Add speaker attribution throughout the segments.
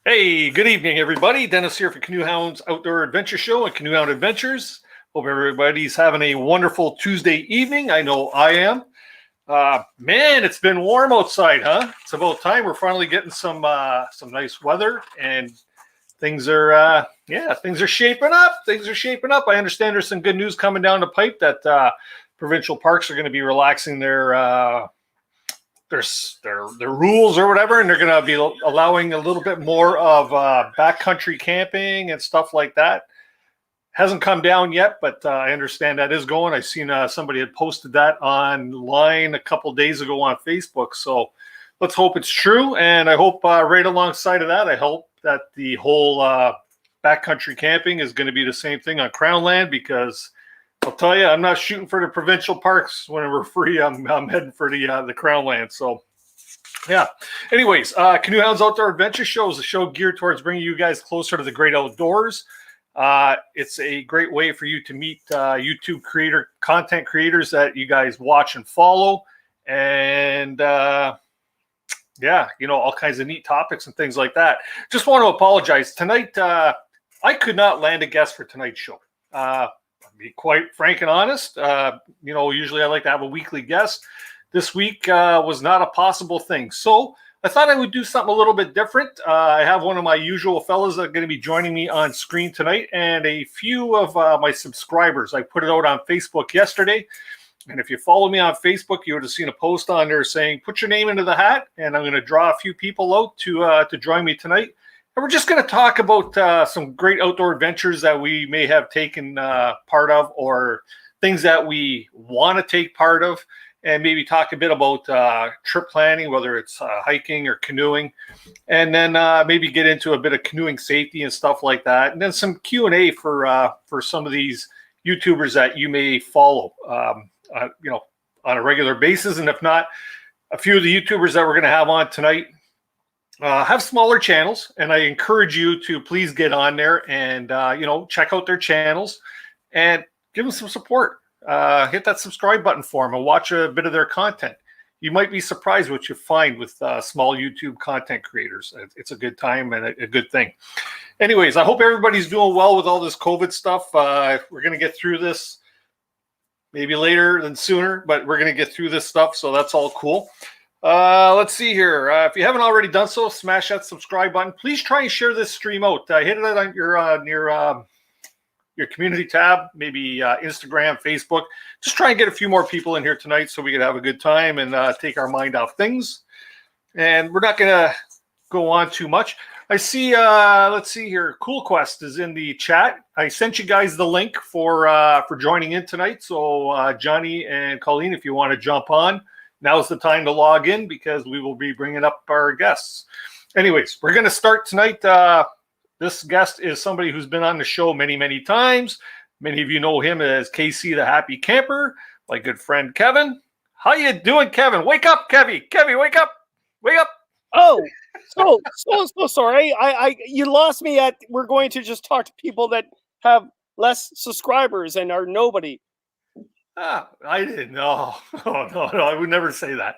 Speaker 1: Hey, good evening, everybody. Dennis here for CANOEHOUND'S Outdoor Adventure Show and CanoeHound Adventures. Hope everybody's having a wonderful Tuesday evening. I know I am. Man, it's been warm outside, huh? It's about time. We're finally getting some nice weather, and things are things are shaping up. Things are shaping up. I understand there's some good news coming down the pipe that provincial parks are going to be relaxing their rules or whatever, and they're going to be allowing a little bit more of backcountry camping and stuff like that. Hasn't come down yet, but I understand that is going. I seen somebody had posted that online a couple days ago on Facebook, so let's hope it's true. And I hope right alongside of that, I hope that the whole backcountry camping is going to be the same thing on Crown land, because I'll tell you, I'm not shooting for the provincial parks when we're free. I'm heading for the Crown land. So, yeah. Anyways, CanoeHounds Outdoor Adventure Show is a show geared towards bringing you guys closer to the great outdoors. It's a great way for you to meet YouTube content creators that you guys watch and follow, and all kinds of neat topics and things like that. Just want to apologize tonight. I could not land a guest for tonight's show. Be quite frank and honest. Usually I like to have a weekly guest. This week was not a possible thing. So I thought I would do something a little bit different. I have one of my usual fellas that are going to be joining me on screen tonight, and a few of my subscribers. I put it out on Facebook yesterday. And if you follow me on Facebook, you would have seen a post on there saying, put your name into the hat. And I'm going to draw a few people out to join me tonight. And we're just going to talk about some great outdoor adventures that we may have taken part of, or things that we want to take part of, and maybe talk a bit about trip planning, whether it's hiking or canoeing, and then maybe get into a bit of canoeing safety and stuff like that, and then some Q&A for some of these YouTubers that you may follow, on a regular basis. And if not, a few of the YouTubers that we're going to have on tonight have smaller channels, and I encourage you to please get on there and check out their channels and give them some support. Hit that subscribe button for them and watch a bit of their content. You might be surprised what you find with small YouTube content creators. It's a good time and a good thing. Anyways, I hope everybody's doing well with all this COVID stuff. We're going to get through this maybe later than sooner, but we're going to get through this stuff, so that's all cool. Let's see here. If you haven't already done so, smash that subscribe button. Please try and share this stream out. Hit it on your community tab, maybe Instagram, Facebook. Just try and get a few more people in here tonight so we can have a good time and take our mind off things. And we're not going to go on too much. I see, let's see here. Cool Quest is in the chat. I sent you guys the link for joining in tonight. So Johnny and Colleen, if you want to jump on, now's the time to log in, because we will be bringing up our guests. Anyways, we're going to start tonight. This guest is somebody who's been on the show many, many times. Many of you know him as KC the Happy Camper, my good friend Kevin. How you doing, Kevin? Wake up, Kevy. Kevy, wake up. Wake up.
Speaker 2: Oh, so sorry. You lost me at, we're going to just talk to people that have less subscribers and are nobody.
Speaker 1: I didn't know. Oh, no, I would never say that.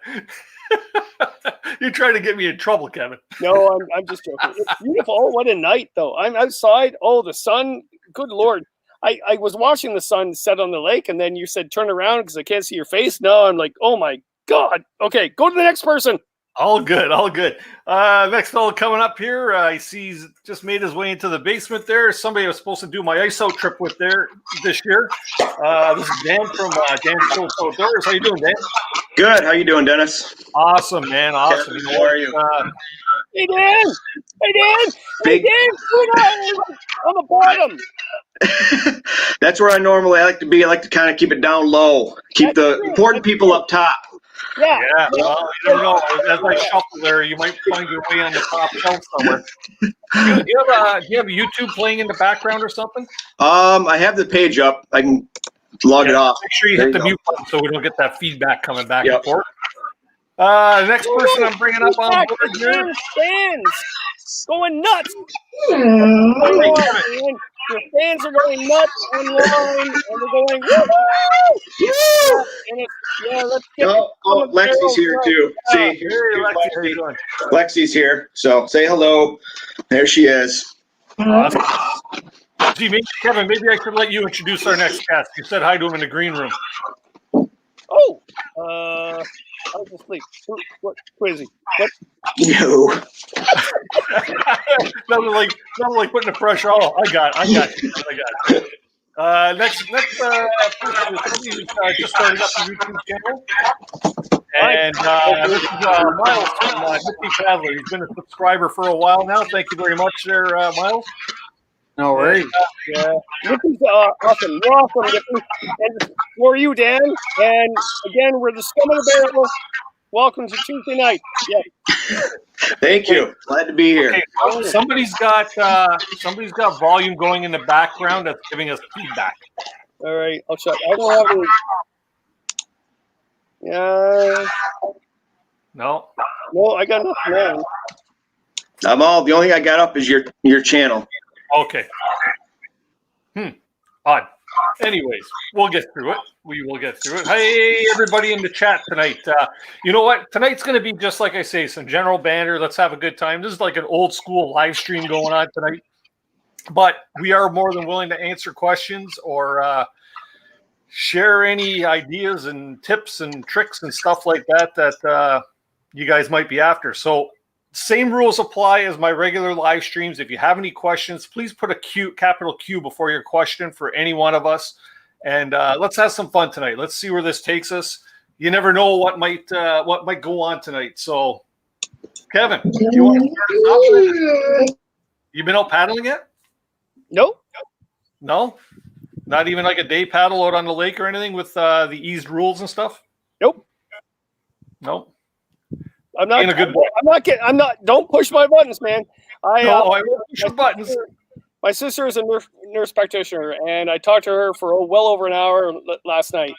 Speaker 1: You're trying to get me in trouble, Kevin.
Speaker 2: No, I'm just joking. It's beautiful. What a night, though. I'm outside. Oh, the sun. Good Lord. I was watching the sun set on the lake, and then you said turn around because I can't see your face. No, I'm like, oh, my God. Okay, go to the next person.
Speaker 1: All good, all good. Next fellow coming up here, I see he's just made his way into the basement there. Somebody I was supposed to do my ice out trip with there this year. This is Dan from Dan Schultz Outdoors. How you doing, Dan?
Speaker 3: Good. How you doing, Dennis?
Speaker 1: Awesome, man. Awesome.
Speaker 3: You know, how are you?
Speaker 2: Hey, Dan. Hey, Dan. Hey, Dan. On the bottom.
Speaker 3: That's where I normally like to be. I like to kind of keep it down low. Keep the important people up top.
Speaker 2: Yeah.
Speaker 1: Well, you don't know. As I shuffle there, you might find your way on the top shelf somewhere. Do you have YouTube playing in the background or something?
Speaker 3: I have the page up. I can log it off.
Speaker 1: Make sure you hit the mute button so we don't get that feedback coming back and forth. Next person I'm bringing up on board here.
Speaker 2: Stands going nuts. Your fans are going nuts online, and they're going, woo! Yeah, and it's, let's get
Speaker 3: Lexi's here too. See,
Speaker 1: Hey,
Speaker 3: here's
Speaker 1: Lexi, how
Speaker 3: Lexi.
Speaker 1: you doing?
Speaker 3: Lexi's here. So say hello. There she is.
Speaker 1: Awesome. Gee, Kevin, maybe I should let you introduce our next guest. You said hi to him in the green room.
Speaker 2: Oh, I was asleep. Who is he? What?
Speaker 3: No.
Speaker 1: Nothing like putting the pressure. Oh, I got you. Next person is somebody who's just started up a YouTube channel. And this is Miles from Nifty Paddler. He's been a subscriber for a while now. Thank you very much there, Miles.
Speaker 4: No worries.
Speaker 2: Yeah. Nifty's awesome. You're awesome, Nifty. And for you, Dan. And again, we're the scum of the barrel. Welcome to Tuesday night. Yeah.
Speaker 3: Thank you. Glad to be here.
Speaker 1: Okay, somebody's got volume going in the background that's giving us feedback.
Speaker 2: All right, I'll check. I don't have any. Yeah.
Speaker 1: No.
Speaker 2: No, I got nothing. Man.
Speaker 3: The only thing I got up is your channel.
Speaker 1: Okay. Odd. Anyways, we'll get through it. We will get through it. Hey, everybody in the chat tonight. You know what? Tonight's going to be just like I say, some general banter. Let's have a good time. This is like an old school live stream going on tonight. But we are more than willing to answer questions or share any ideas and tips and tricks and stuff like that you guys might be after. So same rules apply as my regular live streams. If you have any questions, please put a capital Q before your question for any one of us. And let's have some fun tonight. Let's see where this takes us. You never know what might go on tonight. So, Kevin, do you want to start us off? You been out paddling yet?
Speaker 2: Nope.
Speaker 1: No? Not even like a day paddle out on the lake or anything with the eased rules and stuff?
Speaker 2: Nope.
Speaker 1: Nope.
Speaker 2: I'm not.
Speaker 1: Being a good boy.
Speaker 2: I'm not. Don't push my buttons, man.
Speaker 1: I won't push your buttons.
Speaker 2: My sister is a nurse practitioner, and I talked to her for well over an hour last night.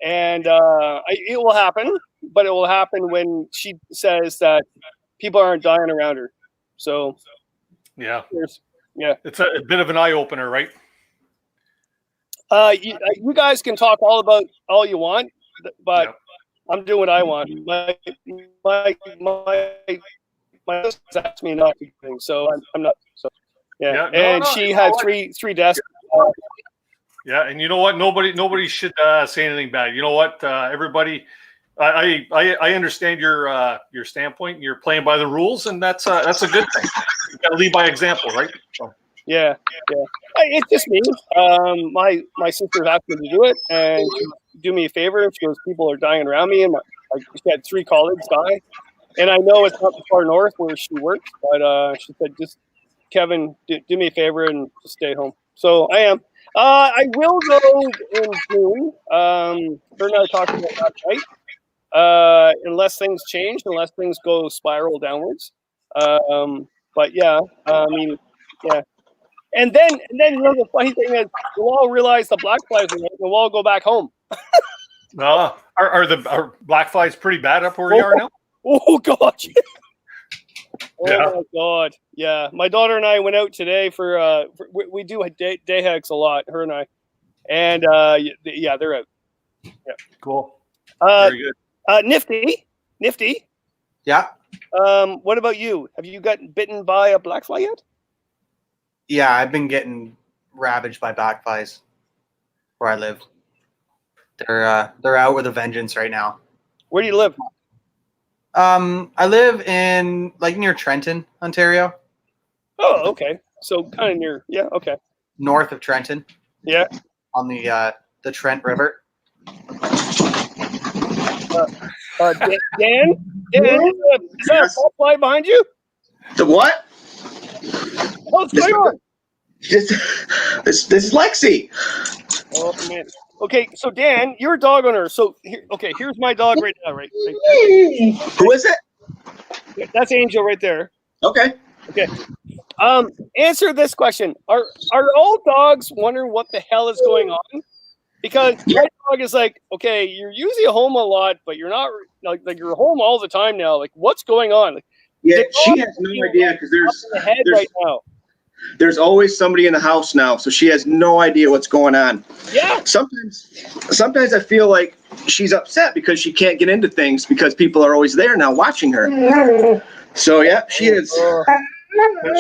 Speaker 2: And it will happen, but it will happen when she says that people aren't dying around her. So,
Speaker 1: yeah,
Speaker 2: it's
Speaker 1: a bit of an eye opener, right?
Speaker 2: You guys can talk all you want, but. Yep. I'm doing what I want. My sister asked me not to do things, so I'm not. So yeah, she had three desks.
Speaker 1: Yeah, and you know what? Nobody should say anything bad. You know what? Everybody, I understand your standpoint. You're playing by the rules, and that's a good thing. You got to lead by example, right? So.
Speaker 2: Yeah. It's just me. My sister asked me to do it, and she do me a favor. She goes, people are dying around me, and she had 3 colleagues die. And I know it's not far north where she works, but she said, just Kevin, do me a favor and just stay home. So I am. I will go in June. Her and I talked about that night. Unless things change, unless things go spiral downwards. But yeah, I mean, yeah. And then the funny thing is, we'll all realize the black flies are, and we'll all go back home.
Speaker 1: Are black flies pretty bad up where you are now?
Speaker 2: Oh God!
Speaker 1: Yeah.
Speaker 2: Oh my God! Yeah, my daughter and I went out today for we do day hikes a lot. Her and I, and yeah, they're out. Yeah.
Speaker 1: Cool. Very good.
Speaker 2: Nifty.
Speaker 4: Yeah.
Speaker 2: What about you? Have you gotten bitten by a black fly yet?
Speaker 4: Yeah, I've been getting ravaged by black flies where I live. They're out with a vengeance right now.
Speaker 2: Where do you live?
Speaker 4: I live in near Trenton, Ontario.
Speaker 2: Oh, okay. So kind of near. Yeah. Okay.
Speaker 4: North of Trenton.
Speaker 2: Yeah.
Speaker 4: On the Trent River.
Speaker 2: Dan, is that a black fly behind you?
Speaker 3: The what?
Speaker 2: What's going on?
Speaker 3: This is Lexi.
Speaker 2: Oh man. Okay, so Dan, you're a dog owner. So here's my dog right now, right?
Speaker 3: Who is it?
Speaker 2: That's Angel right there.
Speaker 3: Okay.
Speaker 2: Answer this question: Are all dogs wondering what the hell is going on? Because my dog is like, okay, you're usually home a lot, but you're not like you're home all the time now. Like, what's going on? Like,
Speaker 3: yeah, she has no idea because there's
Speaker 2: in the head right now.
Speaker 3: there's always somebody in the house now, so she has no idea what's going on.
Speaker 2: Yeah.
Speaker 3: Sometimes I feel like she's upset because she can't get into things because people are always there now watching her. So yeah, she is.
Speaker 1: Have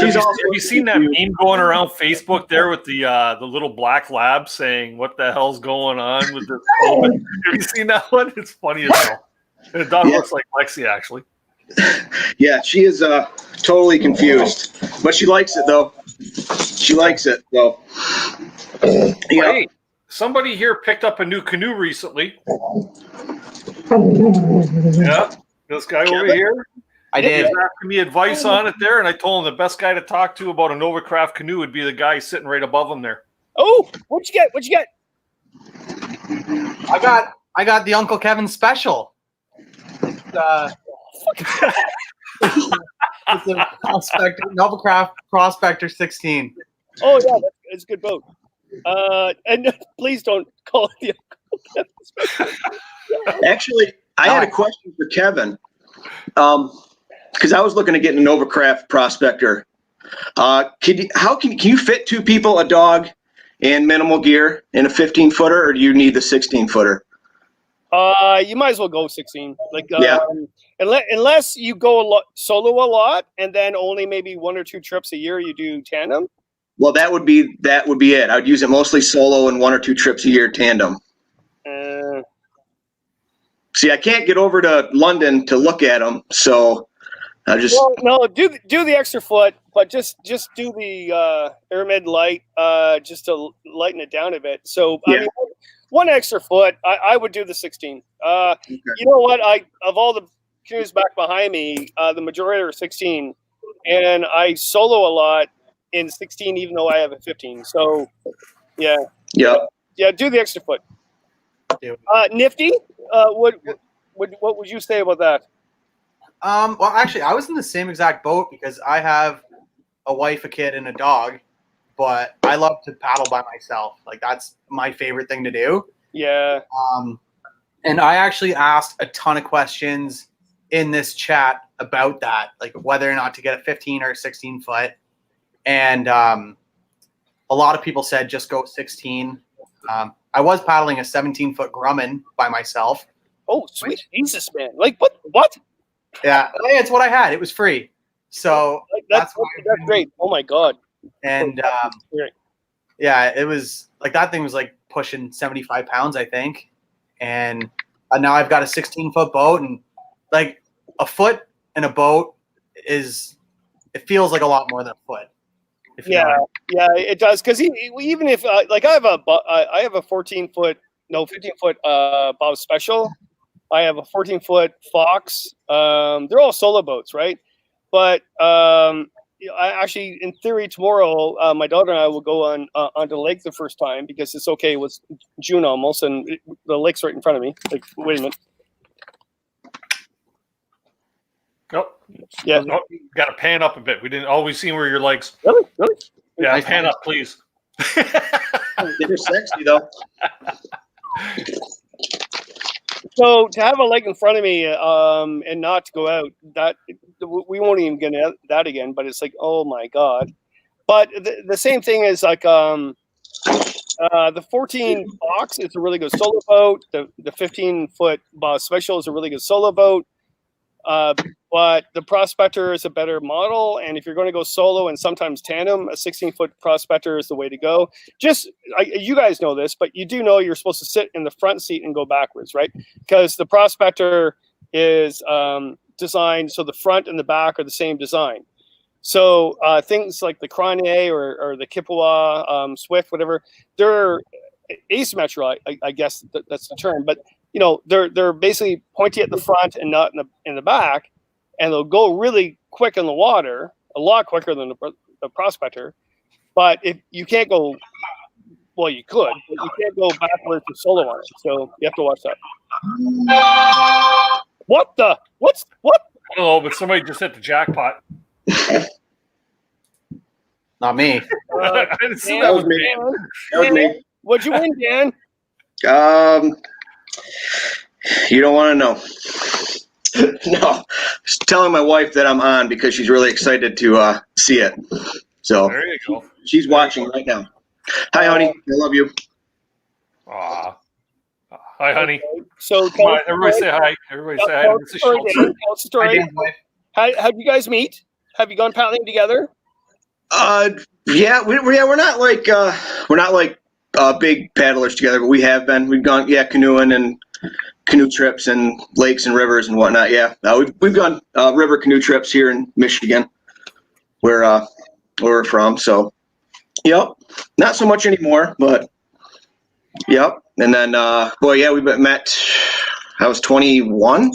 Speaker 1: you seen that meme going around Facebook there with the little black lab saying, "What the hell's going on with this COVID?" Have you seen that one? It's funny as hell. The dog looks like Lexi, actually.
Speaker 3: Yeah, she is totally confused, but she likes it though. She likes it though. Yeah.
Speaker 1: Hey, somebody here picked up a new canoe recently. Yeah, this guy over here.
Speaker 4: I
Speaker 1: He
Speaker 4: did.
Speaker 1: was asking me advice on it there, and I told him the best guy to talk to about a Novacraft canoe would be the guy sitting right above him there.
Speaker 2: Oh, what'd you get? What'd you get?
Speaker 4: I got the Uncle Kevin special. It's a Prospector, Novacraft Prospector 16.
Speaker 2: Oh yeah, it's a good boat. And please don't call it the Uncle Kevin special.
Speaker 3: Actually, I had a question for Kevin. Because I was looking to get an Novacraft Prospector. Can you fit two people, a dog, and minimal gear in a 15-footer, or do you need the 16-footer?
Speaker 2: You might as well go 16. Like,
Speaker 3: Yeah.
Speaker 2: Unless you go solo a lot, and then only maybe 1 or 2 trips a year you do tandem.
Speaker 3: Well, that would be it. I would use it mostly solo and 1 or 2 trips a year tandem. See, I can't get over to London to look at them, so I just.
Speaker 2: Well, no, do the extra foot, but just do the Airmed light, just to lighten it down a bit. So
Speaker 3: Yeah.
Speaker 2: I mean, 1 extra foot, I would do the 16.
Speaker 3: Okay.
Speaker 2: You know what? Of all the canoes back behind me, the majority are 16, and I solo a lot in 16, even though I have a 15. So, yeah, do the extra foot. Nifty. What would you say about that?
Speaker 4: Well, actually, I was in the same exact boat because I have a wife, a kid, and a dog, but I love to paddle by myself. Like, that's my favorite thing to do.
Speaker 2: Yeah.
Speaker 4: And I actually asked a ton of questions in this chat about that, like whether or not to get a 15 or a 16 foot. And a lot of people said just go 16. I was paddling a 17-foot Grumman by myself.
Speaker 2: Oh, sweet Jesus, man! Like what?
Speaker 4: Yeah, it's what I had. It was free, so
Speaker 2: That's great. Oh my god!
Speaker 4: And yeah, it was like that thing was like pushing 75 pounds, I think. And now I've got a 16-foot boat, and like a foot in a boat it feels like a lot more than a foot.
Speaker 2: Yeah, it does. Because even if like I have a 15-foot Bob Special. I have a 14-foot Fox. They're all solo boats, right? But I actually, in theory, tomorrow my daughter and I will go onto the lake the first time because it's okay. It was June almost, and the lake's right in front of me. Like, wait a minute.
Speaker 1: Nope.
Speaker 2: Yeah.
Speaker 1: Oh, you got to pan up a bit. We didn't always see where your legs.
Speaker 2: Really?
Speaker 1: Yeah, pan up, please.
Speaker 3: They're sexy though.
Speaker 2: So to have a lake in front of me and not to go out, that we won't even get that again. But it's like, oh my god! But the same thing is like the 14 Fox is a really good solo boat. The 15-foot Bob Special is a really good solo boat. But the Prospector is a better model, and if you're going to go solo and sometimes tandem, a 16-foot Prospector is the way to go. You guys know this, but you do know you're supposed to sit in the front seat and go backwards, right? Because the Prospector is designed so the front and the back are the same design. So things like the Canoe or the Kippewa, Swift, whatever, they're asymmetrical. I guess that's the term, but you know they're basically pointy at the front and not in the back. And they'll go really quick in the water, a lot quicker than the Prospector. But if you can't go, well, you could, but you can't go backwards to solo on it. So you have to watch that. What?
Speaker 1: I don't know, but somebody just hit the jackpot.
Speaker 4: Not me.
Speaker 1: I didn't see
Speaker 3: That was me. That was me.
Speaker 2: What'd you win, Dan?
Speaker 3: You don't want to know. No, just telling my wife that I'm on because she's really excited to see it. So
Speaker 1: There you go.
Speaker 3: she's watching right now. Hi, honey. I love you.
Speaker 1: Aw. Hi, honey.
Speaker 2: So
Speaker 1: Come on, everybody say hi. Everybody say hi to Mrs. Schultz.
Speaker 2: Tell us the story. How did you guys meet? Have you gone paddling together?
Speaker 3: Yeah, we're not like big paddlers together, but we have been. We've gone canoeing and canoe trips and lakes and rivers and whatnot. Yeah, we've gone river canoe trips here in Michigan, where we're from. So, yep, not so much anymore, but yep. And then, we met. I was 21,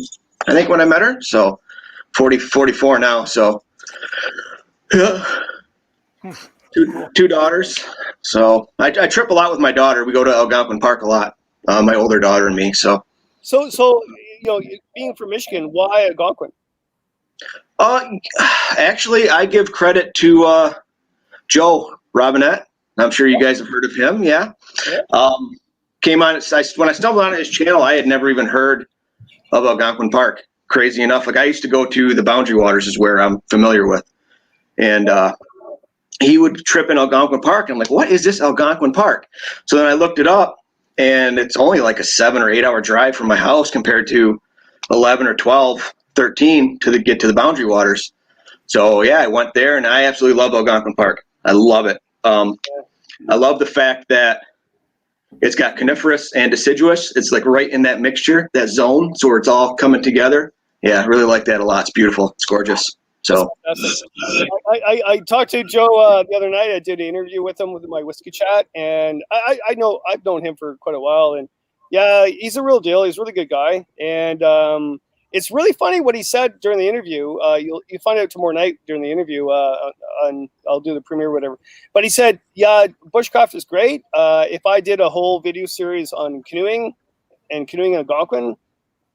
Speaker 3: I think, when I met her. So, 44 now. So, yeah. Two daughters. So I trip a lot with my daughter. We go to Algonquin Park a lot. My older daughter and me. So
Speaker 2: being from Michigan, why Algonquin?
Speaker 3: Actually, I give credit to Joe Robinette. I'm sure you guys have heard of him. Yeah. Came on. When I stumbled on his channel, I had never even heard of Algonquin Park. Crazy enough, like I used to go to the Boundary Waters, is where I'm familiar with, and he would trip in Algonquin Park. And I'm like, what is this Algonquin Park? So then I looked it up, and it's only like a 7 or 8 hour drive from my house compared to 11 or 12, 13 to get to the Boundary Waters. So yeah, I went there, and I absolutely love Algonquin Park. I love it. I love the fact that it's got coniferous and deciduous. It's like right in that mixture, that zone, so where it's all coming together. Yeah, I really like that a lot. It's beautiful. It's gorgeous. So
Speaker 2: I talked to Joe the other night. I did an interview with him with my whiskey chat, and I've known him for quite a while, and yeah, he's a real deal. He's a really good guy, and it's really funny what he said during the interview. You'll find out tomorrow night during the interview. I'll do the premiere, whatever. But he said, yeah, bushcraft is great. If I did a whole video series on canoeing and canoeing in Algonquin,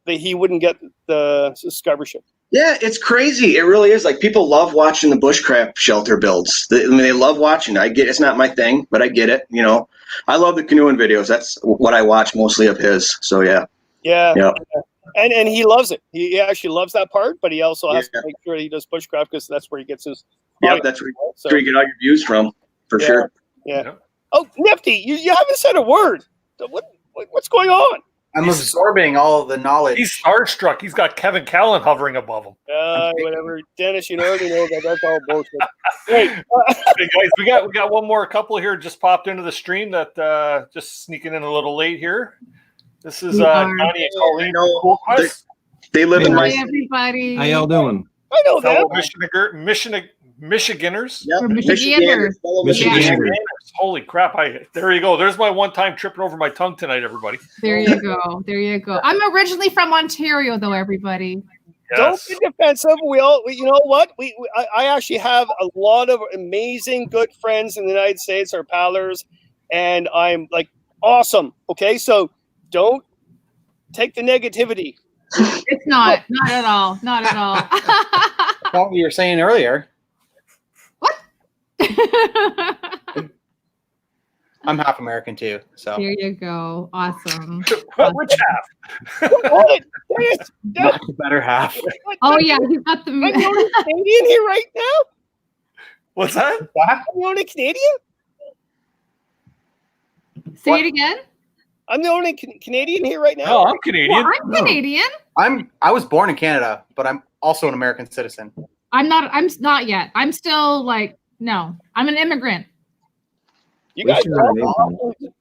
Speaker 2: that he wouldn't get the subscribership.
Speaker 3: Yeah, it's crazy. It really is. Like, people love watching the bushcraft shelter builds. They love watching it. I get it's not my thing, but I get it. You know, I love the canoeing videos. That's what I watch mostly of his. So yeah. And
Speaker 2: he loves it. He actually loves that part, but he also has to make sure he does bushcraft because that's where he gets his.
Speaker 3: Yeah, that's where you get all your views from, for sure.
Speaker 2: Yeah. Oh, Nifty, you haven't said a word. What's going on?
Speaker 4: I'm absorbing all of the knowledge.
Speaker 1: He's starstruck. He's got Kevin Callan hovering above him.
Speaker 2: Whatever, Dennis. You already know that's all bullshit. Hey,
Speaker 1: guys, we got one more couple here just popped into the stream that just sneaking in a little late here. This is Johnny and Colleen.
Speaker 3: They live in my.
Speaker 5: Hi, everybody.
Speaker 6: How y'all doing?
Speaker 2: I know that.
Speaker 1: Michiganers.
Speaker 3: Yep.
Speaker 5: Michiganders.
Speaker 6: Michiganders.
Speaker 1: Holy crap! There you go. There's my one time tripping over my tongue tonight, everybody.
Speaker 5: There you go. There you go. I'm originally from Ontario, though, everybody.
Speaker 2: Don't be defensive. You know what? I actually have a lot of amazing, good friends in the United States, our paddlers, and I'm like awesome. Okay, so don't take the negativity.
Speaker 5: It's not at all. Not at all.
Speaker 4: What you were saying earlier.
Speaker 5: What?
Speaker 4: I'm half American too, so
Speaker 5: There you go. Awesome.
Speaker 1: Which half?
Speaker 4: the better half.
Speaker 5: Oh yeah, he's got the.
Speaker 2: I'm the only Canadian here right now.
Speaker 1: What's that?
Speaker 2: I'm the only Canadian.
Speaker 5: Say it again.
Speaker 2: I'm the only Canadian here right now.
Speaker 1: No, I'm Canadian.
Speaker 5: Well, I'm Canadian.
Speaker 4: I was born in Canada, but I'm also an American citizen.
Speaker 5: I'm not yet. I'm still no. I'm an immigrant.
Speaker 2: You guys are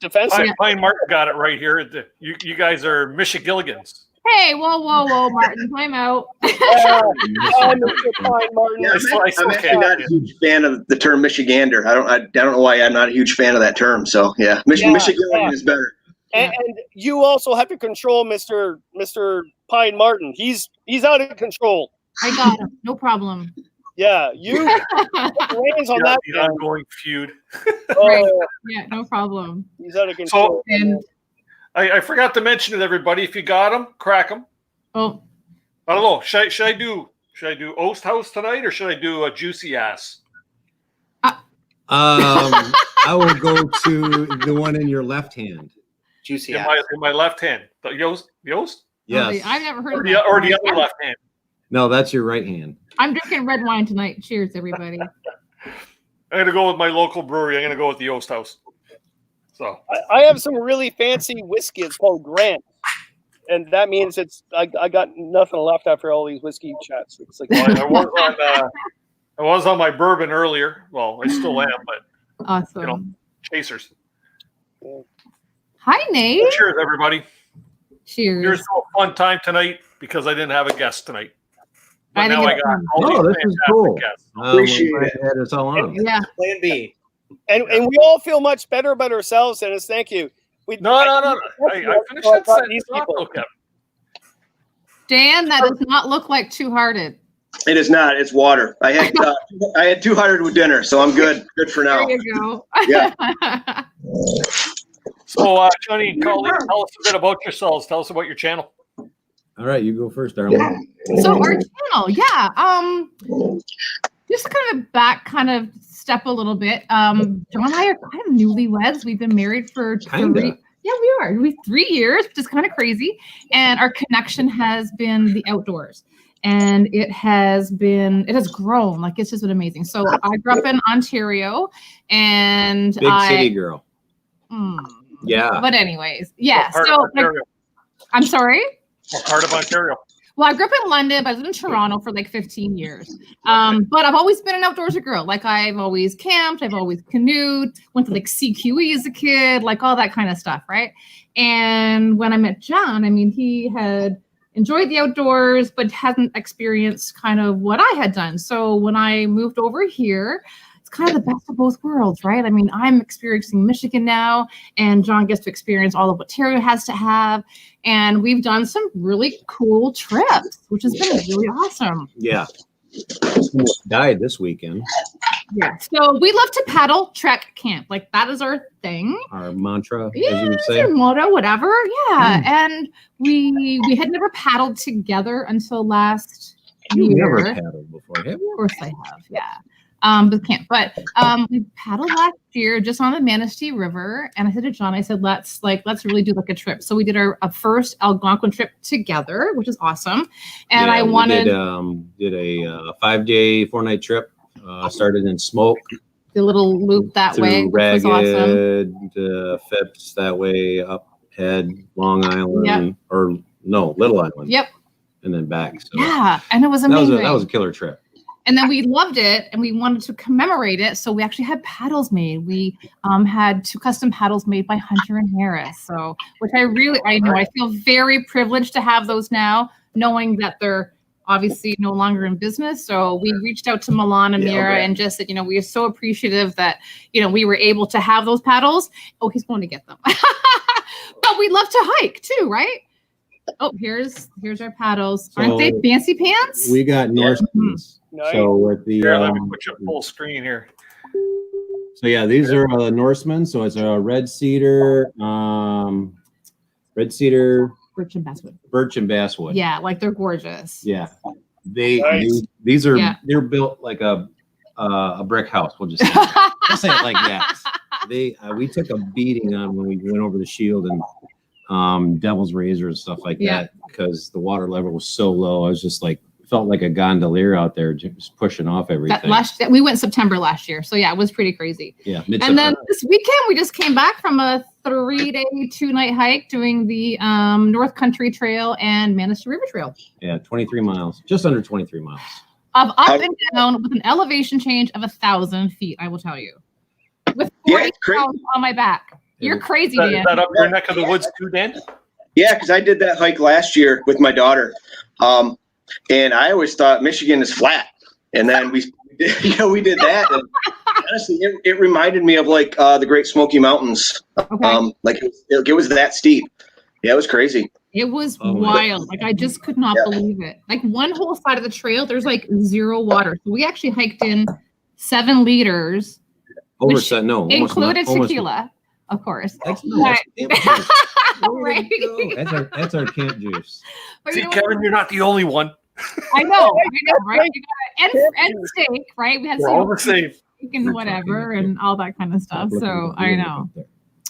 Speaker 2: defensive.
Speaker 1: Pine Martin got it right here. You guys are Michigilligans.
Speaker 5: Hey, whoa, Martin, time out.
Speaker 2: Martin.
Speaker 3: I'm actually not a huge fan of the term Michigander. I don't know why I'm not a huge fan of that term. So yeah, Michigilligan is better.
Speaker 2: And you also have to control Mr. Pine Martin. He's out of control.
Speaker 5: I got him. No problem.
Speaker 2: Yeah, you reins on that.
Speaker 1: The ongoing feud.
Speaker 5: Right. Yeah, no problem.
Speaker 2: He's out of control.
Speaker 1: So,
Speaker 5: And
Speaker 1: I forgot to mention it, everybody. If you got them, crack them.
Speaker 5: oh,
Speaker 1: I don't know. Should I do Oast House tonight, or should I do a juicy ass?
Speaker 6: I will go to the one in your left hand.
Speaker 4: Juicy.
Speaker 1: In my left hand. The Yoast?
Speaker 6: Yes.
Speaker 5: I've never heard
Speaker 1: Or
Speaker 5: of
Speaker 1: the,
Speaker 5: that.
Speaker 1: or the other left hand.
Speaker 6: No, that's your right hand.
Speaker 5: I'm drinking red wine tonight. Cheers, everybody.
Speaker 1: I'm going to go with my local brewery. I'm going to go with the Oast House. So
Speaker 2: I have some really fancy whiskey. It's called Grant. And that means I got nothing left after all these whiskey chats. It's like
Speaker 1: I was on my bourbon earlier. Well, I still am, but
Speaker 5: Awesome.
Speaker 1: chasers.
Speaker 5: Hi, Nate.
Speaker 1: Cheers, everybody.
Speaker 5: Cheers.
Speaker 1: Here's a fun time tonight because I didn't have a guest tonight. But
Speaker 5: I think
Speaker 1: now I
Speaker 5: it's
Speaker 1: got
Speaker 5: fun.
Speaker 1: all these
Speaker 6: This is
Speaker 1: fantastic
Speaker 6: cool.
Speaker 1: guests.
Speaker 3: Appreciate it.
Speaker 6: Had us all on.
Speaker 5: Yeah.
Speaker 4: Plan B.
Speaker 2: and we all feel much better about ourselves, Dennis. Thank you.
Speaker 1: No. I finished that sentence off, though, Kevin.
Speaker 5: Dan, that does not look like Two-Hearted.
Speaker 3: It is not. It's water. I had 200 with dinner, so I'm good. Good for now.
Speaker 5: There you go.
Speaker 3: Yeah.
Speaker 1: So, Johnny and Colleen, tell us a bit about yourselves. Tell us about your channel.
Speaker 6: All right, you go first, Darlene.
Speaker 5: So our channel, just to kind of back step a little bit. John and I are kind of newlyweds. We've been married for
Speaker 6: Kinda.
Speaker 5: we are. 3 years, which is kind of crazy. And our connection has been the outdoors. And it has grown. Like, it's just been amazing. So I grew up in Ontario, and
Speaker 6: Big city girl. Yeah.
Speaker 5: But anyways, yeah.
Speaker 1: What part
Speaker 5: So
Speaker 1: of Ontario?
Speaker 5: I'm sorry.
Speaker 1: What part of Ontario?
Speaker 5: Well, I grew up in London, but I lived in Toronto for like 15 years. But I've always been an outdoorsy girl. Like, I've always camped, I've always canoed, went to like CQE as a kid, like all that kind of stuff, right? And when I met John, I mean, he had enjoyed the outdoors, but hasn't experienced kind of what I had done. So when I moved over here, it's kind of the best of both worlds, right? I mean, I'm experiencing Michigan now, and John gets to experience all of what Ontario has to have. And we've done some really cool trips, which has been really awesome.
Speaker 6: Yeah. Almost died this weekend.
Speaker 5: Yeah. So we love to paddle, trek, camp. Like, that is our thing.
Speaker 6: Our mantra, as
Speaker 5: Yeah,
Speaker 6: you would
Speaker 5: it's
Speaker 6: say.
Speaker 5: your motto, whatever. Yeah. And we had never paddled together until last
Speaker 6: You've
Speaker 5: year.
Speaker 6: never paddled before, have you?
Speaker 5: Of course I have, yeah. But can't. But we paddled last year just on the Manistee River, and I said to John, I said, let's really do like a trip. So we did our first Algonquin trip together, which is awesome. And
Speaker 6: Yeah,
Speaker 5: I wanted
Speaker 6: did a 5-day, 4-night trip. Started in Smoke.
Speaker 5: the little loop that way,
Speaker 6: Through
Speaker 5: which was awesome.
Speaker 6: Ragged, Phipps, that way up Head, Long Island,
Speaker 5: Yep.
Speaker 6: or no, Little Island.
Speaker 5: Yep.
Speaker 6: And then back. So
Speaker 5: Yeah, and it was amazing.
Speaker 6: that was a killer trip.
Speaker 5: And then we loved it, and we wanted to commemorate it. So we actually had paddles made. We had 2 custom paddles made by Hunter and Harris. So, which I feel very privileged to have those now, knowing that they're obviously no longer in business. So we reached out to Milan and Mira and just said, we are so appreciative that, we were able to have those paddles. Oh, he's going to get them. But we love to hike too, right? Oh, here's our paddles. Aren't they fancy pants?
Speaker 6: We got Norseman's.
Speaker 2: Nice.
Speaker 6: So with the
Speaker 1: Let me put you full screen here.
Speaker 6: so yeah, these are the Norsemen. So it's a red cedar,
Speaker 5: Birch and basswood.
Speaker 6: birch and basswood.
Speaker 5: Yeah, like they're gorgeous.
Speaker 6: Yeah.
Speaker 2: Nice.
Speaker 6: These are
Speaker 5: Yeah.
Speaker 6: they're built like a brick house. We'll just say, let's say it like that. We took a beating on when we went over the Shield and Devil's Razor and stuff like
Speaker 5: Yeah.
Speaker 6: that because the water level was so low. I was just like felt like a gondolier out there just pushing off everything.
Speaker 5: We went September last year, so yeah, it was pretty crazy.
Speaker 6: Yeah.
Speaker 5: And then this weekend, we just came back from a 3-day, 2-night hike doing the North Country Trail and Manistee River Trail.
Speaker 6: Yeah, 23 miles, just under 23 miles.
Speaker 5: Of up and down with an elevation change of 1,000 feet, I will tell you. With 40
Speaker 3: it's crazy.
Speaker 5: pounds on my back. You're crazy,
Speaker 1: Is
Speaker 5: Dan.
Speaker 1: that up your neck of the woods too, Dan?
Speaker 3: Yeah, because I did that hike last year with my daughter, and I always thought Michigan is flat. And then we did that, and honestly, it reminded me of like the Great Smoky Mountains.
Speaker 5: Okay.
Speaker 3: Like it was that steep. Yeah, it was crazy.
Speaker 5: It was
Speaker 6: Oh,
Speaker 5: wild. Like, I just could not
Speaker 3: Yeah.
Speaker 5: believe it. Like, one whole side of the trail, there's like 0 water. So we actually hiked in 7 liters, almost included tequila, of course.
Speaker 6: That's
Speaker 5: Right.
Speaker 6: Right. That's our camp juice.
Speaker 5: But
Speaker 1: See,
Speaker 5: you know,
Speaker 1: Kevin, you're not the only one.
Speaker 5: I know, right? You got and steak, right? We had
Speaker 1: We're all
Speaker 5: some
Speaker 1: the same.
Speaker 5: steak and whatever and all that kind of stuff. So I know.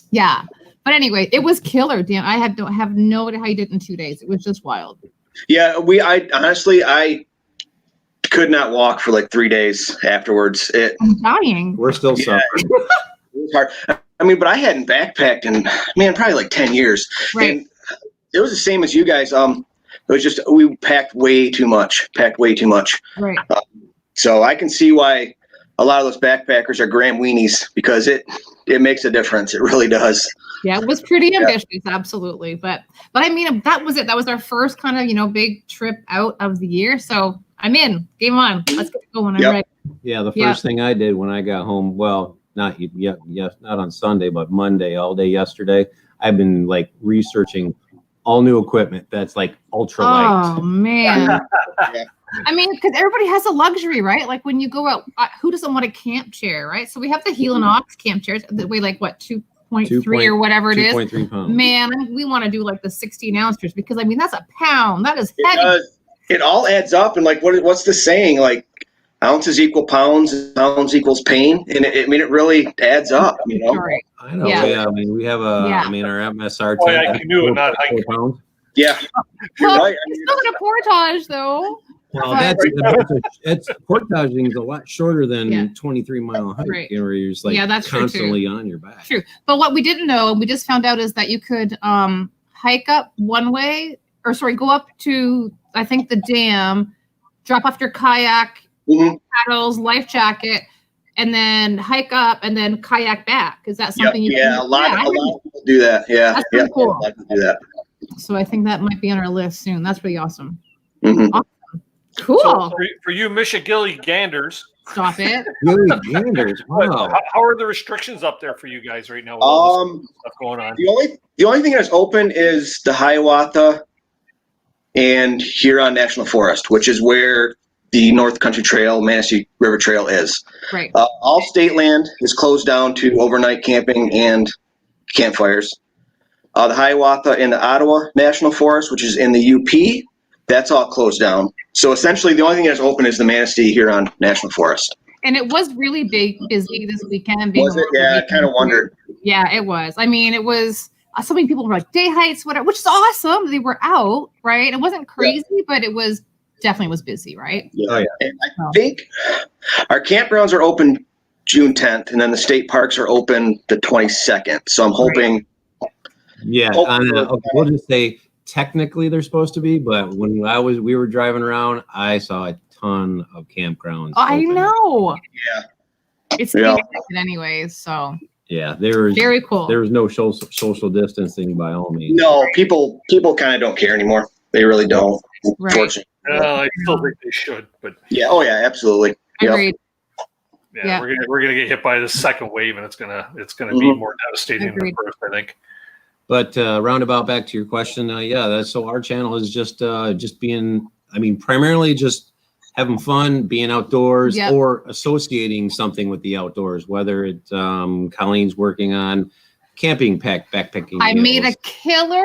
Speaker 5: Yeah. But anyway, it was killer, Dan. I have no idea how you did it in 2 days. It was just wild.
Speaker 3: Yeah, I honestly could not walk for like 3 days afterwards.
Speaker 5: I'm dying.
Speaker 6: We're still suffering.
Speaker 3: It was hard. I mean, but I hadn't backpacked in, man, probably like 10 years.
Speaker 5: Right.
Speaker 3: And it was the same as you guys. It was just, we packed way too much.
Speaker 5: Right.
Speaker 3: So I can see why a lot of those backpackers are Graham weenies, because it makes a difference. It really does.
Speaker 5: Yeah, it was pretty ambitious, absolutely. But I mean, that was it. That was our first kind of, you know, big trip out of the year. So I'm in. Game on. Let's get going. I'm ready.
Speaker 6: Yeah, the first thing I did when I got home, well, not on Sunday, but Monday, all day yesterday, I've been like researching all new equipment that's like ultra light.
Speaker 5: Oh man. I mean, because everybody has a luxury, right? Like when you go out, who doesn't want a camp chair, right? So we have the Heel and Ox camp chairs that weigh like what, 2.3 or whatever it is.
Speaker 6: 2.3 pounds.
Speaker 5: Man, we want to do like the 16 ounces because I mean that's a pound. That is heavy.
Speaker 3: It all adds up, and like what's the saying? Like ounces equal pounds, pounds equals pain, and it really adds up. You know.
Speaker 5: Right.
Speaker 6: I know.
Speaker 5: Yeah.
Speaker 6: Yeah. I mean, we have I mean, our MSR.
Speaker 1: Oh, yeah, Canoe and not hiking.
Speaker 6: Pounds.
Speaker 3: Yeah. You're
Speaker 5: Well,
Speaker 3: right.
Speaker 5: it's still in a portage though.
Speaker 6: Well, it's portaging is a lot shorter than 23-mile hike,
Speaker 5: Right.
Speaker 6: where you're just like
Speaker 5: that's
Speaker 6: constantly on your back.
Speaker 5: True. But what we didn't know, and we just found out, is that you could hike up one way, or sorry, go up to I think the dam, drop off your kayak, paddles, life jacket, and then hike up and then kayak back. Is that something you can do?
Speaker 3: A lot of people do that. Yeah.
Speaker 5: That's pretty cool.
Speaker 3: A lot of people do that.
Speaker 5: So I think that might be on our list soon. That's pretty awesome.
Speaker 3: Mhm.
Speaker 5: Awesome. Cool.
Speaker 1: So for you Michigilly-ganders,
Speaker 5: Stop it.
Speaker 6: Really, Ganders. Wow.
Speaker 1: how are the restrictions up there for you guys right now? With all this stuff going on.
Speaker 3: The only thing that's open is the Hiawatha and Huron National Forest, which is where the North Country Trail, Manistee River Trail is.
Speaker 5: Right.
Speaker 3: All state land is closed down to overnight camping and campfires. The Hiawatha and the Ottawa National Forest, which is in the UP, that's all closed down. So essentially, the only thing that's open is the Manistee Huron National Forest.
Speaker 5: And it was really busy this weekend.
Speaker 3: Was it? Yeah, I kind of wondered.
Speaker 5: Yeah, it was. I mean, it was. So many people were like day hikes, whatever, which is awesome. They were out, right? It wasn't crazy, but it was definitely was busy, right?
Speaker 3: Yeah. Oh, yeah. And I think our campgrounds are open June 10th, and then the state parks are open the 22nd. So I'm hoping.
Speaker 6: Yeah, we'll just say technically they're supposed to be, but when we were driving around, I saw a ton of campgrounds.
Speaker 5: I know.
Speaker 3: Yeah.
Speaker 5: It's anyways, so.
Speaker 6: Yeah, there's
Speaker 5: very cool.
Speaker 6: There was no social distancing by all means.
Speaker 3: No, people kind of don't care anymore. They really don't.
Speaker 5: Right.
Speaker 3: Fortunately.
Speaker 1: I still think they should, but
Speaker 3: yeah. Oh yeah, absolutely.
Speaker 5: Agreed.
Speaker 1: Yeah, we're gonna get hit by the second wave, and it's gonna be more devastating than the first, I think.
Speaker 6: But roundabout back to your question, so our channel is just being, I mean, primarily just having fun, being outdoors, or associating something with the outdoors, whether it's Colleen's working on camping backpacking.
Speaker 5: I made a killer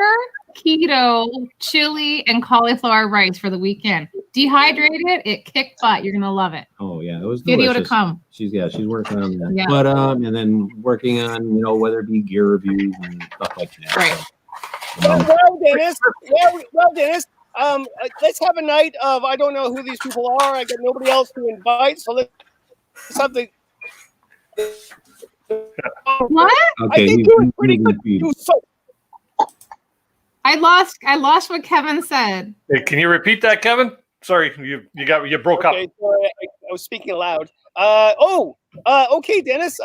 Speaker 5: keto chili and cauliflower rice for the weekend. Dehydrated, it kicked butt. You're gonna love it.
Speaker 6: Oh yeah, it was
Speaker 5: video
Speaker 6: delicious.
Speaker 5: to come.
Speaker 6: She's working on that.
Speaker 5: Yeah.
Speaker 6: But and then working on whether it be gear reviews and stuff like that.
Speaker 5: Right.
Speaker 2: Well, Dennis. Let's have a night of I don't know who these people are. I got nobody else to invite, so let's have the.
Speaker 5: What?
Speaker 6: Okay.
Speaker 2: I think you were pretty good.
Speaker 5: I lost what Kevin said.
Speaker 1: Hey, can you repeat that, Kevin? Sorry, you broke up.
Speaker 2: Sorry, I was speaking loud. Okay, Dennis.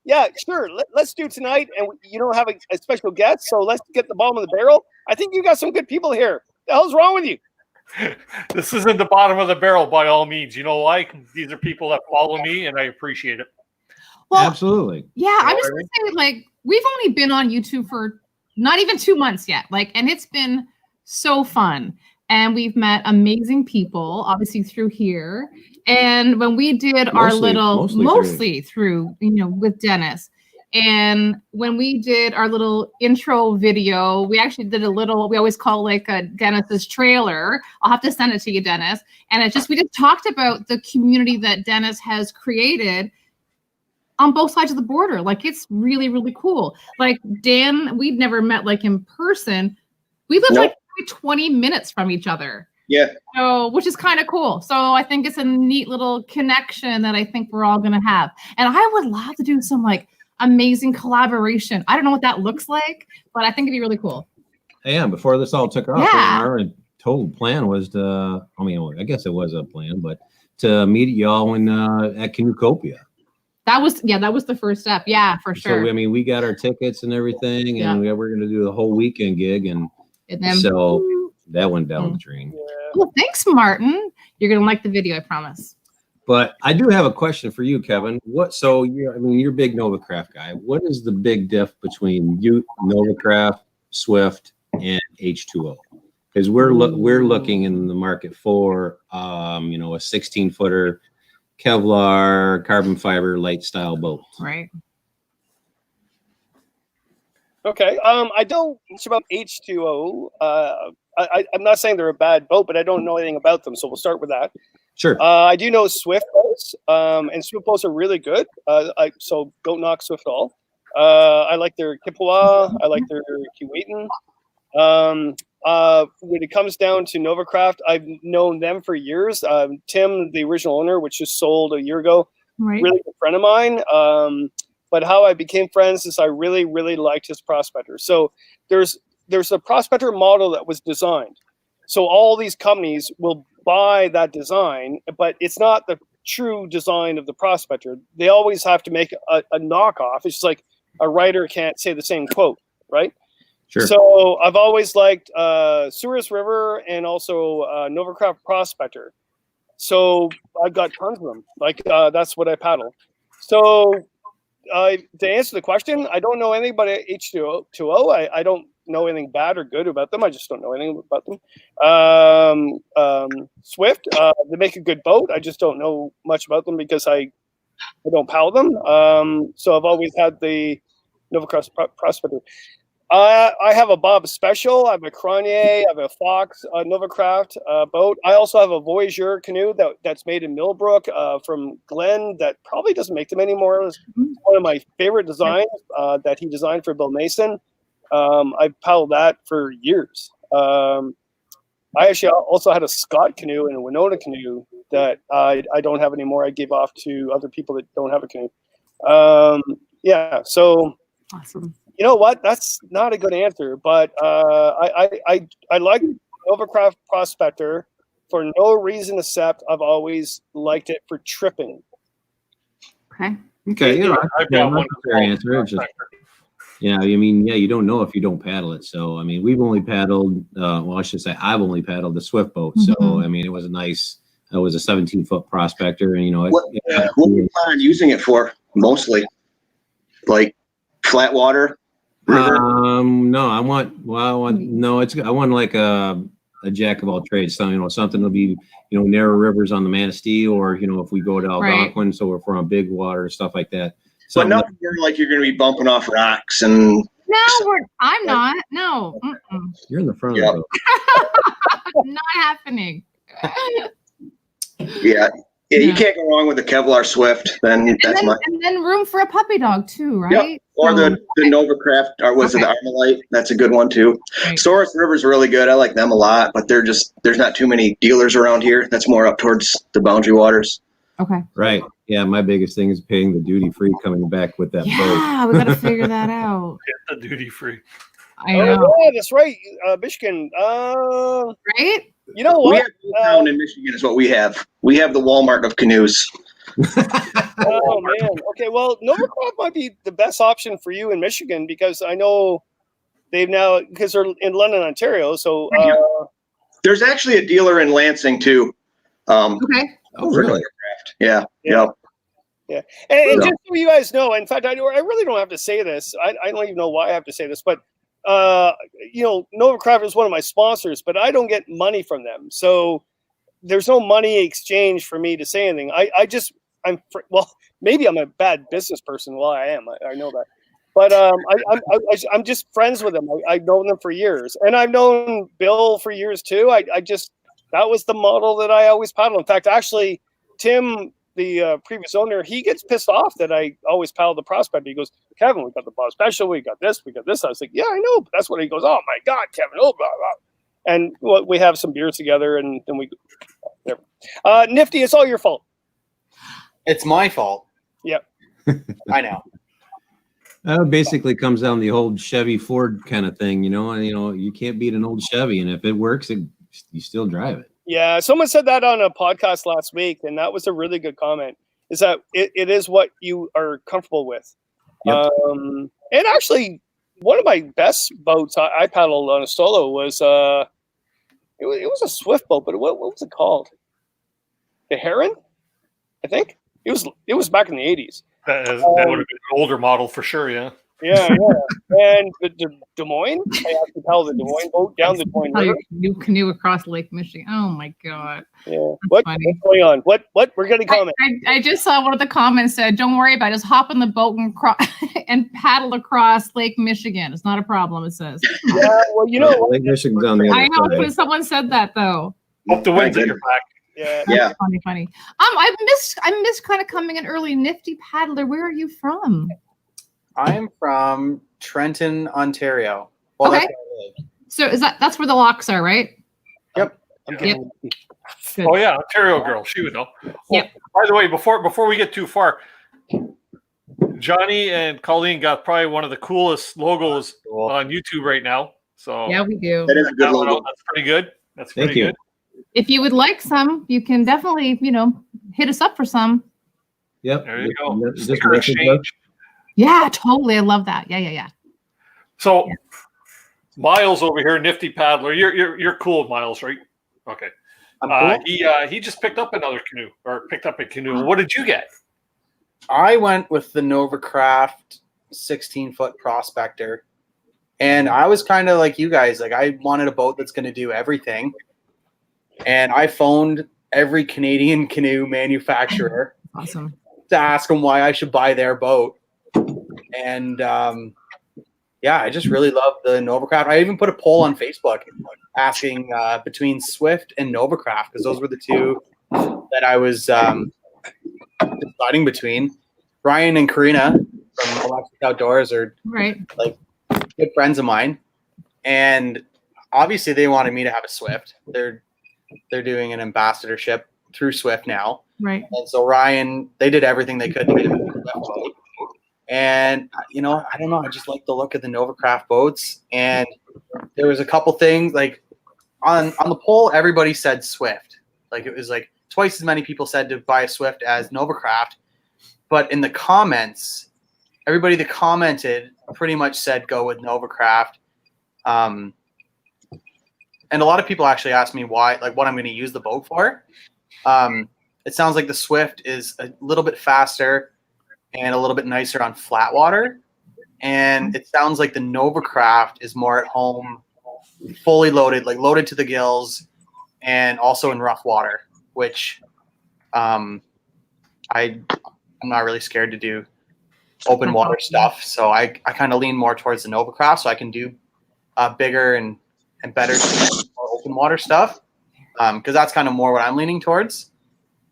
Speaker 2: Yeah, sure. Let's do tonight, and you don't have a special guest, so let's get the bottom of the barrel. I think you got some good people here. The hell's wrong with you?
Speaker 1: This isn't the bottom of the barrel by all means. You know why? These are people that follow me, and I appreciate it.
Speaker 5: Well,
Speaker 6: absolutely.
Speaker 5: Yeah, I'm just gonna say, like, we've only been on YouTube for not even 2 months yet. Like, and it's been so fun. And we've met amazing people, obviously through here. And when we did mostly through, with Dennis. And when we did our little intro video, we actually did we always call like a Dennis's trailer. I'll have to send it to you, Dennis. And we just talked about the community that Dennis has created on both sides of the border. Like, it's really, really cool. Like, Dan, we'd never met like in person. We lived like 20 minutes from each other.
Speaker 3: Yeah.
Speaker 5: So, which is kind of cool. So I think it's a neat little connection that I think we're all going to have. And I would love to do some like amazing collaboration. I don't know what that looks like, but I think it'd be really cool.
Speaker 6: Yeah, before this all took off,
Speaker 5: Yeah.
Speaker 6: our total plan was to, I mean, I guess it was a plan, but to meet y'all at Canoecopia.
Speaker 5: That was the first step. Yeah, for sure.
Speaker 6: So, I mean, we got our tickets and everything, and we're going to do the whole weekend gig. And
Speaker 5: then,
Speaker 6: so that went down the drain.
Speaker 2: Yeah.
Speaker 5: Well, thanks, Martin. You're going to like the video, I promise.
Speaker 6: But I do have a question for you, Kevin. You're a big Novacraft guy. What is the big diff between you, Novacraft, Swift, and H2O? Because we're looking in the market for a 16-footer Kevlar carbon fiber light style boat.
Speaker 5: Right.
Speaker 2: Okay. I don't much about H2O. I'm not saying they're a bad boat, but I don't know anything about them. So we'll start with that.
Speaker 6: Sure.
Speaker 2: I do know Swift boats, and Swift boats are really good. So don't knock Swift at all. I like their Kippawa. I like their Keewatin. When it comes down to Novacraft, I've known them for years. Tim, the original owner, which just sold a year ago,
Speaker 5: Right.
Speaker 2: really good friend of mine. But how I became friends is I really, really liked his Prospector. So there's a Prospector model that was designed. So all these companies will buy that design, but it's not the true design of the Prospector. They always have to make a knockoff. It's just like a writer can't say the same quote, right?
Speaker 6: Sure.
Speaker 2: So I've always liked Souris River and also Novacraft Prospector. So I've got tons of them. Like that's what I paddle. So to answer the question, I don't know anything about H2O. I don't know anything bad or good about them. I just don't know anything about them. Swift, they make a good boat. I just don't know much about them because I don't paddle them. So I've always had the Novacraft Prospector. I have a Bob Special. I have a Cronier. I have a Fox Novacraft boat. I also have a Voyageur canoe that's made in Millbrook from Glenn that probably doesn't make them anymore. It's one of my favorite designs that he designed for Bill Mason. I've paddled that for years. I actually also had a Scott canoe and a Winona canoe that I don't have anymore. I gave off to other people that don't have a canoe. So
Speaker 5: Awesome.
Speaker 2: you know what? That's not a good answer, but I like Novacraft Prospector for no reason except I've always liked it for tripping.
Speaker 5: Okay.
Speaker 6: Okay.
Speaker 1: I've got one
Speaker 6: fair answer. It's just, you don't know if you don't paddle it. So, I mean, we've only paddled, I should say I've only paddled the Swift boat. So, I mean, it was a 17-foot Prospector. And,
Speaker 3: what do you plan on using it for mostly? Like flat water? River?
Speaker 6: No, I want like a jack of all trades. So, something will be, narrow rivers on the Manistee, or, if we go to Algonquin, so if we're on big water, stuff like that.
Speaker 3: But nothing like you're going to be bumping off rocks and.
Speaker 5: No, I'm not. No.
Speaker 6: You're in the front of the boat.
Speaker 5: Not happening.
Speaker 3: Yeah, you can't go wrong with the Kevlar Swift. And
Speaker 5: then room for a puppy dog too, right?
Speaker 3: Yeah. Or the Novacraft, or was it the Armalite? That's a good one too.
Speaker 5: Right.
Speaker 3: Souris River's really good. I like them a lot, but there's not too many dealers around here. That's more up towards the Boundary Waters.
Speaker 5: Okay.
Speaker 6: Right. Yeah, my biggest thing is paying the duty free coming back with that boat.
Speaker 5: Yeah, we got to figure that out.
Speaker 1: Get the duty free.
Speaker 5: I know.
Speaker 2: Oh, yeah, that's right. Michigan.
Speaker 5: Right?
Speaker 2: You know
Speaker 3: We
Speaker 2: what?
Speaker 3: have town in Michigan is what we have. We have the Walmart of canoes.
Speaker 2: Oh man. Okay. Well, Novacraft might be the best option for you in Michigan because I know they've now because they're in London, Ontario. So
Speaker 3: There's actually a dealer in Lansing too.
Speaker 5: Okay.
Speaker 6: Oh, really?
Speaker 3: Yeah.
Speaker 2: Yeah. And just so you guys know, in fact, I really don't have to say this. I don't even know why I have to say this, but Novacraft is one of my sponsors, but I don't get money from them. So there's no money exchange for me to say anything. Maybe I'm a bad business person. Well, I am. I know that. But I'm just friends with them. I've known them for years. And I've known Bill for years too. That was the model that I always paddle. In fact, actually, Tim, the previous owner, he gets pissed off that I always paddle the Prospector. He goes, Kevin, we got the Bob Special, we got this. I was like, yeah, I know. But that's what he goes, oh my God, Kevin, oh, blah, blah. and we have some beers together, and then we. Whatever. Nifty, it's all your fault.
Speaker 4: It's my fault.
Speaker 2: Yep.
Speaker 4: I know.
Speaker 6: Basically comes down to the old Chevy Ford kind of thing, and you can't beat an old Chevy, and if it works, you still drive it.
Speaker 2: Yeah, someone said that on a podcast last week, and that was a really good comment. Is that it is what you are comfortable with.
Speaker 6: Yep.
Speaker 2: And actually, one of my best boats I paddled on a solo was it was a Swift boat, but what was it called? The Heron, I think it was back in the 80s.
Speaker 1: That would have been an older model for sure, yeah.
Speaker 2: Yeah. And the Des Moines, I have to tell the Des Moines boat down the Des Moines River.
Speaker 5: New canoe across Lake Michigan. Oh my god.
Speaker 2: Yeah.
Speaker 5: What's
Speaker 2: going on? What? We're getting comments.
Speaker 5: I just saw one of the comments said, "Don't worry about it. Just hop in the boat and and paddle across Lake Michigan. It's not a problem." It says.
Speaker 2: Yeah. Well,
Speaker 6: Lake Michigan's on the other
Speaker 5: I know
Speaker 6: side.
Speaker 5: someone said that though.
Speaker 1: Hope the wind's at your back.
Speaker 2: Yeah.
Speaker 5: Funny. I missed kind of coming in early. Nifty paddler. Where are you from?
Speaker 4: I'm from Trenton, Ontario. Well,
Speaker 5: Okay.
Speaker 4: that's where I live.
Speaker 5: So that's where the locks are, right?
Speaker 4: Yep.
Speaker 5: Yep. Good.
Speaker 1: Oh yeah, Ontario girl. She would know.
Speaker 5: Yep.
Speaker 1: By the way, before we get too far, Johnny and Colleen got probably one of the coolest logos on YouTube right now. So
Speaker 5: Yeah, we do.
Speaker 3: That is a good logo.
Speaker 1: That's pretty good. That's
Speaker 6: Thank
Speaker 1: pretty
Speaker 6: you.
Speaker 1: good.
Speaker 5: If you would like some, you can definitely, hit us up for some.
Speaker 6: Yep.
Speaker 1: There you go.
Speaker 6: Just
Speaker 1: Sticker
Speaker 6: message us.
Speaker 1: exchange.
Speaker 5: Yeah, totally. I love that. Yeah.
Speaker 1: So Miles over here, Nifty paddler. You're cool, Miles, right? Okay.
Speaker 4: I'm cool.
Speaker 1: He just picked up another canoe, or picked up a canoe. What did you get?
Speaker 4: I went with the Novacraft 16-foot Prospector, and I was kind of like you guys. Like, I wanted a boat that's going to do everything, and I phoned every Canadian canoe manufacturer
Speaker 5: Awesome.
Speaker 4: to ask them why I should buy their boat. And I just really love the Novacraft. I even put a poll on Facebook asking between Swift and Novacraft, because those were the two that I was deciding between. Ryan and Karina from Electric Outdoors are
Speaker 5: Right.
Speaker 4: like good friends of mine, and obviously they wanted me to have a Swift. They're doing an ambassadorship through Swift now,
Speaker 5: Right.
Speaker 4: and so Ryan, they did everything they could to get me a Swift boat. And I don't know, I just like the look of the Novacraft boats. And there was a couple things like on the poll, everybody said Swift. Like, it was like twice as many people said to buy a Swift as Novacraft. But in the comments, everybody that commented pretty much said go with Novacraft. And a lot of people actually asked me why, like, what I'm going to use the boat for. It sounds like the Swift is a little bit faster and a little bit nicer on flat water. And it sounds like the Novacraft is more at home, fully loaded, like loaded to the gills, and also in rough water, which I'm not really scared to do open water stuff. So I kind of lean more towards the Novacraft, so I can do bigger and better more open water stuff, because that's kind of more what I'm leaning towards.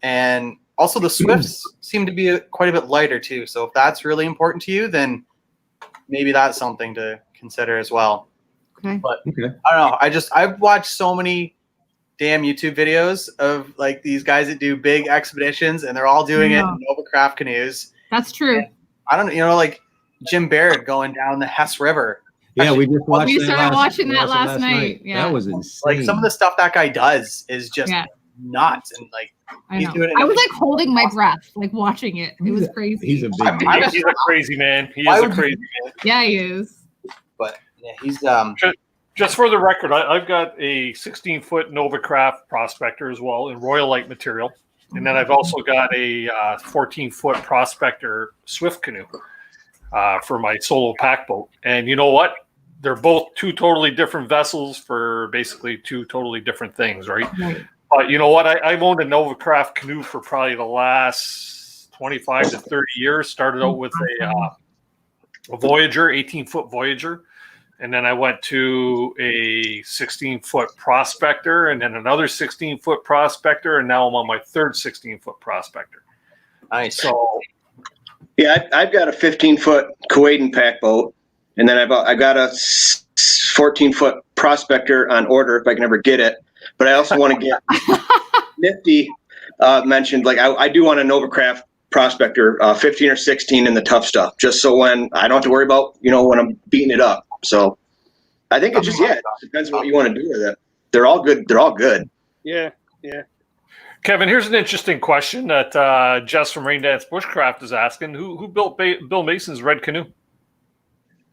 Speaker 4: And also the Swifts seem to be quite a bit lighter too. So if that's really important to you, then maybe that's something to consider as well.
Speaker 5: Okay.
Speaker 4: But I don't know. I've watched so many damn YouTube videos of like these guys that do big expeditions, and they're all doing it in Novacraft canoes.
Speaker 5: That's true.
Speaker 4: And I don't like Jim Baird going down the Hess River.
Speaker 6: Yeah, we just watched.
Speaker 5: We started watching that last night. Yeah.
Speaker 6: That was insane.
Speaker 4: Like, some of the stuff that guy does is just nuts, and like
Speaker 5: I
Speaker 4: he's
Speaker 5: know.
Speaker 4: doing it.
Speaker 5: I was like holding my breath, like watching it. It was crazy.
Speaker 6: He's a big.
Speaker 1: He's a crazy man. He is a crazy man.
Speaker 5: Yeah, he is.
Speaker 4: But yeah, he's
Speaker 1: Just for the record, I've got a 16-foot Novacraft Prospector as well in Royal Light material. And then I've also got a 14-foot Prospector Swift canoe for my solo pack boat. And you know what? They're both two totally different vessels for basically two totally different things, right? But you know what? I've owned a Novacraft canoe for probably the last 25 to 30 years. Started out with a Voyager, 18-foot Voyager. And then I went to a 16-foot Prospector, and then another 16-foot Prospector, and now I'm on my third 16-foot Prospector.
Speaker 4: nice.
Speaker 1: So,
Speaker 3: Yeah, I've got a 15-foot Kuwaitan pack boat, and then I got a 14-foot prospector on order if I can ever get it. But I also want to get Nifty mentioned. Like I do want a Novacraft prospector, 15 or 16 in the tough stuff, just so when I don't have to worry about, when I'm beating it up. So I think it depends on what you want to do with it. They're all good. They're all good.
Speaker 2: Yeah.
Speaker 1: Kevin, here's an interesting question that Jess from Rain Dance Bushcraft is asking. Who built Bill Mason's red canoe?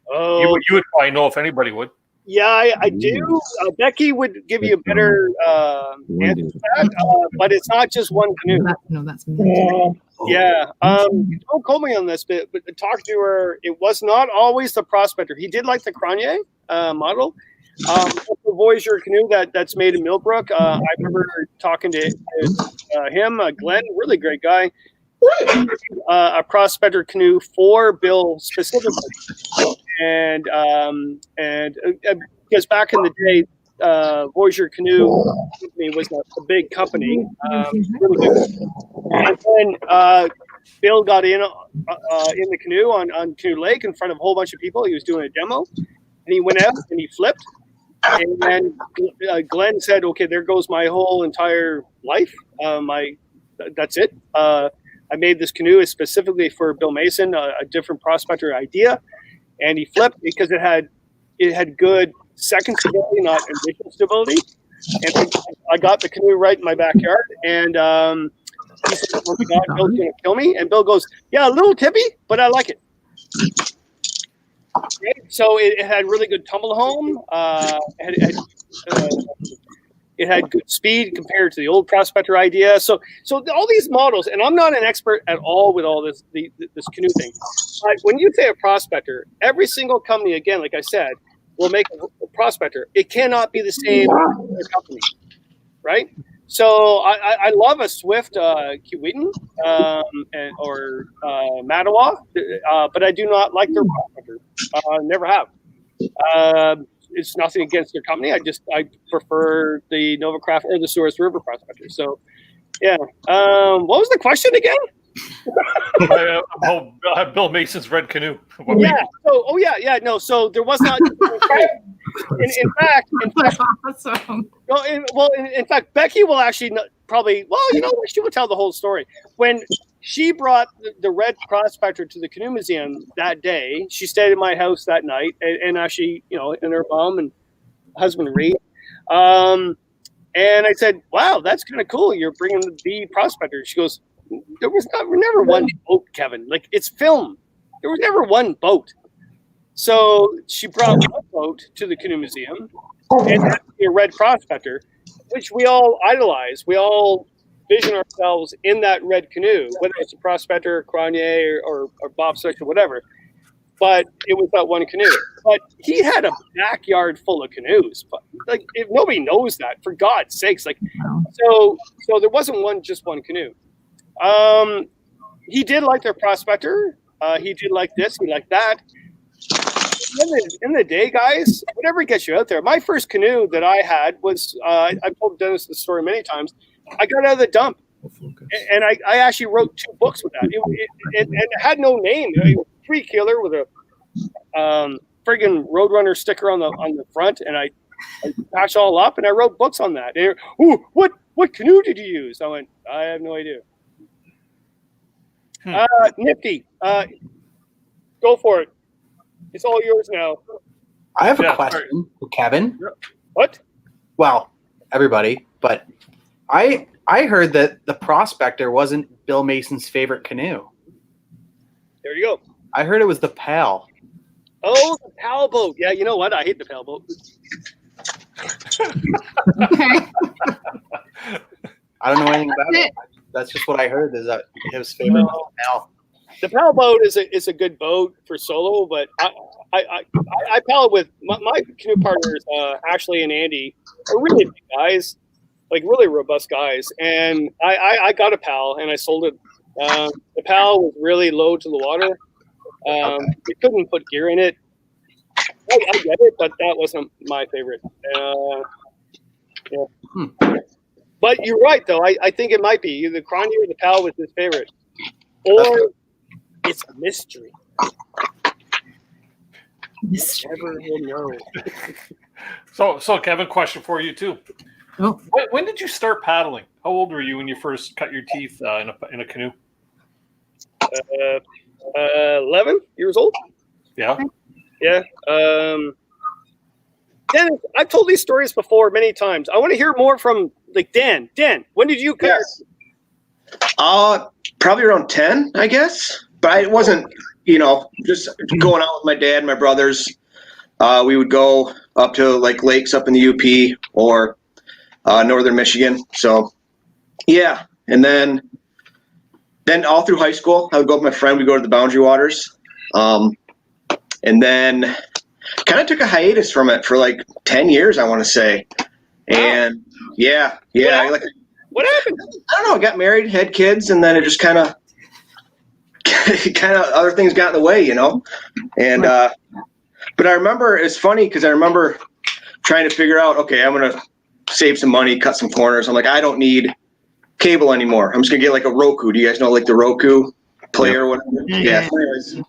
Speaker 2: Oh,
Speaker 1: You would probably know if anybody would.
Speaker 2: yeah, I do. Becky would give you a better answer to that, but it's not just one canoe.
Speaker 5: That's me.
Speaker 2: Yeah. Don't quote me on this, but talk to her. It was not always the prospector. He did like the Canoe model. The Voyager canoe that's made in Millbrook. I remember talking to him, Glenn, really great guy. A prospector canoe for Bill specifically, and because back in the day, Voyager Canoe Company was a big company. Really good. And then Bill got in the canoe on Canoe Lake in front of a whole bunch of people. He was doing a demo, and he went out and he flipped. And then Glenn said, "Okay, there goes my whole entire life. That's it. I made this canoe specifically for Bill Mason, a different prospector idea." And he flipped because it had good second stability, not initial stability. And I got the canoe right in my backyard, and he said, "Oh my God, Bill's gonna kill me." And Bill goes, "Yeah, a little tippy, but I like it." Okay, so it had really good tumble home. It had good speed compared to the old prospector idea. So all these models, and I'm not an expert at all with all this canoe thing. But when you say a prospector, every single company, again, like I said, will make a prospector. It cannot be the same company, right? So I love a Swift Keewatin or Mattawa, but I do not like their prospector. Never have. It's nothing against their company. I prefer the Novacraft or the Souris River prospector. So, yeah. What was the question again?
Speaker 1: Bill Mason's red canoe.
Speaker 2: Yeah. No. So there was not. In fact,
Speaker 5: Awesome.
Speaker 2: in fact, Becky will actually probably. Well, she will tell the whole story. When she brought the red prospector to the canoe museum that day, she stayed at my house that night, and actually, and her mom and husband Reed. And I said, "Wow, that's kind of cool. You're bringing the prospector." She goes, "There was never one boat, Kevin. Like, it's film. There was never one boat." So she brought one boat to the canoe museum, and that's a red prospector, which we all idolize. We all vision ourselves in that red canoe, whether it's a prospector, Cronje, or bobsleigh or whatever. But it was that one canoe. But he had a backyard full of canoes. But if nobody knows that, for God's sakes, so there wasn't just one canoe. He did like their prospector. He did like this. He liked that. In the day, guys, whatever gets you out there. My first canoe that I had was, I've told Dennis this story many times. I got out of the dump, and I actually wrote 2 books with that. It had no name. It was a 3-keeler with a friggin' Roadrunner sticker on the front, and I patched all up, and I wrote books on that. And, what canoe did you use? I went, I have no idea. Nifty, go for it. It's all yours now.
Speaker 4: I have a question for Kevin.
Speaker 2: What?
Speaker 4: Well, everybody, but I heard that the prospector wasn't Bill Mason's favorite canoe.
Speaker 2: There you go.
Speaker 4: I heard it was the Pal.
Speaker 2: Oh, the Pal boat. Yeah, you know what? I hate the Pal boat.
Speaker 5: Okay.
Speaker 4: I don't know anything about it. That's just what I heard. Is that his favorite was the Pal?
Speaker 2: The Pal boat is a good boat for solo, but I paddle with my canoe partners, Ashley and Andy, are really big guys, like really robust guys. And I got a Pal and I sold it. The Pal was really low to the water. We couldn't put gear in it. I get it, but that wasn't my favorite. But you're right, though. I think it might be either the Cronje or the Pal was his favorite, or it's a mystery. Never will know.
Speaker 1: So Kevin, question for you too.
Speaker 5: Oh.
Speaker 1: When did you start paddling? How old were you when you first cut your teeth in a canoe?
Speaker 2: 11 years old.
Speaker 1: Yeah.
Speaker 2: Yeah. Dennis, I've told these stories before many times. I want to hear more from like Dan. Dan, when did you cut?
Speaker 3: Yes. Probably around 10, I guess. But it wasn't, just going out with my dad and my brothers. We would go up to like lakes up in the UP or northern Michigan. So, yeah. And then all through high school, I would go with my friend. We'd go to the Boundary Waters. And then kind of took a hiatus from it for like 10 years, I want to say. And yeah.
Speaker 2: What happened?
Speaker 3: I don't know. I got married, had kids, and then it just kind of other things got in the way, And but I remember it's funny because I remember trying to figure out, okay, I'm gonna save some money, cut some corners. I'm like, I don't need cable anymore. I'm just gonna get like a Roku. Do you guys know like the Roku player or whatever? Yeah. So anyways,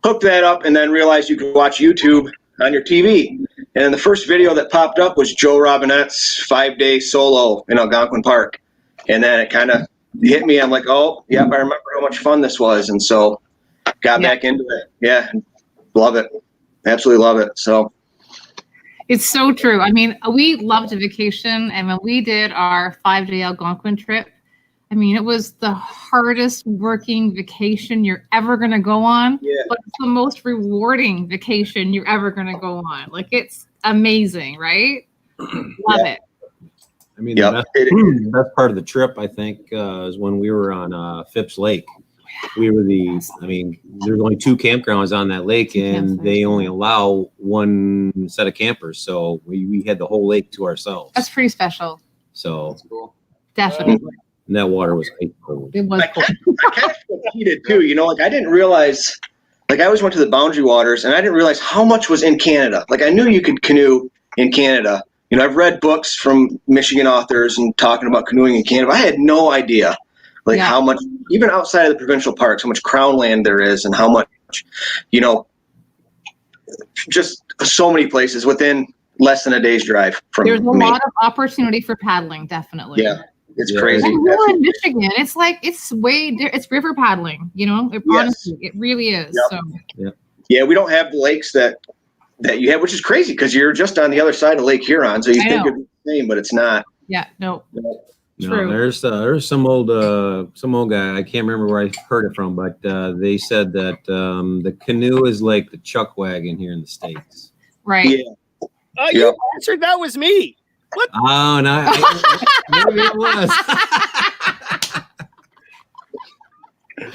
Speaker 3: hooked that up and then realized you could watch YouTube on your TV. And then the first video that popped up was Joe Robinette's 5-day solo in Algonquin Park. And then it kind of hit me. I'm like, oh, yep, I remember how much fun this was. And so got back into it. Yeah, love it. Absolutely love it. So
Speaker 5: it's so true. I mean, we loved to vacation. And when we did our 5-day Algonquin trip, I mean, it was the hardest working vacation you're ever going to go on, but it's the most rewarding vacation you're ever going to go on. Like, it's amazing, right? Love it.
Speaker 6: I mean, the best part of the trip, I think, is when we were on Phipps Lake. We were there's only 2 campgrounds on that lake, and they only allow 1 set of campers. So we had the whole lake to ourselves.
Speaker 5: That's pretty special.
Speaker 6: So
Speaker 5: definitely.
Speaker 6: And that water was ice cold.
Speaker 5: It was cold.
Speaker 3: I kind of feel heated too. Like I didn't realize, like I always went to the Boundary Waters and I didn't realize how much was in Canada. Like I knew you could canoe in Canada. I've read books from Michigan authors and talking about canoeing in Canada. I had no idea how much, even outside of the provincial parks, how much crown land there is and how much, just so many places within less than a day's drive from
Speaker 5: There's a
Speaker 3: me.
Speaker 5: lot of opportunity for paddling, definitely.
Speaker 3: Yeah. It's crazy.
Speaker 5: And we're in Michigan. It's like it's river paddling. Honestly, it really is.
Speaker 3: Yep.
Speaker 5: So
Speaker 3: yeah, we don't have the lakes that you have, which is crazy because you're just on the other side of Lake Huron, so you think it'd be the same, but it's not.
Speaker 5: Yeah, no.
Speaker 6: True. There's some old guy, I can't remember where I heard it from, but they said that the canoe is like the chuck wagon here in the States.
Speaker 5: Right.
Speaker 3: Yeah.
Speaker 2: You answered that was me. What?
Speaker 6: Oh, no. Maybe it was.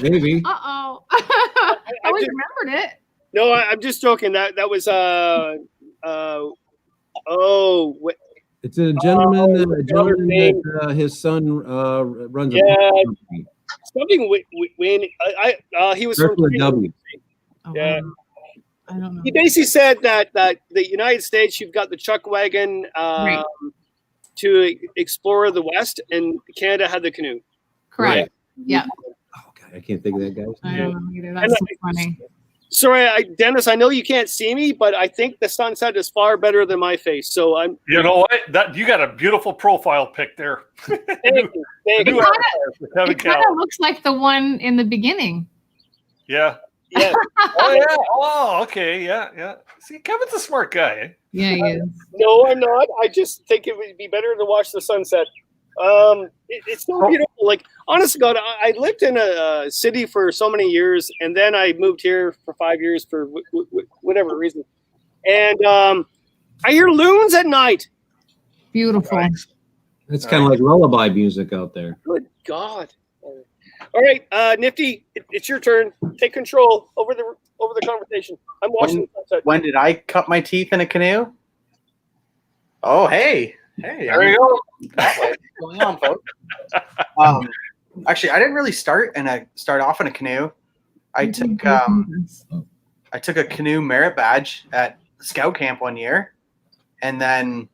Speaker 6: Maybe.
Speaker 5: Uh-oh. I always remembered it.
Speaker 2: No, I'm just joking. That was
Speaker 6: it's a gentleman that his son runs a company.
Speaker 2: Something when he was
Speaker 6: from
Speaker 2: W.
Speaker 5: Oh,
Speaker 2: yeah.
Speaker 5: I don't know.
Speaker 2: He basically said that the United States, you've got the chuck wagon to explore the West, and Canada had the canoe.
Speaker 5: Correct.
Speaker 6: Right.
Speaker 5: Yeah.
Speaker 6: Oh, God, I can't think of that guy's name.
Speaker 5: I don't know either. That's so funny.
Speaker 2: Sorry, Dennis, I know you can't see me, but I think the sunset is far better than my face. So I'm.
Speaker 1: You know what? You got a beautiful profile pic there.
Speaker 2: Thank you.
Speaker 5: It kind of looks like the one in the beginning.
Speaker 1: Yeah.
Speaker 2: Yeah.
Speaker 1: Oh yeah. Oh, okay. Yeah. See, Kevin's a smart guy. Eh?
Speaker 5: Yeah, he is.
Speaker 2: No, I'm not. I just think it would be better to watch the sunset. It's so beautiful. Like, honest to God, I lived in a city for so many years, and then I moved here for 5 years for whatever reason. And I hear loons at night.
Speaker 5: Beautiful.
Speaker 6: It's kind of like lullaby music out there.
Speaker 2: Good God. All right, Nifty, it's your turn. Take control over the conversation. I'm watching the sunset.
Speaker 4: When did I cut my teeth in a canoe? Oh, hey,
Speaker 1: there you go.
Speaker 4: What's going on, folks? Actually, I didn't really start off in a canoe. I took a canoe merit badge at scout camp one year, and then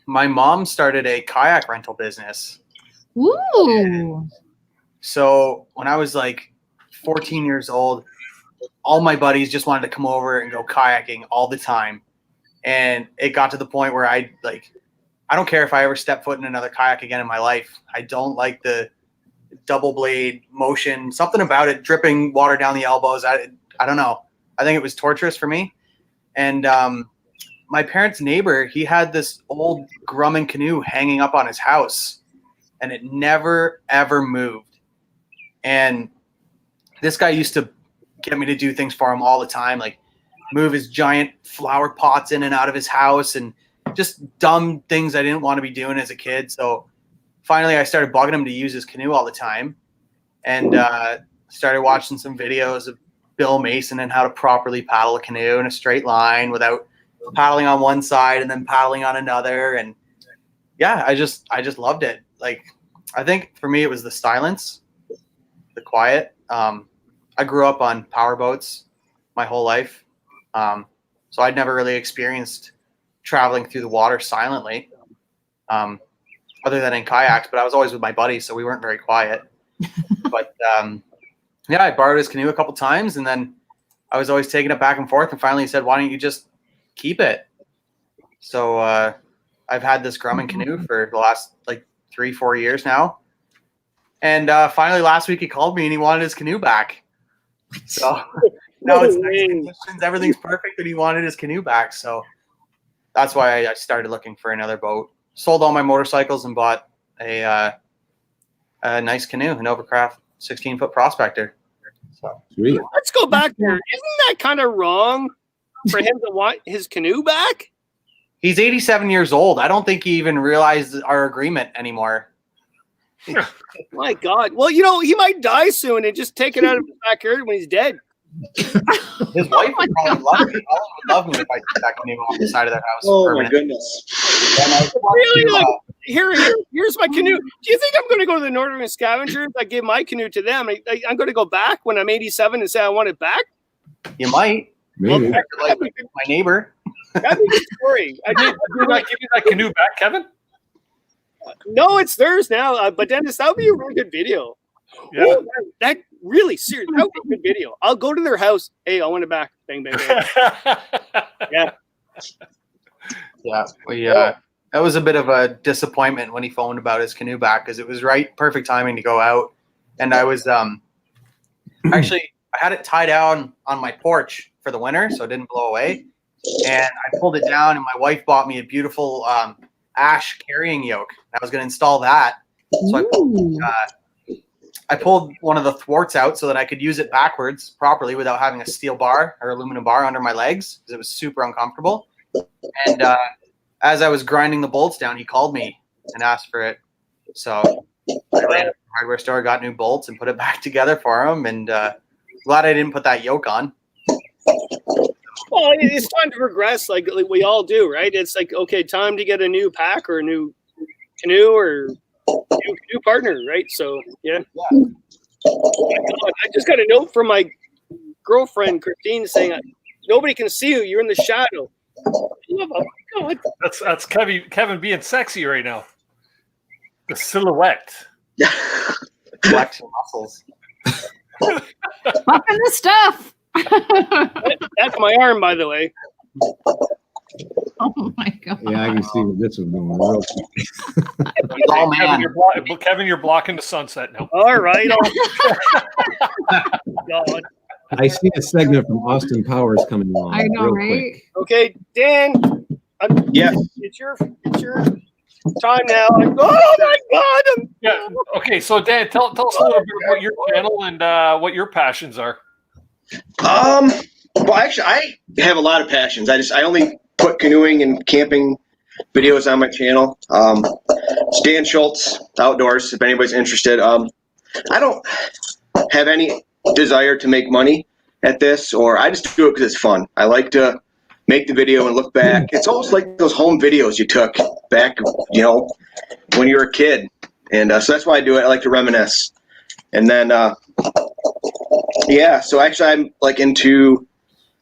Speaker 4: my mom started a kayak rental business.
Speaker 5: Ooh.
Speaker 4: So when I was like 14 years old, all my buddies just wanted to come over and go kayaking all the time. And it got to the point where I don't care if I ever step foot in another kayak again in my life. I don't like the double blade motion, something about it, dripping water down the elbows. I don't know. I think it was torturous for me. And my parents' neighbor, he had this old Grumman canoe hanging up on his house, and it never, ever moved. And this guy used to get me to do things for him all the time, like move his giant flower pots in and out of his house and just dumb things I didn't want to be doing as a kid. So finally I started bugging him to use his canoe all the time, and started watching some videos of Bill Mason and how to properly paddle a canoe in a straight line without paddling on one side and then paddling on another. And yeah, I just loved it. Like, I think for me, it was the silence, the quiet. I grew up on power boats my whole life. So I'd never really experienced traveling through the water silently, other than in kayaks, but I was always with my buddies, so we weren't very quiet. But yeah, I borrowed his canoe a couple times, and then I was always taking it back and forth, and finally he said, why don't you just keep it? So I've had this Grumman canoe for the last like 3-4 years now. And finally last week he called me and he wanted his canoe back. So now it's nice conditions, everything's perfect, and he wanted his canoe back. So that's why I started looking for another boat. Sold all my motorcycles and bought a nice canoe, an Overcraft 16-foot Prospector. So
Speaker 6: Sweet.
Speaker 2: Let's go back there. Isn't that kind of wrong for him to want his canoe back?
Speaker 4: he's 87 years old. I don't think he even realized our agreement anymore.
Speaker 2: My God. Well, you know, he might die soon and just take it out of his backyard when he's dead.
Speaker 4: His wife would probably love me. Ellen would love me if I took that canoe off the side of their house.
Speaker 3: Oh my goodness!
Speaker 2: Really? Like, here's my canoe. Do you think I'm going to go to the Northern Scavengers? I give my canoe to them. I'm going to go back when I'm 87 and say I want it back.
Speaker 4: You might.
Speaker 6: Maybe.
Speaker 4: Like my neighbor.
Speaker 2: That'd be a good story.
Speaker 1: Did I give you that canoe back, Kevin?
Speaker 2: No, it's theirs now. But Dennis, that would be a really good video.
Speaker 1: Yeah.
Speaker 2: Ooh, that really serious. That would be a good video. I'll go to their house. Hey, I want it back. Bang, bang, bang. Yeah.
Speaker 4: Yeah. That was a bit of a disappointment when he phoned about his canoe back, because it was perfect timing to go out. And I was actually, I had it tied down on my porch for the winter so it didn't blow away. And I pulled it down, and my wife bought me a beautiful ash carrying yoke. I was going to install that. So I pulled one of the thwarts out so that I could use it backwards properly without having a steel bar or aluminum bar under my legs, because it was super uncomfortable. And as I was grinding the bolts down, he called me and asked for it. So I ran to the hardware store, got new bolts, and put it back together for him. And glad I didn't put that yoke on.
Speaker 2: Well, it's time to progress, like we all do, right? It's like, okay, time to get a new pack or a new canoe or new partner, right? So, yeah. Oh my God, I just got a note from my girlfriend, Christine, saying, nobody can see you. You're in the shadow. Oh my God.
Speaker 1: That's Kevin being sexy right now. The silhouette.
Speaker 4: Flex your muscles.
Speaker 5: Fucking the stuff.
Speaker 2: That's my arm, by the way.
Speaker 5: Oh my God.
Speaker 6: Yeah, I can see where this is going real quick.
Speaker 4: Oh, man.
Speaker 1: Kevin, you're blocking the sunset now.
Speaker 2: All right. God.
Speaker 6: I see a segment from Austin Powers coming along.
Speaker 5: I know,
Speaker 6: real
Speaker 5: right?
Speaker 6: quick.
Speaker 2: Okay, Dan.
Speaker 3: Yeah.
Speaker 2: It's your time now. Oh my God.
Speaker 1: Yeah. Okay. So Dan, tell us a little bit about your channel and what your passions are.
Speaker 3: Well, actually, I have a lot of passions. I only put canoeing and camping videos on my channel. Stan Schultz Outdoors, if anybody's interested. I don't have any desire to make money at this, or I just do it because it's fun. I like to make the video and look back. It's almost like those home videos you took back, when you were a kid. And so that's why I do it. I like to reminisce. And then, yeah, so actually I'm like into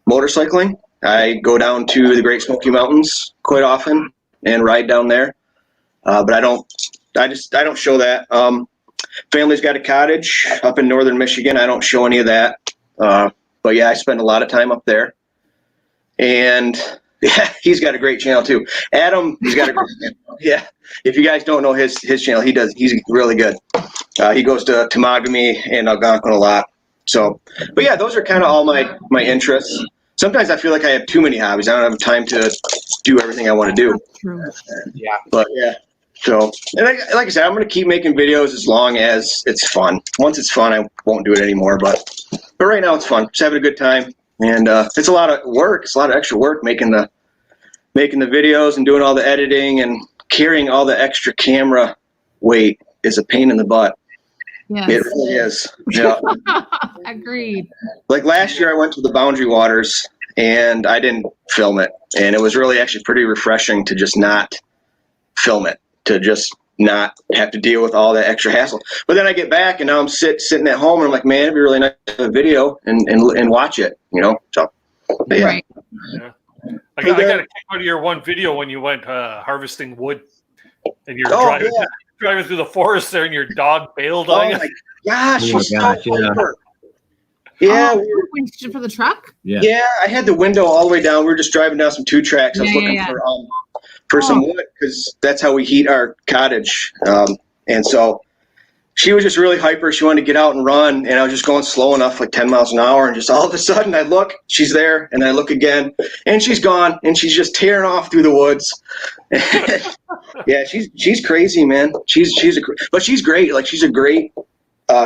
Speaker 3: motorcycling. I go down to the Great Smoky Mountains quite often and ride down there. But I don't show that. Family's got a cottage up in northern Michigan. I don't show any of that. But But yeah, I spend a lot of time up there. And yeah, he's got a great channel too. Adam, he's got a great channel. Yeah. If you guys don't know his channel, he's really good. He goes to Temagami and Algonquin a lot. So, but yeah, those are kind of all my interests. Sometimes I feel like I have too many hobbies. I don't have time to do everything I want to do.
Speaker 5: True.
Speaker 4: Yeah.
Speaker 3: But yeah. So, and like I said, I'm going to keep making videos as long as it's fun. Once it's fun, I won't do it anymore. But right now it's fun. Just having a good time. And it's a lot of work. It's a lot of extra work making the videos and doing all the editing, and carrying all the extra camera weight is a pain in the butt.
Speaker 5: Yes.
Speaker 3: It really is. Yeah.
Speaker 5: Agreed.
Speaker 3: Like last year I went to the Boundary Waters and I didn't film it. And it was really actually pretty refreshing to just not film it, to just not have to deal with all that extra hassle. But then I get back and now I'm sitting at home and I'm like, man, it'd be really nice to have a video and watch it, you know? So, yeah.
Speaker 5: Right.
Speaker 1: Yeah. I got a kick out of your one video when you went harvesting wood and you're driving through the forest there and your dog bailed on you.
Speaker 3: Oh my gosh, she's so
Speaker 6: yeah.
Speaker 3: hyper. Yeah.
Speaker 5: For the truck?
Speaker 3: Yeah, I had the window all the way down. We were just driving down some 2 tracks. I was looking for some wood because that's how we heat our cottage. And so she was just really hyper. She wanted to get out and run, and I was just going slow enough, like 10 miles an hour, and just all of a sudden I look, she's there, and I look again, and she's gone, and she's just tearing off through the woods. Yeah, she's crazy, man. But she's great. Like, she's a great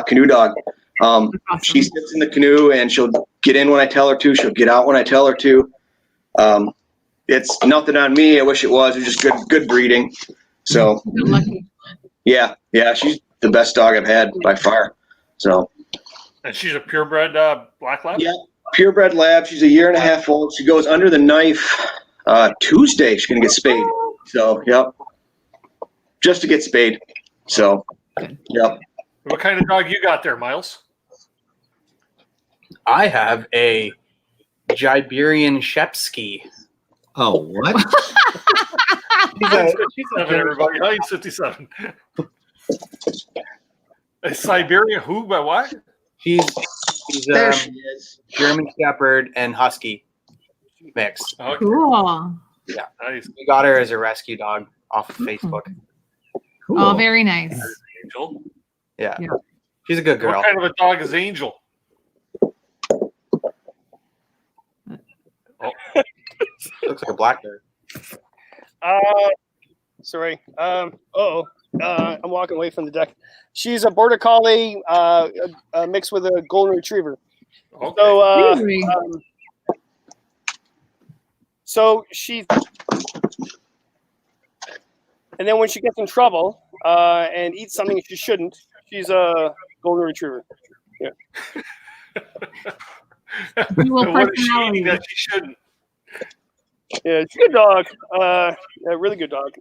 Speaker 3: canoe dog.
Speaker 5: Awesome.
Speaker 3: She sits in the canoe and she'll get in when I tell her to. She'll get out when I tell her to. It's nothing on me. I wish it was. It's just good breeding. So,
Speaker 5: Lucky.
Speaker 3: yeah, she's the best dog I've had by far. So,
Speaker 1: And she's a purebred black lab?
Speaker 3: yeah, purebred lab. She's a 1.5 years old. She goes under the knife Tuesday. She's gonna get spayed. So, yep, just to get spayed. So, yep.
Speaker 1: What kind of dog you got there, Miles?
Speaker 4: I have a Siberian Shepsky.
Speaker 6: Oh, what?
Speaker 1: She's 57, everybody. 57. A Siberian who? By what?
Speaker 4: He's
Speaker 3: There she is.
Speaker 4: German Shepherd and Husky mix.
Speaker 1: Okay.
Speaker 5: Cool.
Speaker 4: Yeah,
Speaker 1: Nice.
Speaker 4: we got her as a rescue dog off of Facebook.
Speaker 6: Cool.
Speaker 5: Oh, very nice.
Speaker 1: Angel.
Speaker 4: Yeah.
Speaker 5: Yeah.
Speaker 4: She's a good girl.
Speaker 1: What kind of a dog is Angel?
Speaker 4: Looks like a black bear.
Speaker 2: Sorry. I'm walking away from the deck. She's a border collie mixed with a golden retriever.
Speaker 1: Okay.
Speaker 2: So,
Speaker 5: Really?
Speaker 2: so she, and then when she gets in trouble and eats something she shouldn't, she's a golden retriever. Yeah.
Speaker 5: Dual
Speaker 1: What is she
Speaker 5: personality.
Speaker 1: eating that she shouldn't?
Speaker 2: Yeah, she's a good dog. Yeah, really good dog.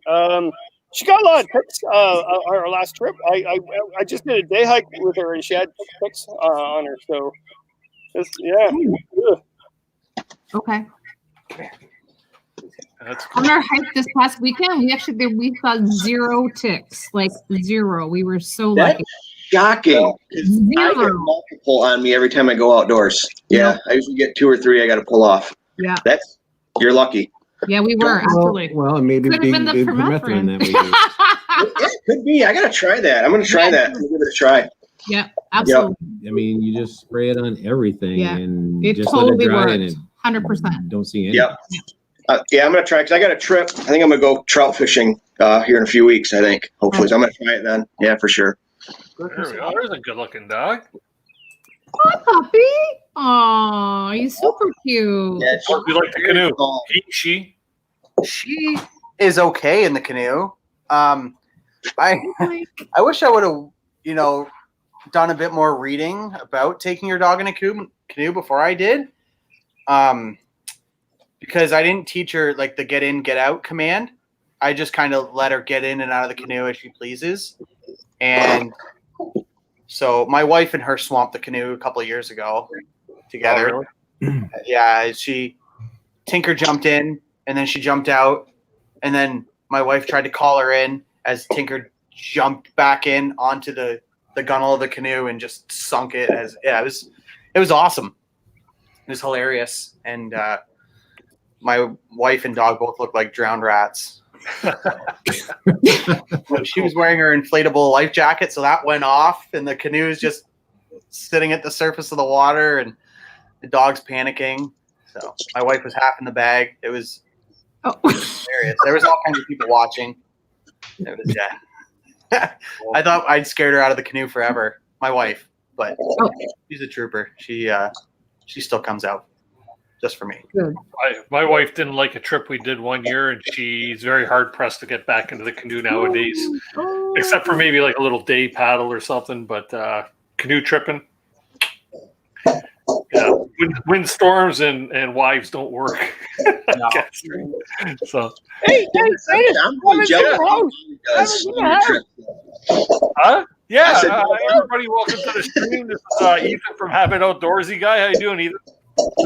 Speaker 2: She got a lot of pics our last trip. I just did a day hike with her, and she had pics on her. So, yeah.
Speaker 5: Okay.
Speaker 1: That's cool.
Speaker 5: On our hike this past weekend, we got 0 ticks, like 0. We were so
Speaker 3: That's
Speaker 5: lucky.
Speaker 3: shocking. I get
Speaker 5: 0.
Speaker 3: multiple on me every time I go outdoors. Yeah, I usually get 2 or 3 I got to pull off.
Speaker 5: Yeah.
Speaker 3: You're lucky.
Speaker 5: Yeah, we were absolutely.
Speaker 6: Well, maybe
Speaker 5: Could have been the
Speaker 6: permethrin that we do.
Speaker 3: Yeah, it could be. I got to try that. I'm going to try that. I'm going to give it a try.
Speaker 5: Yeah, absolutely.
Speaker 6: I mean, you just spray it on everything
Speaker 5: Yeah.
Speaker 6: and
Speaker 5: It
Speaker 6: just
Speaker 5: totally
Speaker 6: let it dry
Speaker 5: worked. 100%.
Speaker 6: don't see anything.
Speaker 3: Yep. Yeah, I'm going to try because I got a trip. I think I'm going to go trout fishing here in a few weeks, I think. Hopefully. So I'm going to try it then. Yeah, for sure.
Speaker 1: There we go. There's a good-looking dog.
Speaker 5: Oh, puppy. Oh, he's super cute.
Speaker 3: Yeah,
Speaker 1: What do you like the canoe?
Speaker 3: Oh,
Speaker 1: He, she?
Speaker 4: She is okay in the canoe. I
Speaker 5: Like,
Speaker 4: wish I would have, done a bit more reading about taking your dog in a canoe before I did. Because I didn't teach her like the get in, get out command. I just kind of let her get in and out of the canoe as she pleases. And so my wife and her swamped the canoe a couple of years ago together.
Speaker 1: Oh,
Speaker 4: Yeah, Tinker jumped in and then she jumped out. And then my wife tried to call her in as Tinker jumped back in onto the gunnel of the canoe and just sunk it. It was awesome. was hilarious. And my wife and dog both looked like drowned rats. She was wearing her inflatable life jacket, so that went off, and the canoe is just sitting at the surface of the water, and the dog's panicking. So my wife was half in the bag. It was hilarious. There was all kinds of people watching. It was I thought I'd scared her out of the canoe forever. My wife, but she's a trooper. She still comes out just for me.
Speaker 5: Good.
Speaker 1: My wife didn't like a trip we did one year, and she's very hard pressed to get back into the canoe nowadays, except for maybe like a little day paddle or something. But canoe tripping, yeah, windstorms and wives don't work.
Speaker 4: No.
Speaker 1: So,
Speaker 2: Hey,
Speaker 3: I'm really jealous.
Speaker 1: huh? Yeah,
Speaker 3: I said,
Speaker 1: everybody, welcome to the stream. This is Ethan from Habit Outdoorsy Guy. How you doing, Ethan?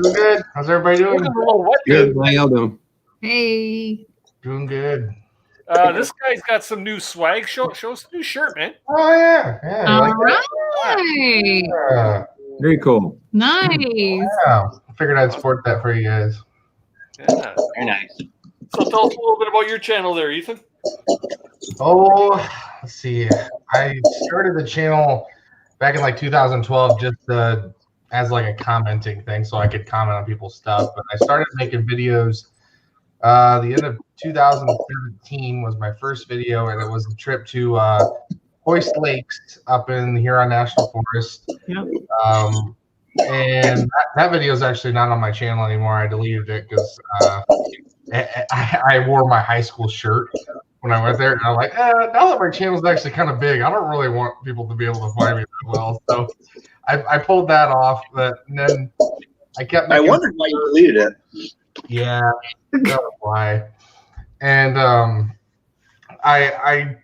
Speaker 7: Doing good. How's everybody doing?
Speaker 1: Looking a little wet,
Speaker 6: Good. How y'all doing?
Speaker 5: Hey.
Speaker 7: Doing good.
Speaker 1: This guy's got some new swag. Show us a new shirt, man.
Speaker 7: Oh yeah, yeah.
Speaker 5: All
Speaker 7: Like that?
Speaker 5: right.
Speaker 7: Yeah.
Speaker 6: Very cool.
Speaker 5: Nice.
Speaker 7: Yeah. I figured I'd support that for you guys.
Speaker 1: Yeah.
Speaker 4: Very nice.
Speaker 1: So tell us a little bit about your channel there, Ethan.
Speaker 7: Oh, let's see. I started the channel back in like 2012 just as like a commenting thing, so I could comment on people's stuff. But I started making videos. The end of 2017 was my first video, and it was a trip to Hoist Lakes up in the Huron National Forest.
Speaker 5: Yep.
Speaker 7: And that video is actually not on my channel anymore. I deleted it because I wore my high school shirt when I went there, and I'm like, now that my channel's actually kind of big, I don't really want people to be able to find me that well. So I pulled that off, but then I kept.
Speaker 3: I wondered why you deleted it.
Speaker 7: Yeah, that's why. And I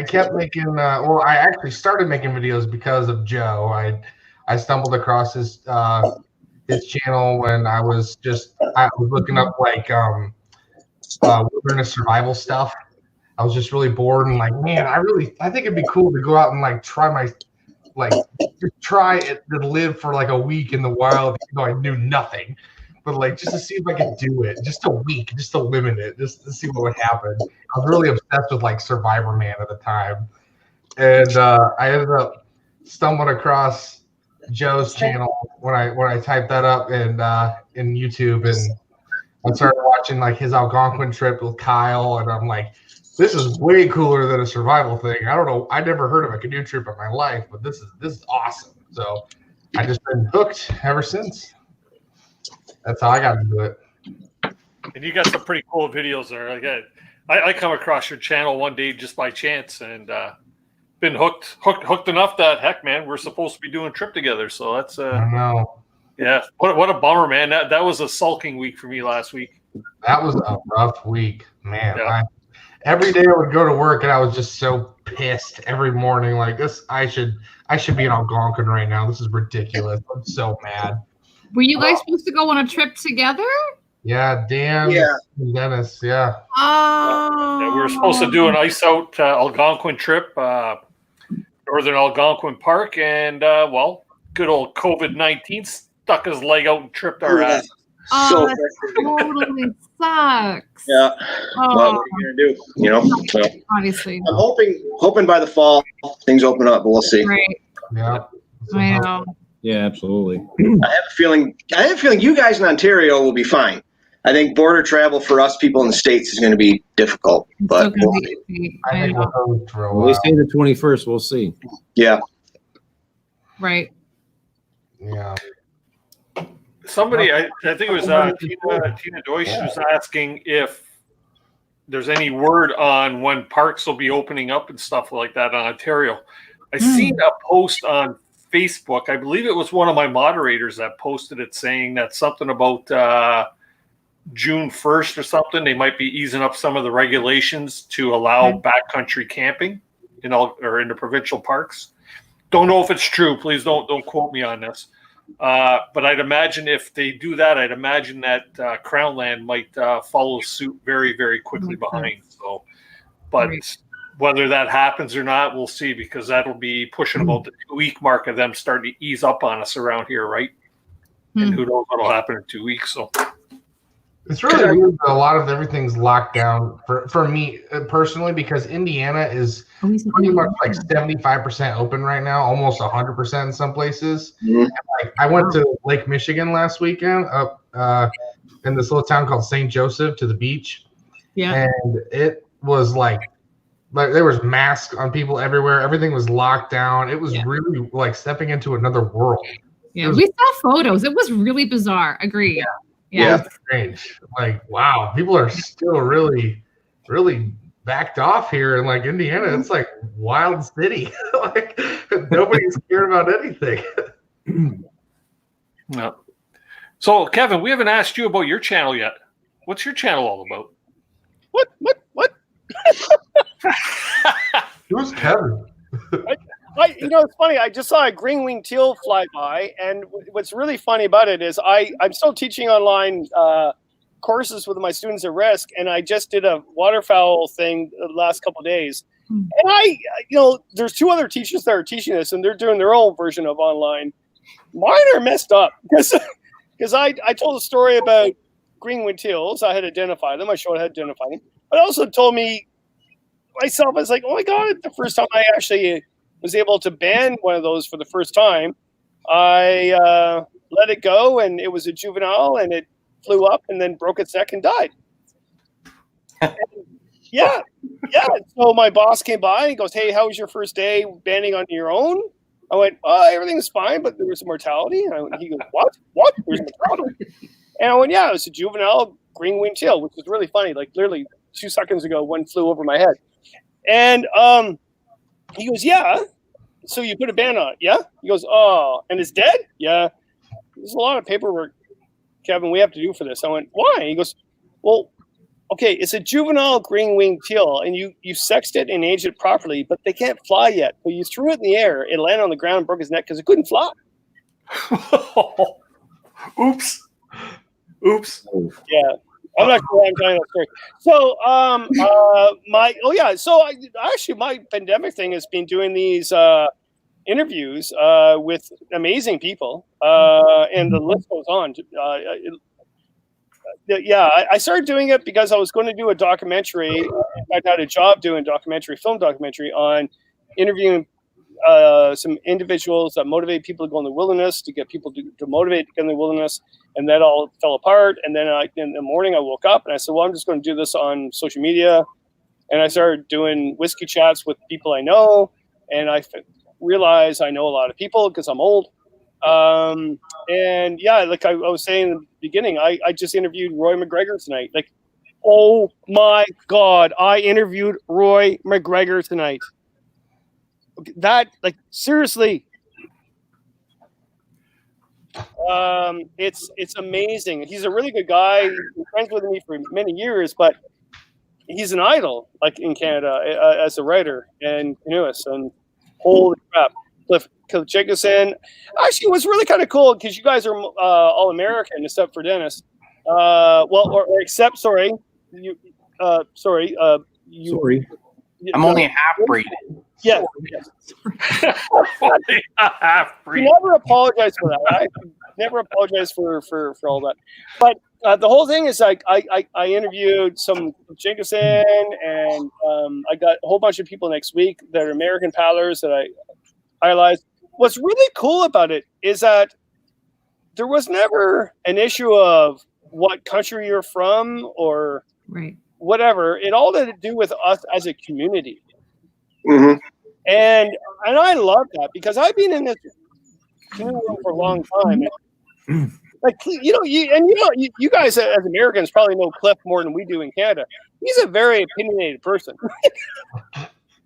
Speaker 7: kept making. Well, I actually started making videos because of Joe. I stumbled across his channel when I was looking up like wilderness survival stuff. I was just really bored and like, man, I think it'd be cool to go out and like try it to live for like a week in the wild, even though I knew nothing. But like just to see if I could do it, just a week, just to limit it, just to see what would happen. I was really obsessed with like Survivor Man at the time, and I ended up stumbling across Joe's channel when I typed that up in YouTube, and I started watching like his Algonquin trip with Kyle, and I'm like, this is way cooler than a survival thing. I don't know, I never heard of a canoe trip in my life, but this is awesome. So I just been hooked ever since. That's how I got into it.
Speaker 1: And you got some pretty cool videos there. Like I come across your channel one day just by chance, and been hooked enough that heck, man, we're supposed to be doing a trip together. So that's
Speaker 7: I know.
Speaker 1: yeah. What a bummer, man. That was a sulking week for me last week.
Speaker 7: That was a rough week, man.
Speaker 1: Yeah.
Speaker 7: Every day I would go to work and I was just so pissed every morning. Like this, I should be in Algonquin right now. This is ridiculous. I'm so mad.
Speaker 5: Were you guys supposed to go on a trip together?
Speaker 7: Yeah, Dan.
Speaker 3: Yeah.
Speaker 7: And Dennis. Yeah.
Speaker 5: Oh.
Speaker 1: Yeah, we were supposed to do an ice out Algonquin trip, Northern Algonquin Park, and well, good old COVID-19 stuck his leg out and tripped our ass.
Speaker 3: So
Speaker 5: that totally sucks.
Speaker 3: yeah.
Speaker 5: Oh,
Speaker 3: Well, what are you gonna do? You know. So
Speaker 5: obviously.
Speaker 3: I'm hoping by the fall things open up, but we'll see.
Speaker 5: Right.
Speaker 7: Yeah.
Speaker 5: I know.
Speaker 6: Yeah, absolutely.
Speaker 3: I have a feeling you guys in Ontario will be fine. I think border travel for us people in the States is going to be difficult, but
Speaker 5: Still
Speaker 3: we'll
Speaker 5: gonna
Speaker 3: see.
Speaker 5: be-
Speaker 7: I
Speaker 5: I
Speaker 7: think
Speaker 5: know.
Speaker 7: we'll go for a
Speaker 6: Well, they
Speaker 7: while.
Speaker 6: say the 21st. We'll see.
Speaker 3: Yeah.
Speaker 5: Right.
Speaker 7: Yeah.
Speaker 1: Somebody, I think it was Tina Deutsch, was asking if there's any word on when parks will be opening up and stuff like that in Ontario. I seen a post on Facebook. I believe it was one of my moderators that posted it, saying that something about June 1st or something. They might be easing up some of the regulations to allow backcountry camping in the provincial parks. Don't know if it's true. Please don't quote me on this. But I'd imagine if they do that, I'd imagine that Crown Land might follow suit very, very quickly behind. So, but whether that happens or not, we'll see, because that'll be pushing about the 2-week mark of them starting to ease up on us around here, right? and who knows what'll happen in 2 weeks. So
Speaker 7: it's really weird that a lot of everything's locked down for me personally, because Indiana is pretty much like 75% open right now, almost 100% in some places.
Speaker 3: Mhm.
Speaker 7: Like I went to Lake Michigan last weekend up in this little town called St. Joseph to the beach.
Speaker 5: Yeah.
Speaker 7: And it was like there was masks on people everywhere. Everything was locked down. It was really like stepping into another world.
Speaker 5: Yeah, we saw photos. It was really bizarre. Agreed. Yeah.
Speaker 7: It was strange. Like, wow, people are still really, really backed off here in like Indiana. It's like wild city. Like nobody's caring about anything.
Speaker 1: no. So Kevin, we haven't asked you about your channel yet. What's your channel all about?
Speaker 2: What?
Speaker 7: Who's Kevin?
Speaker 2: It's funny. I just saw a green-winged teal fly by, and what's really funny about it is I'm still teaching online courses with my students at risk, and I just did a waterfowl thing the last couple of days. And there's 2 other teachers that are teaching this, and they're doing their own version of online. Mine are messed up because I told a story about green-winged teals. I had identified them. I showed how to identify them. But I also told me myself, I was like, oh my God, the first time I actually was able to ban one of those for the first time, I let it go, and it was a juvenile, and it flew up and then broke its neck and died. Yeah. So my boss came by and he goes, hey, how was your first day banning on your own? I went, everything's fine, but there was mortality. And he goes, what? There's mortality. And I went, yeah, it was a juvenile green-winged teal, which was really funny. Like literally 2 seconds ago, one flew over my head. And he goes, yeah. So you put a ban on it, yeah? He goes, oh, and it's dead? Yeah. There's a lot of paperwork, Kevin, we have to do for this. I went, why? He goes, well, okay, it's a juvenile green-winged teal, and you sexed it and aged it properly, but they can't fly yet. So you threw it in the air, it landed on the ground and broke his neck because it couldn't fly.
Speaker 1: Oops.
Speaker 2: Yeah. I'm not sure why I'm telling that story. So, my pandemic thing has been doing these interviews with amazing people, and the list goes on. I started doing it because I was going to do a documentary. I got a job doing film documentary on interviewing some individuals that motivate people to go in the wilderness, to get people to motivate to get in the wilderness, and that all fell apart. And then in the morning I woke up and I said, well, I'm just going to do this on social media. And I started doing whiskey chats with people I know, and I realized I know a lot of people because I'm old. And yeah, like I was saying in the beginning, I just interviewed Roy McGregor tonight. Like, oh my God, I interviewed Roy McGregor tonight. That, like, seriously, it's amazing. He's a really good guy. He's been friends with me for many years, but he's an idol, like in Canada, as a writer and canoeist. And holy crap, Cliff Jacobson. Actually, it was really kind of cool because you guys are all American except for Dennis. Sorry.
Speaker 4: I'm only a half breed.
Speaker 2: Yeah.
Speaker 1: Half-breed.
Speaker 2: Never apologize for that. I never apologize for all that. But the whole thing is like I interviewed some Jacobson, and I got a whole bunch of people next week that are American paddlers that I idolize. What's really cool about it is that there was never an issue of what country you're from or whatever. It all had to do with us as a community.
Speaker 3: Mm-hmm.
Speaker 2: And I love that because I've been in this canoe room for a long time. And, like, you guys as Americans probably know Cliff more than we do in Canada. He's a very opinionated person.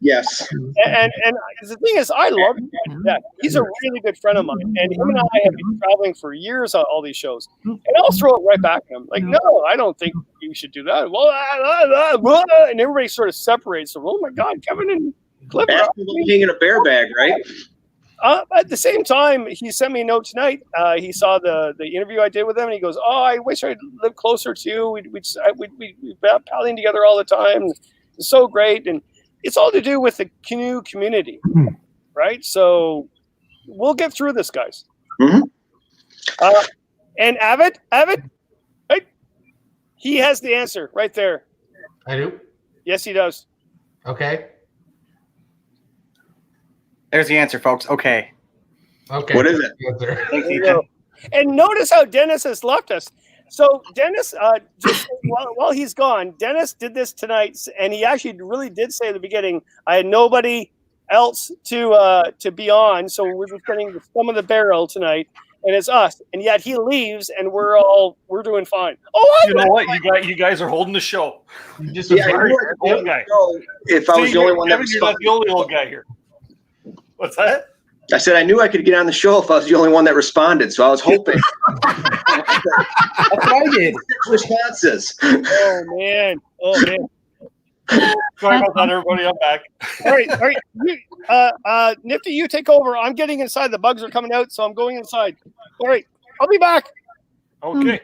Speaker 3: Yes.
Speaker 2: And the thing is, I love that. He's a really good friend of mine, and him and I have been traveling for years on all these shows. And I'll throw it right back at him, like, no, I don't think you should do that. Well, and everybody sort of separates. So, oh my God, Kevin and Cliff are
Speaker 3: hanging a bear bag, right?
Speaker 2: At the same time, he sent me a note tonight. He saw the interview I did with him, and he goes, "Oh, I wish I lived closer to you. We'd paddling together all the time. It's so great." And it's all to do with the canoe community, right? So we'll get through this, guys.
Speaker 3: Mm-hmm.
Speaker 2: And Avid, right? He has the answer right there.
Speaker 7: I do.
Speaker 2: Yes, he does.
Speaker 7: Okay.
Speaker 4: There's the answer, folks. Okay.
Speaker 7: Okay.
Speaker 3: What is it?
Speaker 7: Answer.
Speaker 4: Thanks,
Speaker 2: There you
Speaker 4: Ethan.
Speaker 2: go. And notice how Dennis has left us. So Dennis, just while he's gone, Dennis did this tonight, and he actually really did say at the beginning, "I had nobody else to be on, so we're just getting the scum of the barrel tonight, and it's us." And yet he leaves, and we're doing fine. Oh,
Speaker 1: You know what? You guys are holding the show.
Speaker 7: You just
Speaker 3: Yeah, I
Speaker 1: Sorry,
Speaker 3: knew I could
Speaker 1: old
Speaker 3: do
Speaker 1: guy.
Speaker 3: it. So if I was the only one that
Speaker 1: Kevin, you're not
Speaker 3: responded.
Speaker 1: the only old guy here. What's that?
Speaker 3: I said I knew I could get on the show if I was the only one that responded. So I was hoping.
Speaker 4: That's what I did.
Speaker 3: 6 responses.
Speaker 2: oh man.
Speaker 1: Sorry about that, everybody. I'm back.
Speaker 2: All right. You, Nifty, you take over. I'm getting inside. The bugs are coming out, so I'm going inside. All right, I'll be back.
Speaker 1: Okay.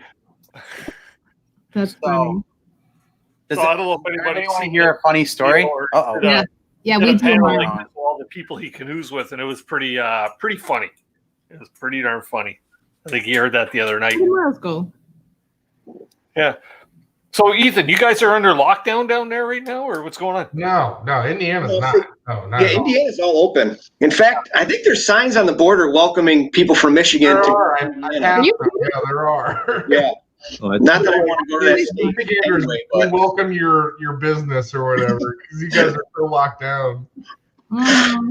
Speaker 5: That's
Speaker 4: So,
Speaker 5: funny.
Speaker 4: does
Speaker 1: So I don't know if
Speaker 4: anybody
Speaker 1: anybody's
Speaker 4: want to
Speaker 1: seen
Speaker 4: hear a funny story?
Speaker 1: or-
Speaker 4: Uh-oh.
Speaker 5: Yeah. Yeah,
Speaker 1: did
Speaker 5: we
Speaker 1: a
Speaker 5: do.
Speaker 1: panel
Speaker 5: Mark.
Speaker 1: like with all the people he canoes with, and it was pretty funny. It was pretty darn funny. I think you heard that the other night.
Speaker 5: Let's go.
Speaker 1: Yeah. So Ethan, you guys are under lockdown down there right now, or what's going on?
Speaker 7: no. Indiana's
Speaker 3: No,
Speaker 7: not.
Speaker 3: see-
Speaker 7: No, not
Speaker 3: Yeah,
Speaker 7: at all.
Speaker 3: Indiana's all open. In fact, I think there's signs on the border welcoming people from Michigan
Speaker 7: There
Speaker 3: to
Speaker 7: are. I
Speaker 3: Indiana.
Speaker 7: have
Speaker 5: You-
Speaker 7: them. Yeah, there are.
Speaker 3: Yeah,
Speaker 6: Oh, it's-
Speaker 3: not that I want to go to that state
Speaker 7: I think Andrews,
Speaker 3: anyway,
Speaker 7: we
Speaker 3: but
Speaker 7: welcome your business or whatever because you guys are so locked down.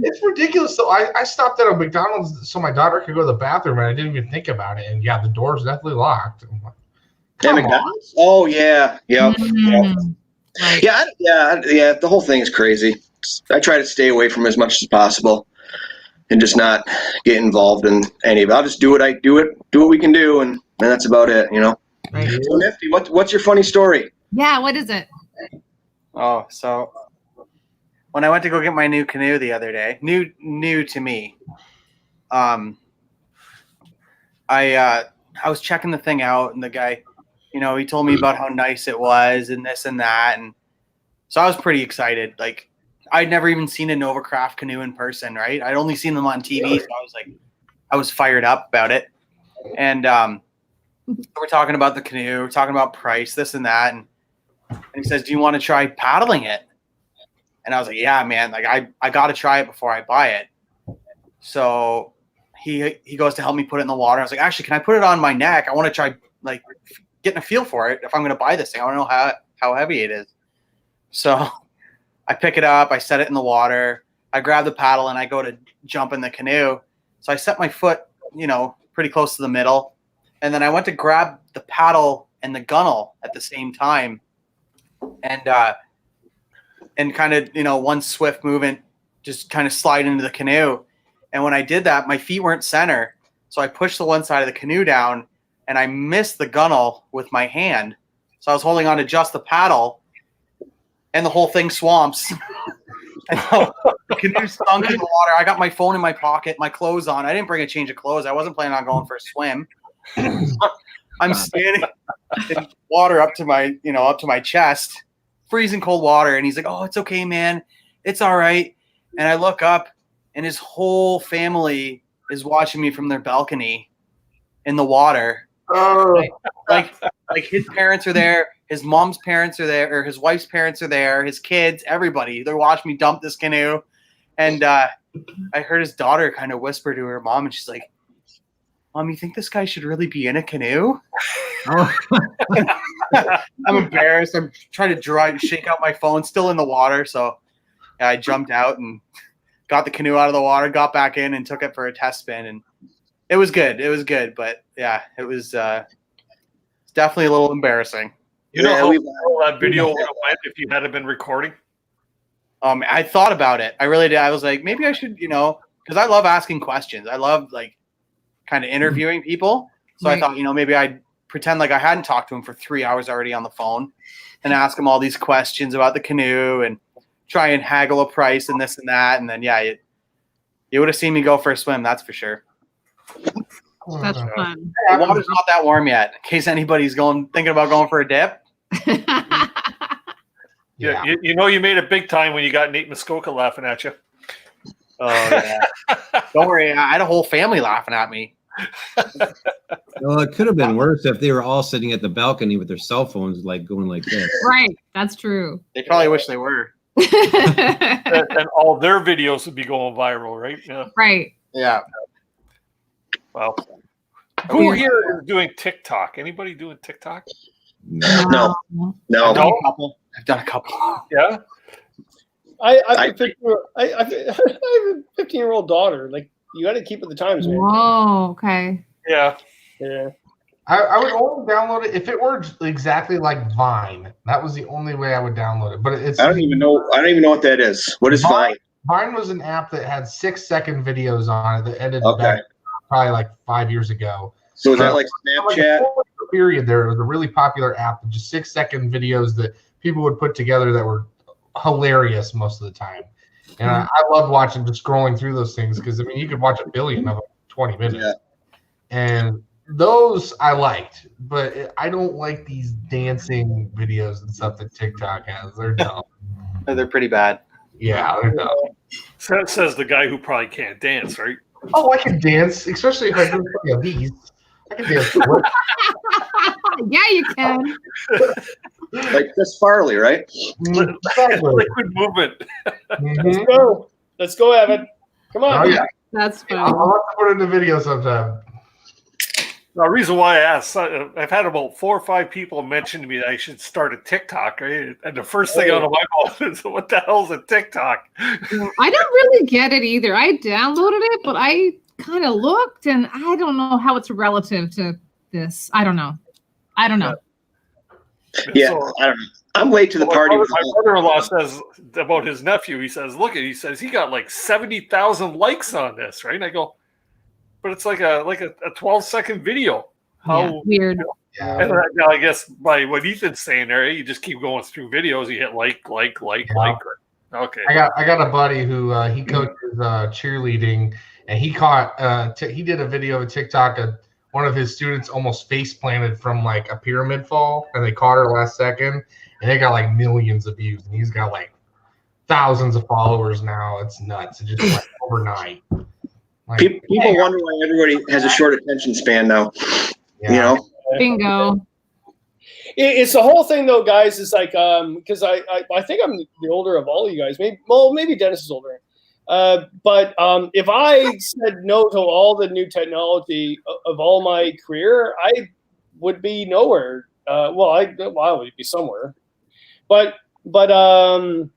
Speaker 7: It's ridiculous. So I stopped at a McDonald's so my daughter could go to the bathroom and I didn't even think about it. And yeah, the door's definitely locked. I'm like,
Speaker 3: yeah,
Speaker 7: come on.
Speaker 3: McDonald's. Oh yeah, yep.
Speaker 5: Right.
Speaker 3: Yeah. The whole thing is crazy. I try to stay away from as much as possible, and just not get involved in any of it. I'll just do what we can do, and that's about it.
Speaker 5: Right.
Speaker 3: So Nifty, what's your funny story?
Speaker 5: Yeah, what is it?
Speaker 4: Oh, so when I went to go get my new canoe the other day, new to me, I was checking the thing out, and the guy, he told me about how nice it was and this and that, and so I was pretty excited. Like, I'd never even seen a Novacraft canoe in person, right? I'd only seen them on TV, so I was fired up about it. And we're talking about the canoe, we're talking about price, this and that, and he says, "Do you want to try paddling it?" And I was like, "Yeah, man, like I got to try it before I buy it." So he goes to help me put it in the water. I was like, "Actually, can I put it on my neck? I want to try like getting a feel for it if I'm going to buy this thing. I want to know how heavy it is." So I pick it up, I set it in the water, I grab the paddle, and I go to jump in the canoe. So I set my foot, pretty close to the middle, and then I went to grab the paddle and the gunnel at the same time, and kind of, one swift movement, just kind of slide into the canoe. And when I did that, my feet weren't center, so I pushed the one side of the canoe down, and I missed the gunnel with my hand. So I was holding on to just the paddle, and the whole thing swamps. And so the canoe sunk in the water. I got my phone in my pocket, my clothes on. I didn't bring a change of clothes. I wasn't planning on going for a swim. I'm standing in water up to my chest, freezing cold water. And he's like, "Oh, it's okay, man. It's all right." And I look up, and his whole family is watching me from their balcony in the water.
Speaker 7: Oh.
Speaker 4: Like his parents are there, his mom's parents are there, or his wife's parents are there, his kids, everybody. They're watching me dump this canoe. And I heard his daughter kind of whisper to her mom, and she's like, "Mom, you think this guy should really be in a canoe?" I'm embarrassed. I'm trying to shake out my phone, still in the water. So yeah, I jumped out and got the canoe out of the water, got back in, and took it for a test spin. And it was good. It was good. But yeah, it was definitely a little embarrassing.
Speaker 1: You know
Speaker 3: Yeah,
Speaker 1: how
Speaker 3: we-
Speaker 1: viral that video would have went if you hadn't been recording?
Speaker 4: I thought about it. I really did. I was like, maybe I should, because I love asking questions. I love kind of interviewing people. So I thought, maybe I'd pretend like I hadn't talked to him for 3 hours already on the phone and ask him all these questions about the canoe and try and haggle a price and this and that. And then, yeah, you would have seen me go for a swim. That's for sure.
Speaker 5: That's fun.
Speaker 4: The water's not that warm yet, in case anybody's thinking about going for a dip.
Speaker 1: Yeah. You made it big time when you got Nate Muskoka laughing at you.
Speaker 4: Oh, yeah. Don't worry. I had a whole family laughing at me.
Speaker 6: Well, it could have been worse if they were all sitting at the balcony with their cell phones, like going like this.
Speaker 5: Right. That's true.
Speaker 4: They probably wish they were.
Speaker 1: And all their videos would be going viral, right? Yeah.
Speaker 5: Right.
Speaker 4: Yeah.
Speaker 1: Wow. Who here is doing TikTok? Anybody doing TikTok?
Speaker 3: No.
Speaker 4: I've done a couple.
Speaker 1: Yeah.
Speaker 2: I have a 15-year-old daughter. Like, you got to keep with the times, man.
Speaker 5: Whoa. Okay.
Speaker 1: Yeah.
Speaker 2: Yeah.
Speaker 7: I would only download it if it were exactly like Vine. That was the only way I would download it. But it's
Speaker 3: I don't even know what that is. What is Vine?
Speaker 7: Vine was an app that had 6-second videos on it that ended
Speaker 3: Okay.
Speaker 7: back probably like 5 years ago.
Speaker 3: So is that like
Speaker 7: Like
Speaker 3: Snapchat?
Speaker 7: a 4-year period, there was a really popular app with just 6-second videos that people would put together that were hilarious most of the time. And I loved watching, just scrolling through those things because, I mean, you could watch a billion of them in 20 minutes.
Speaker 3: Yeah.
Speaker 7: And those I liked, but I don't like these dancing videos and stuff that TikTok has. They're dumb.
Speaker 4: They're pretty bad.
Speaker 7: Yeah, they're dumb.
Speaker 1: So that says the guy who probably can't dance, right?
Speaker 7: Oh, I can dance, especially if I do something of these. I can dance. To work.
Speaker 5: Yeah, you can.
Speaker 3: Like Chris Farley, right?
Speaker 7: Exactly.
Speaker 1: Liquid movement.
Speaker 7: Mhm.
Speaker 2: Let's go, Evan. Come on.
Speaker 7: Oh, yeah.
Speaker 5: That's
Speaker 7: I'll
Speaker 5: funny.
Speaker 7: have to put it in the video sometime.
Speaker 1: The reason why I asked, I've had about 4 or 5 people mention to me that I should start a TikTok, right? And the first thing out of my mouth is, what the hell's a TikTok?
Speaker 5: I don't really get it either. I downloaded it, but I kind of looked, and I don't know how it's relative to this. I don't know.
Speaker 3: Yeah,
Speaker 1: So,
Speaker 3: I don't know. I'm late to the party.
Speaker 1: my brother-in-law says about his nephew, he says he got like 70,000 likes on this, right? And I go, but it's like a 12-second video.
Speaker 5: Yeah, weird.
Speaker 7: Yeah.
Speaker 1: And now I guess by what Ethan's saying there, you just keep going through videos. You hit like. Okay.
Speaker 7: I got a buddy who he coaches cheerleading, and he caught he did a video of TikTok of one of his students almost face planted from like a pyramid fall, and they caught her last second, and they got like millions of views, and he's got like thousands of followers now. It's nuts. It just like overnight. Like,
Speaker 3: People wonder why everybody has a short attention span now.
Speaker 7: yeah.
Speaker 3: You know,
Speaker 5: Bingo.
Speaker 2: It's the whole thing, though, guys. Is like, because I think I'm the older of all you guys. Maybe Dennis is older. But if I said no to all the new technology of all my career, I would be nowhere. I would be somewhere. But I'm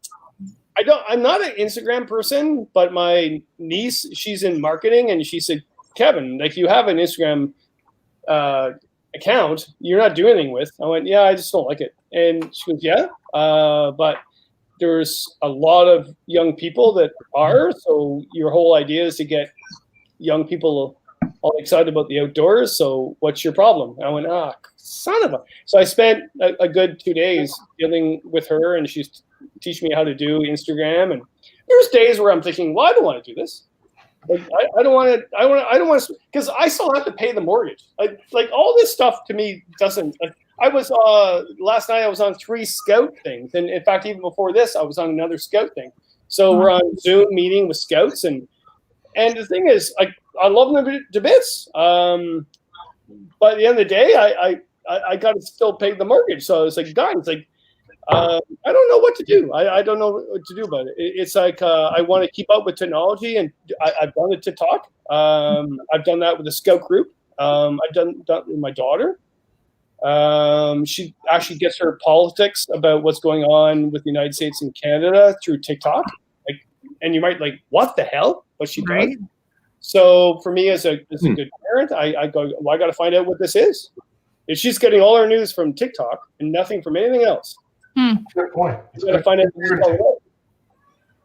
Speaker 2: not an Instagram person, but my niece, she's in marketing, and she said, Kevin, like, you have an Instagram account you're not doing anything with. I went, yeah, I just don't like it. And she goes, yeah, but there's a lot of young people that are, so your whole idea is to get young people all excited about the outdoors, so what's your problem? I went, son of a. So I spent a good 2 days dealing with her, and she's teaching me how to do Instagram, and there's days where I'm thinking, well, I don't want to do this. Like, I don't want to, because I still have to pay the mortgage. Like all this stuff to me doesn't. I was last night I was on 3 scout things, and in fact, even before this, I was on another scout thing. So we're on Zoom meeting with scouts, and the thing is, I love them to bits. But at the end of the day, I got to still pay the mortgage. So it's like, guys, like, I don't know what to do. I don't know what to do about it. It's like I want to keep up with technology, and I've done it to talk. I've done that with the scout group. I've done that with my daughter. She actually gets her politics about what's going on with the United States and Canada through TikTok. Like, and you might like, what the hell? But she does. So for me, as a good parent, I go, well, I got to find out what this is. If she's getting all her news from TikTok and nothing from anything else,
Speaker 7: Good point.
Speaker 2: you got to find out what it's all about.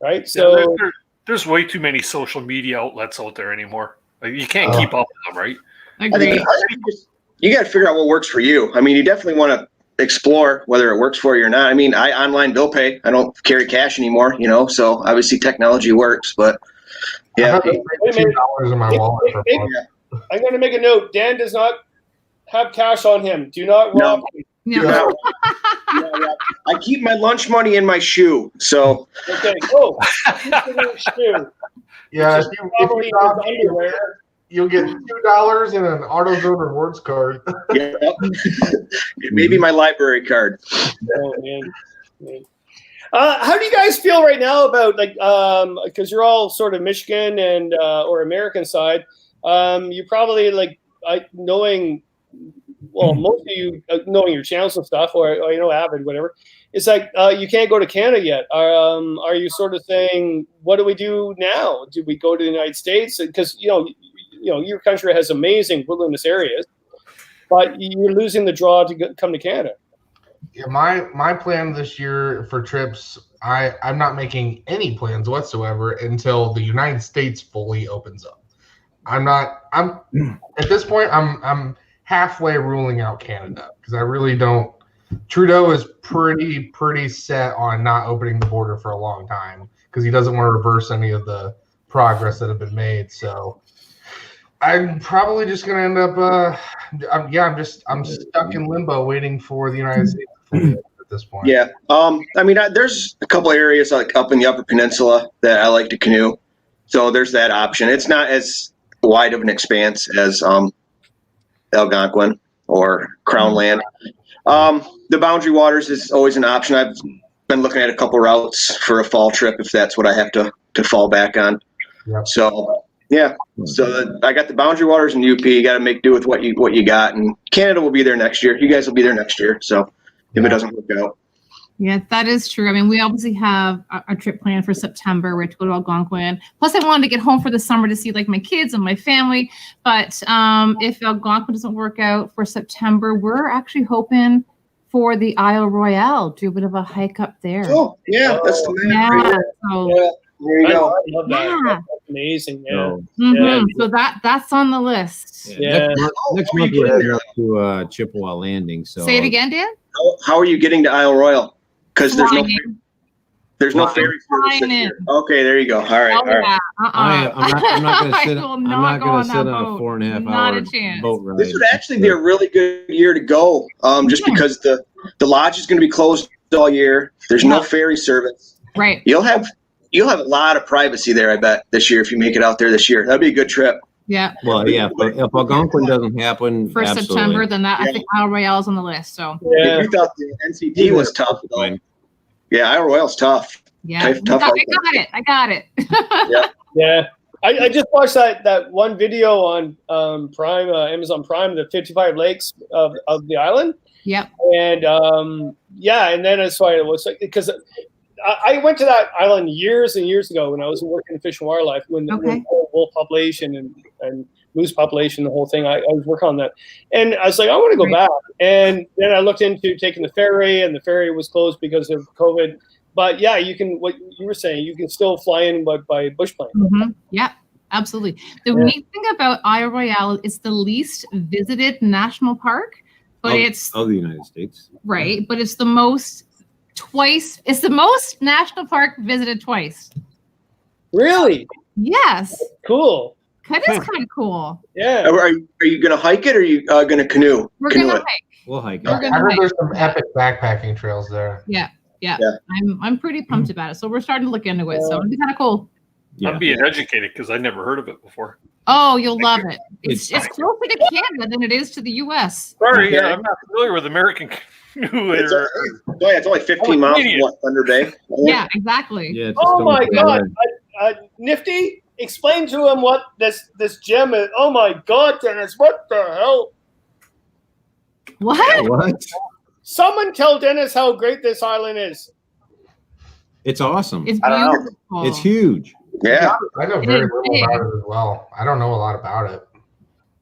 Speaker 2: Right? So
Speaker 1: there's way too many social media outlets out there anymore. Like, you can't keep up with them, right?
Speaker 3: I think you got to figure out what works for you. I mean, you definitely want to explore whether it works for you or not. I mean, I online bill pay. I don't carry cash anymore, so obviously technology works, but yeah.
Speaker 7: $2 in my wallet for fun.
Speaker 2: I'm going to make a note. Dan does not have cash on him. Do not rob him.
Speaker 5: No.
Speaker 3: I keep my lunch money in my shoe. So
Speaker 2: Okay. Oh, shoe.
Speaker 7: Yeah,
Speaker 2: Probably his underwear.
Speaker 7: You'll get $2 and an AutoZone rewards card.
Speaker 3: Yeah. Maybe my library card.
Speaker 2: Oh man. How do you guys feel right now about because you're all sort of Michigan and or American side? You probably knowing, well, most of you knowing your channels and stuff, or Avid, whatever. It's like you can't go to Canada yet. Are you sort of saying, what do we do now? Do we go to the United States? Because your country has amazing wilderness areas, but you're losing the draw to come to Canada.
Speaker 7: Yeah, my plan this year for trips, I'm not making any plans whatsoever until the United States fully opens up. I'm at this point I'm halfway ruling out Canada because I really don't. Trudeau is pretty set on not opening the border for a long time because he doesn't want to reverse any of the progress that have been made. So I'm probably just going to end up. I'm stuck in limbo waiting for the United States at this point.
Speaker 3: Yeah. There's a couple areas like up in the Upper Peninsula that I like to canoe. So there's that option. It's not as wide of an expanse as Algonquin or Crown Land. The Boundary Waters is always an option. I've been looking at a couple routes for a fall trip if that's what I have to fall back on.
Speaker 7: Yep.
Speaker 3: So yeah. So I got the Boundary Waters and UP. You got to make do with what you got, and Canada will be there next year. You guys will be there next year. So if it doesn't work out.
Speaker 5: Yeah, that is true. I mean, we obviously have a trip planned for September. We're to go to Algonquin. Plus, I wanted to get home for the summer to see my kids and my family. But if Algonquin doesn't work out for September, we're actually hoping for the Isle Royale. Do a bit of a hike up there.
Speaker 3: Oh, yeah, that's the man.
Speaker 5: Yeah. So,
Speaker 3: Yeah, there you
Speaker 2: I
Speaker 3: go.
Speaker 2: love that.
Speaker 5: Yeah.
Speaker 2: That's amazing. Yeah.
Speaker 5: mhm. So that's on the list.
Speaker 2: Yeah.
Speaker 6: Next month we're there to Chippewa Landing. So
Speaker 5: Say it again, Dan.
Speaker 3: How are you getting to Isle Royale? Because there's no
Speaker 5: Flying.
Speaker 3: ferry service
Speaker 5: Flying
Speaker 3: this
Speaker 5: in.
Speaker 3: year. Okay, there you go. All right,
Speaker 5: Oh,
Speaker 3: all right.
Speaker 5: yeah.
Speaker 6: I'm not going to sit.
Speaker 5: I will
Speaker 6: I'm
Speaker 5: not
Speaker 6: not
Speaker 5: go
Speaker 6: going
Speaker 5: on
Speaker 6: to
Speaker 5: that
Speaker 6: sit on a
Speaker 5: boat.
Speaker 6: 4.5
Speaker 5: Not a
Speaker 6: hour
Speaker 5: chance.
Speaker 6: boat ride.
Speaker 3: This would actually be a really good year to go, just because the lodge is going to be closed all year. There's no ferry service.
Speaker 5: Right.
Speaker 3: You'll have a lot of privacy there, I bet, this year if you make it out there this year. That'd be a good trip.
Speaker 5: Yeah.
Speaker 6: Well, yeah, but if Algonquin doesn't happen
Speaker 5: For
Speaker 6: absolutely.
Speaker 5: September, then I think Isle Royale's on the list. So
Speaker 2: Yeah.
Speaker 3: If you thought the NCT was tough, though.
Speaker 6: Fine.
Speaker 3: Yeah, Isle Royale's tough.
Speaker 5: yeah,
Speaker 3: Tough
Speaker 5: I got it.
Speaker 2: Yeah. I just watched that one video on Prime, Amazon Prime, the 55 lakes of the island.
Speaker 5: Yep.
Speaker 2: And and then that's why it was because I went to that island years and years ago when I was working in Fish and Wildlife when the wolf population and moose population, the whole thing. I was working on that, and I was like, I want to go back. And then I looked into taking the ferry, and the ferry was closed because of COVID. But yeah, you can. What you were saying, you can still fly in by bush plane.
Speaker 5: Mm-hmm. Yeah. Absolutely. The neat thing about Isle Royale is the least visited national park, but it's
Speaker 6: of the United States.
Speaker 5: Right, but it's the most national park visited twice.
Speaker 2: Really?
Speaker 5: Yes.
Speaker 2: Cool.
Speaker 5: That is kind of cool.
Speaker 2: Yeah.
Speaker 3: Are you going to hike it or are you going to canoe?
Speaker 5: We're going to
Speaker 3: it?
Speaker 5: hike.
Speaker 6: We'll hike
Speaker 5: We're
Speaker 6: it.
Speaker 5: gonna
Speaker 7: I heard
Speaker 5: hike.
Speaker 7: there's some epic backpacking trails there.
Speaker 5: Yeah.
Speaker 3: Yeah.
Speaker 5: I'm pretty pumped about it. So we're starting to look into it. So it'll be kind of cool.
Speaker 6: Yeah.
Speaker 1: I'm being educated because I never heard of it before.
Speaker 5: Oh, you'll love it. It's closer to Canada than it is to the U.S.
Speaker 1: Sorry, I'm not familiar with American canoe.
Speaker 3: It's only 15 miles from Thunder Bay.
Speaker 5: Yeah, exactly.
Speaker 6: Yeah,
Speaker 2: Oh my God, Nifty! Explain to him what this gem is. Oh my God, Dennis! What the hell?
Speaker 5: What?
Speaker 6: What?
Speaker 2: Someone tell Dennis how great this island is.
Speaker 6: It's awesome.
Speaker 5: It's
Speaker 3: I don't know.
Speaker 5: beautiful.
Speaker 6: It's huge.
Speaker 3: Yeah.
Speaker 7: I know very little about it as well. I don't know a lot about it.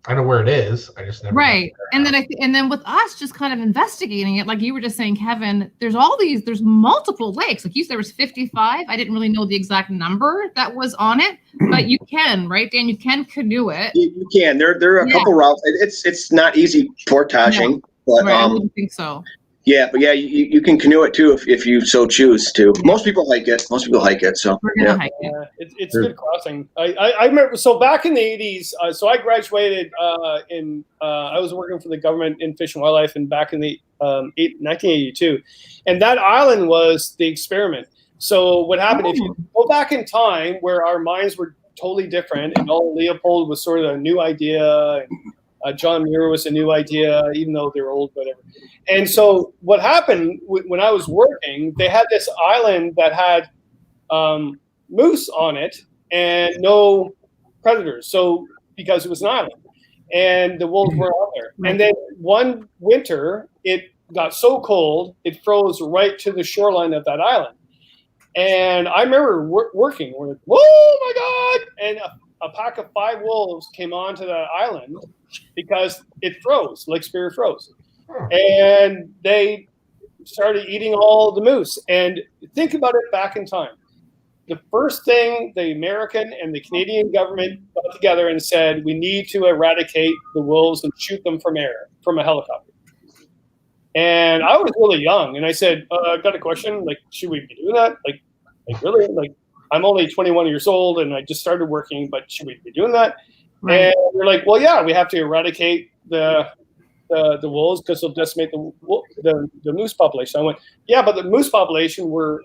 Speaker 7: I know where it is. I just never.
Speaker 5: Right. And then with us just kind of investigating it, like you were just saying, Kevin, there's multiple lakes. Like you said, there was 55. I didn't really know the exact number that was on it, but you can, right, Dan? You can canoe it.
Speaker 3: You can. There are a couple routes. It's not easy portaging, but
Speaker 5: Right, I wouldn't think so.
Speaker 3: but you can canoe it too if you so choose to. Most people hike it. So
Speaker 5: We're gonna hike it.
Speaker 2: It's good crossing. I remember. So back in the 80s, so I graduated I was working for the government in Fish and Wildlife, and back in the 1982, and that island was the experiment. So what happened if you go back in time, where our minds were totally different, and all Leopold was sort of a new idea. And, John Muir was a new idea, even though they're old, whatever. And so what happened when I was working, they had this island that had moose on it and no predators. So because it was an island, and the wolves were out there. And then one winter, it got so cold, it froze right to the shoreline of that island. And I remember working, we're like, whoa, my God! And a pack of 5 wolves came onto that island because it froze, Lake Superior froze. And they started eating all the moose. And think about it back in time. The first thing the American and the Canadian government got together and said, we need to eradicate the wolves and shoot them from a helicopter. And I was really young, and I said, I've got a question. Like, should we be doing that? Like really? Like, I'm only 21 years old, and I just started working, but should we be doing that? Right. And they're like, well, yeah, we have to eradicate the wolves because they'll decimate the moose population. I went, yeah, but the moose population were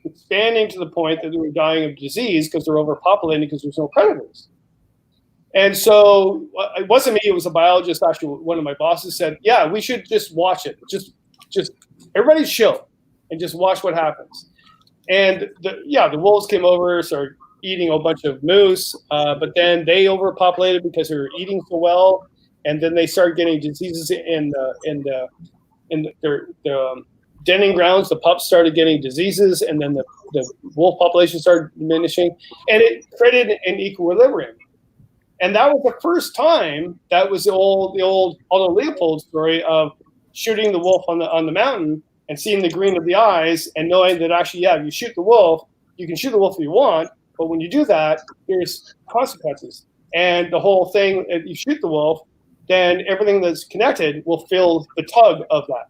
Speaker 2: expanding to the point that they were dying of disease because they're overpopulated because there's no predators. And so it wasn't me, it was a biologist. Actually, one of my bosses said, yeah, we should just watch it. Just everybody chill and just watch what happens. And the wolves came over, started eating a bunch of moose, but then they overpopulated because they were eating so well. And then they started getting diseases in their denning grounds. The pups started getting diseases, and then the wolf population started diminishing, and it created an equilibrium. And that was the first time. That was the old Aldo Leopold story of shooting the wolf on the mountain and seeing the green of the eyes and knowing that actually, yeah, if you shoot the wolf, you can shoot the wolf if you want, but when you do that, there's consequences. And the whole thing, if you shoot the wolf, then everything that's connected will feel the tug of that.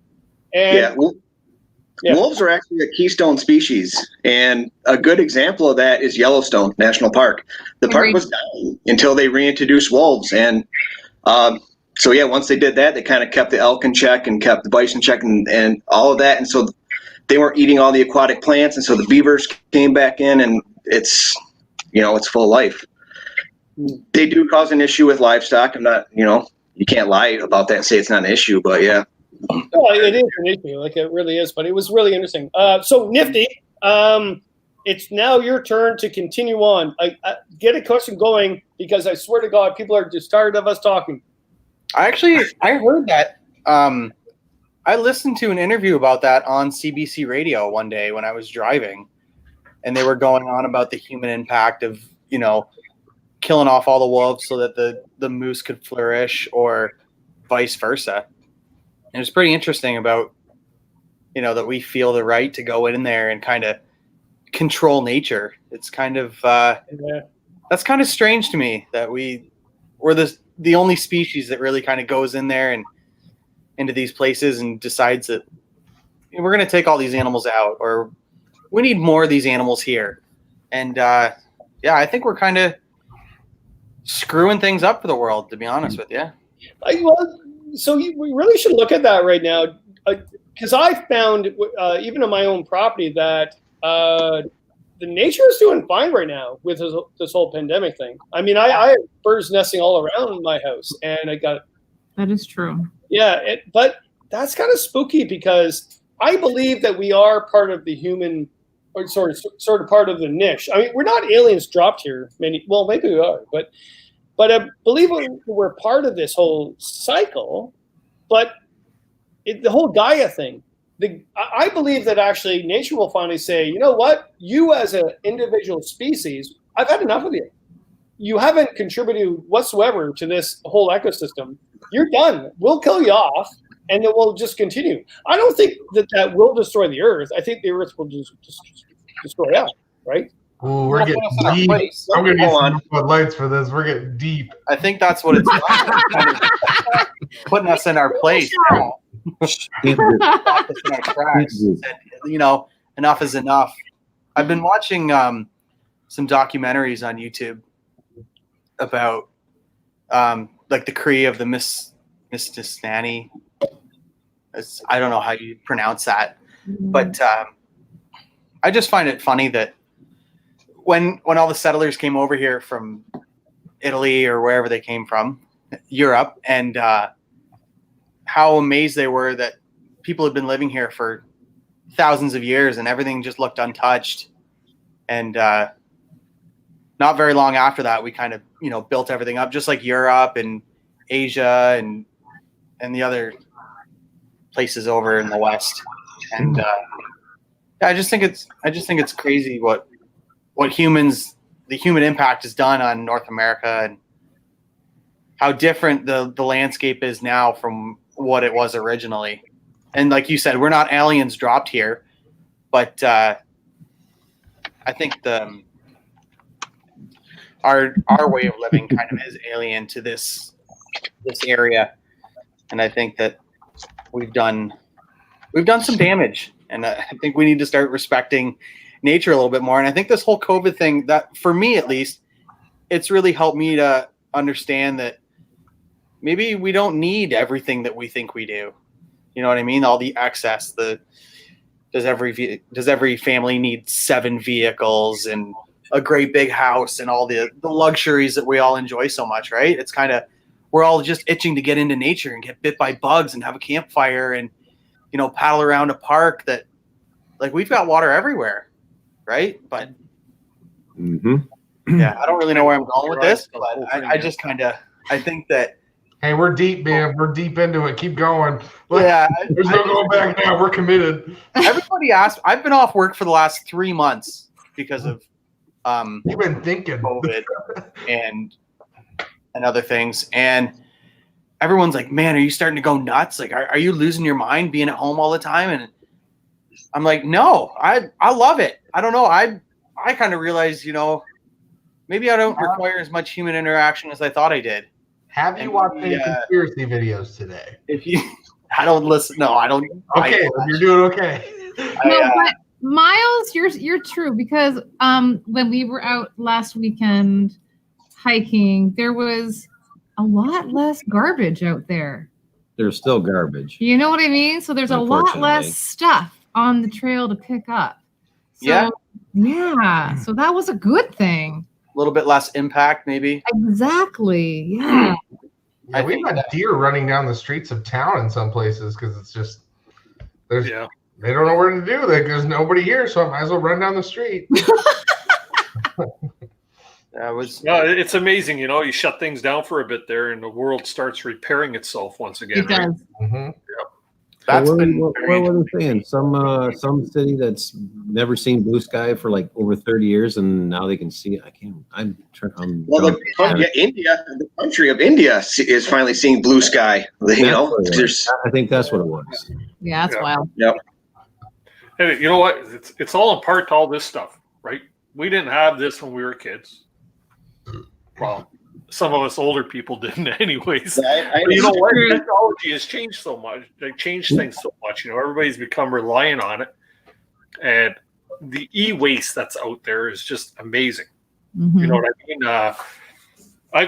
Speaker 2: And
Speaker 3: wolves are actually a keystone species, and a good example of that is Yellowstone National Park. The park was down until they reintroduced wolves, and once they did that, they kind of kept the elk in check and kept the bison in check and all of that, and so they weren't eating all the aquatic plants, and so the beavers came back in, and it's full of life. They do cause an issue with livestock. I'm not, you can't lie about that and say it's not an issue, but yeah.
Speaker 2: No, it is an issue, like it really is, but it was really interesting. So Nifty, it's now your turn to continue on. I get a question going because I swear to God, people are just tired of us talking.
Speaker 4: I heard that. I listened to an interview about that on CBC radio one day when I was driving, and they were going on about the human impact of, killing off all the wolves so that the moose could flourish, or vice versa. And it's pretty interesting about, that we feel the right to go in there and kind of control nature. It's kind of that's kind of strange to me that we're the only species that really kind of goes in there and into these places and decides that we're going to take all these animals out, or we need more of these animals here. And I think we're kind of screwing things up for the world, to be honest with you.
Speaker 2: So we really should look at that right now, because I found, even on my own property, that the nature is doing fine right now with this whole pandemic thing. I mean, I have birds nesting all around my house, and I got.
Speaker 5: That is true.
Speaker 2: Yeah, but that's kind of spooky because I believe that we are part of the human, or sort of part of the niche. I mean, we're not aliens dropped here. Maybe we are, but I believe we're part of this whole cycle. But the whole Gaia thing, I believe that actually nature will finally say, you know what? You as an individual species, I've had enough of you. You haven't contributed whatsoever to this whole ecosystem. You're done. We'll kill you off, and it will just continue. I don't think that will destroy the Earth. I think the Earth will just destroy us, right?
Speaker 7: Ooh, we're getting deep. I'm going to get some Bud Lights for this. We're getting deep.
Speaker 4: I think that's what it's like. Putting us in our place now. Enough is enough. I've been watching some documentaries on YouTube about like the Cree of the Mistissani. I don't know how you pronounce that, but I just find it funny that when all the settlers came over here from Italy or wherever they came from, Europe, and how amazed they were that people had been living here for thousands of years and everything just looked untouched. And not very long after that, we kind of, built everything up, just like Europe and Asia and the other places over in the West. And I just think it's crazy what the human impact has done on North America and how different the landscape is now from what it was originally. And like you said, we're not aliens dropped here, but I think our way of living kind of is alien to this area. And I think that we've done some damage, and I think we need to start respecting nature a little bit more. And I think this whole COVID thing, that for me at least, it's really helped me to understand that maybe we don't need everything that we think we do. You know what I mean? All the excess. Does every family need 7 vehicles and a great big house and all the luxuries that we all enjoy so much, right? It's kind of, we're all just itching to get into nature and get bit by bugs and have a campfire and, paddle around a park that, like, we've got water everywhere, right? But yeah, I don't really know where I'm going with this, but I just I think that.
Speaker 7: Hey, we're deep, man. We're deep into it. Keep going.
Speaker 4: Yeah,
Speaker 7: there's no going back now. We're committed.
Speaker 4: Everybody asked. I've been off work for the last 3 months because of
Speaker 7: you've been thinking
Speaker 4: COVID and other things, and everyone's like, "Man, are you starting to go nuts? Like, are you losing your mind being at home all the time?" And I'm like, "No, I love it. I don't know. I kind of realized, maybe I don't require as much human interaction as I thought I did."
Speaker 7: Have you watched any conspiracy videos today?
Speaker 4: I don't listen. No, I don't.
Speaker 7: Okay, you're doing okay.
Speaker 5: No, but Miles, you're true, because when we were out last weekend hiking, there was a lot less garbage out there.
Speaker 6: There's still garbage.
Speaker 5: You know what I mean? So there's a lot less stuff on the trail to pick up. So, yeah. So that was a good thing.
Speaker 4: A little bit less impact, maybe.
Speaker 5: Exactly. Yeah.
Speaker 7: Yeah, we've got deer running down the streets of town in some places because it's just they don't know where to do. Like, there's nobody here, so I might as well run down the street.
Speaker 1: It's amazing, you shut things down for a bit there, and the world starts repairing itself once again.
Speaker 5: It does.
Speaker 1: Right?
Speaker 7: Mm-hmm.
Speaker 6: What were they saying? Some city that's never seen blue sky for like over 30 years, and now they can see it.
Speaker 3: India, the country of India, is finally seeing blue sky.
Speaker 6: I think that's what it was.
Speaker 5: Yeah, that's wild.
Speaker 3: Yep.
Speaker 1: Hey, you know what? It's all in part to all this stuff, right? We didn't have this when we were kids. Well, some of us older people didn't anyways. But you know what? Technology has changed so much. They changed things so much. Everybody's become reliant on it. And the e-waste that's out there is just amazing.
Speaker 5: Mm-hmm.
Speaker 1: You know what I mean?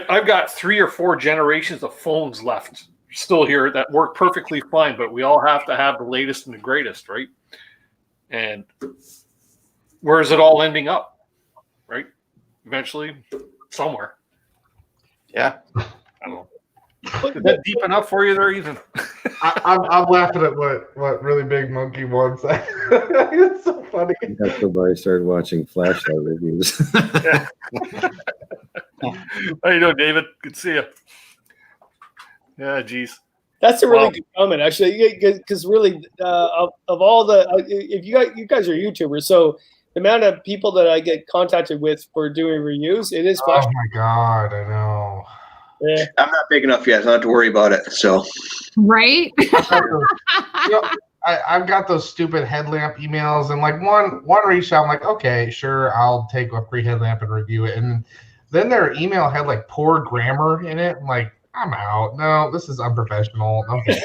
Speaker 1: I've got 3 or 4 generations of phones left still here that work perfectly fine, but we all have to have the latest and the greatest, right? And where is it all ending up, right? Eventually, somewhere.
Speaker 4: Yeah.
Speaker 1: I don't know. Is that deep enough for you there, Ethan?
Speaker 7: I'm laughing at what Really Big Monkey wants. It's so funny.
Speaker 6: That's why I started watching flashlight reviews.
Speaker 1: How you doing, David? Good to see you. Yeah, geez.
Speaker 2: That's a really good comment, actually, because really, of all the, if you guys are YouTubers, so the amount of people that I get contacted with for doing reviews, it is.
Speaker 7: Oh my God, I know.
Speaker 2: Yeah.
Speaker 3: I'm not big enough yet. So I don't have to worry about it. So.
Speaker 5: Right.
Speaker 7: I've got those stupid headlamp emails, and like one reached out. I'm like, okay, sure, I'll take a free headlamp and review it. And then their email had like poor grammar in it. I'm like, I'm out. No, this is unprofessional. Okay.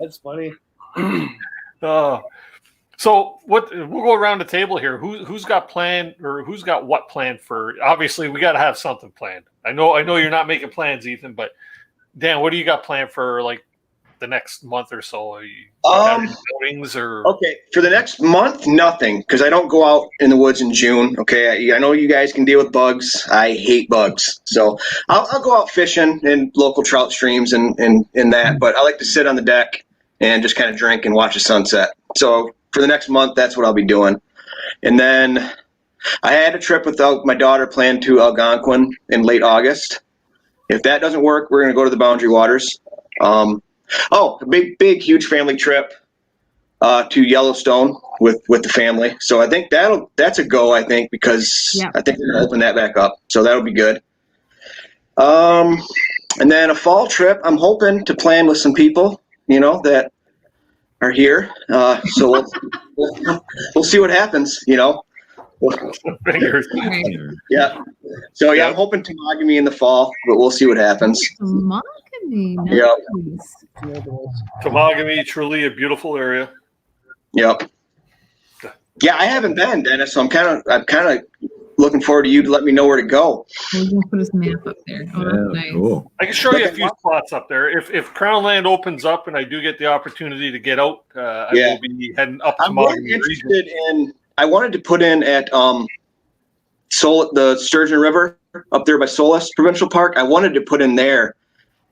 Speaker 2: That's funny.
Speaker 1: So we'll go around the table here. Who's got planned, or who's got what planned for? Obviously, we got to have something planned. I know you're not making plans, Ethan, but Dan, what do you got planned for like the next month or so? Are you got any outings or?
Speaker 3: Okay, for the next month, nothing, because I don't go out in the woods in June. Okay, I know you guys can deal with bugs. I hate bugs, so I'll go out fishing in local trout streams and that. But I like to sit on the deck and just kind of drink and watch the sunset. So for the next month, that's what I'll be doing. And then I had a trip with my daughter planned to Algonquin in late August. If that doesn't work, we're going to go to the Boundary Waters. A big, huge family trip to Yellowstone with the family. So I think that's a go, I think, because I think we're going to open that back up. So that'll be good. And then a fall trip, I'm hoping to plan with some people, that are here. So we'll see what happens,
Speaker 1: Fingers.
Speaker 3: Yeah. So I'm hoping Temagami in the fall, but we'll see what happens.
Speaker 5: Temagami, nice.
Speaker 3: Yep.
Speaker 1: Temagami, truly a beautiful area.
Speaker 3: Yep. Yeah, I haven't been, Dennis, so I'm kind of looking forward to you to let me know where to go.
Speaker 5: We're gonna put his map up there. Oh, that's nice.
Speaker 6: Cool.
Speaker 1: I can show you a few spots up there. If Crown Land opens up and I do get the opportunity to get out, I will be heading up to
Speaker 3: I'm really interested in. I wanted to put in at the Sturgeon River up there by Solis Provincial Park. I wanted to put in there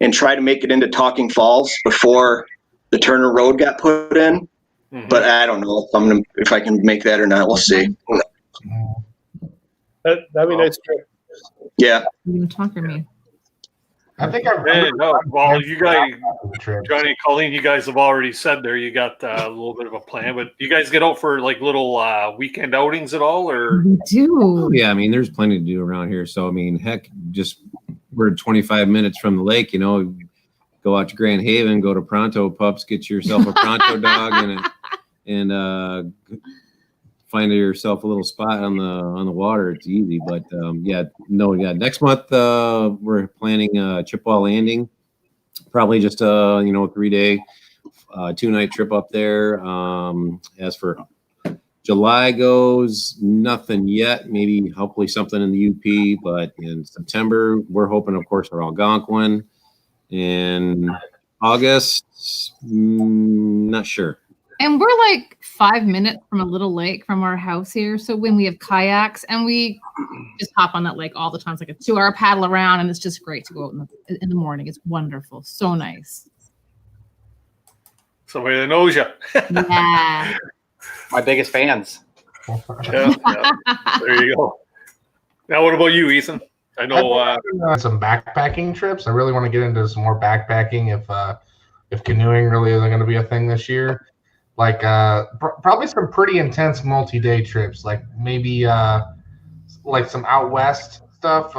Speaker 3: and try to make it into Talking Falls before the Turner Road got put in. Mm-hmm. But I don't know if I can make that or not. We'll see.
Speaker 2: That'd be a nice trip.
Speaker 3: Yeah.
Speaker 5: You can talk to me.
Speaker 7: I think
Speaker 1: well, you guys, Johnny and Colleen, you guys have already said there you got a little bit of a plan, but you guys get out for like little weekend outings at all, or?
Speaker 5: We do.
Speaker 6: Yeah, I mean, there's plenty to do around here. So I mean, heck, we're 25 minutes from the lake. Go out to Grand Haven, go to Pronto Pups, get yourself a Pronto dog, and find yourself a little spot on the water. It's easy, but next month we're planning Chippewa Landing, probably just a 3-day 2-night trip up there. As for July goes, nothing yet, maybe hopefully something in the UP, but in September we're hoping, of course, for Algonquin. In August, not sure.
Speaker 5: And we're like 5 minutes from a little lake from our house here. So when we have kayaks and we just hop on that lake all the time, it's like a 2-hour paddle around, and it's just great to go out in the morning. It's wonderful. So nice.
Speaker 1: Somebody that knows you.
Speaker 5: Yeah.
Speaker 4: My biggest fans.
Speaker 1: Yeah. There you go. Now, what about you, Ethan? I know
Speaker 7: some backpacking trips. I really want to get into some more backpacking if canoeing really isn't going to be a thing this year. Like probably some pretty intense multi-day trips, like maybe like some out west stuff,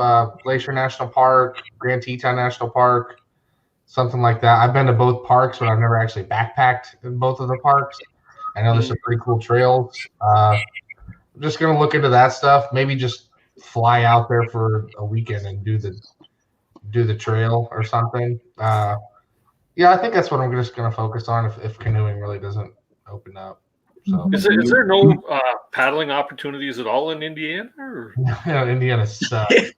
Speaker 7: Glacier National Park, Grand Teton National Park, something like that. I've been to both parks, but I've never actually backpacked in both of the parks. I know there's some pretty cool trails. I'm just going to look into that stuff. Maybe just fly out there for a weekend and do the trail or something. I think that's what I'm just going to focus on if canoeing really doesn't open up. So
Speaker 1: is there no paddling opportunities at all in Indiana? Or?
Speaker 7: Indiana sucks. You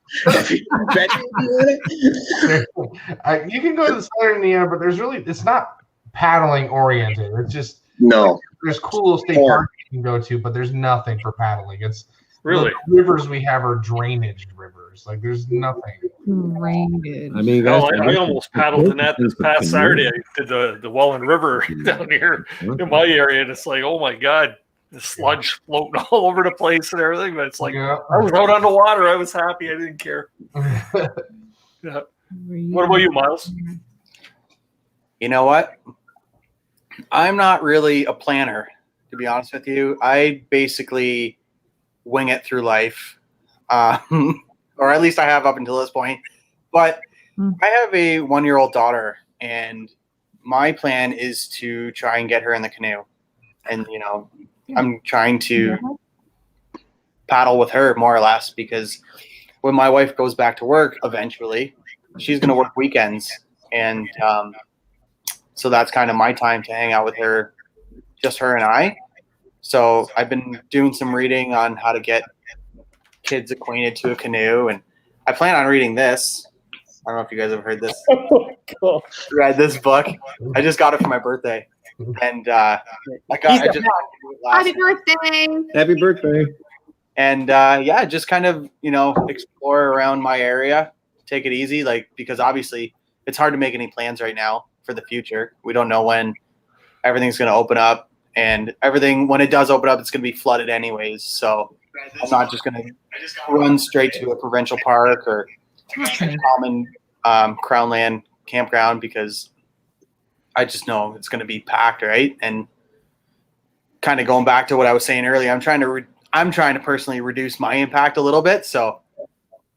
Speaker 7: can go to the southern Indiana, but it's not paddling oriented. It's just there's cool state parks you can go to, but there's nothing for paddling. It's really the rivers we have are drainage rivers. Like there's nothing.
Speaker 5: Drainage.
Speaker 6: I mean,
Speaker 1: I almost paddled in that this past Saturday. I did the Welland River down here in my area, and it's like, oh my god, the sludge floating all over the place and everything. But it's like I was out on the water. I was happy. I didn't care. Yeah. What about you, Miles?
Speaker 4: You know what? I'm not really a planner, to be honest with you. I basically wing it through life, or at least I have up until this point. But I have a 1-year-old daughter, and my plan is to try and get her in the canoe. And, I'm trying to paddle with her more or less, because when my wife goes back to work eventually, she's going to work weekends. And so that's kind of my time to hang out with her, just her and I. So I've been doing some reading on how to get kids acquainted to a canoe, and I plan on reading this. I don't know if you guys have heard this.
Speaker 2: Oh my Cool.
Speaker 4: read this book. I just got it for my birthday, and I just
Speaker 5: Happy birthday.
Speaker 6: Happy birthday.
Speaker 4: and just kind of explore around my area, take it easy, like because obviously it's hard to make any plans right now for the future. We don't know when everything's going to open up, and everything when it does open up, it's going to be flooded anyways. So I'm not just going to run straight to a provincial park or a common Crownland campground because I just know it's going to be packed, right? And kind of going back to what I was saying earlier, I'm trying to personally reduce my impact a little bit. So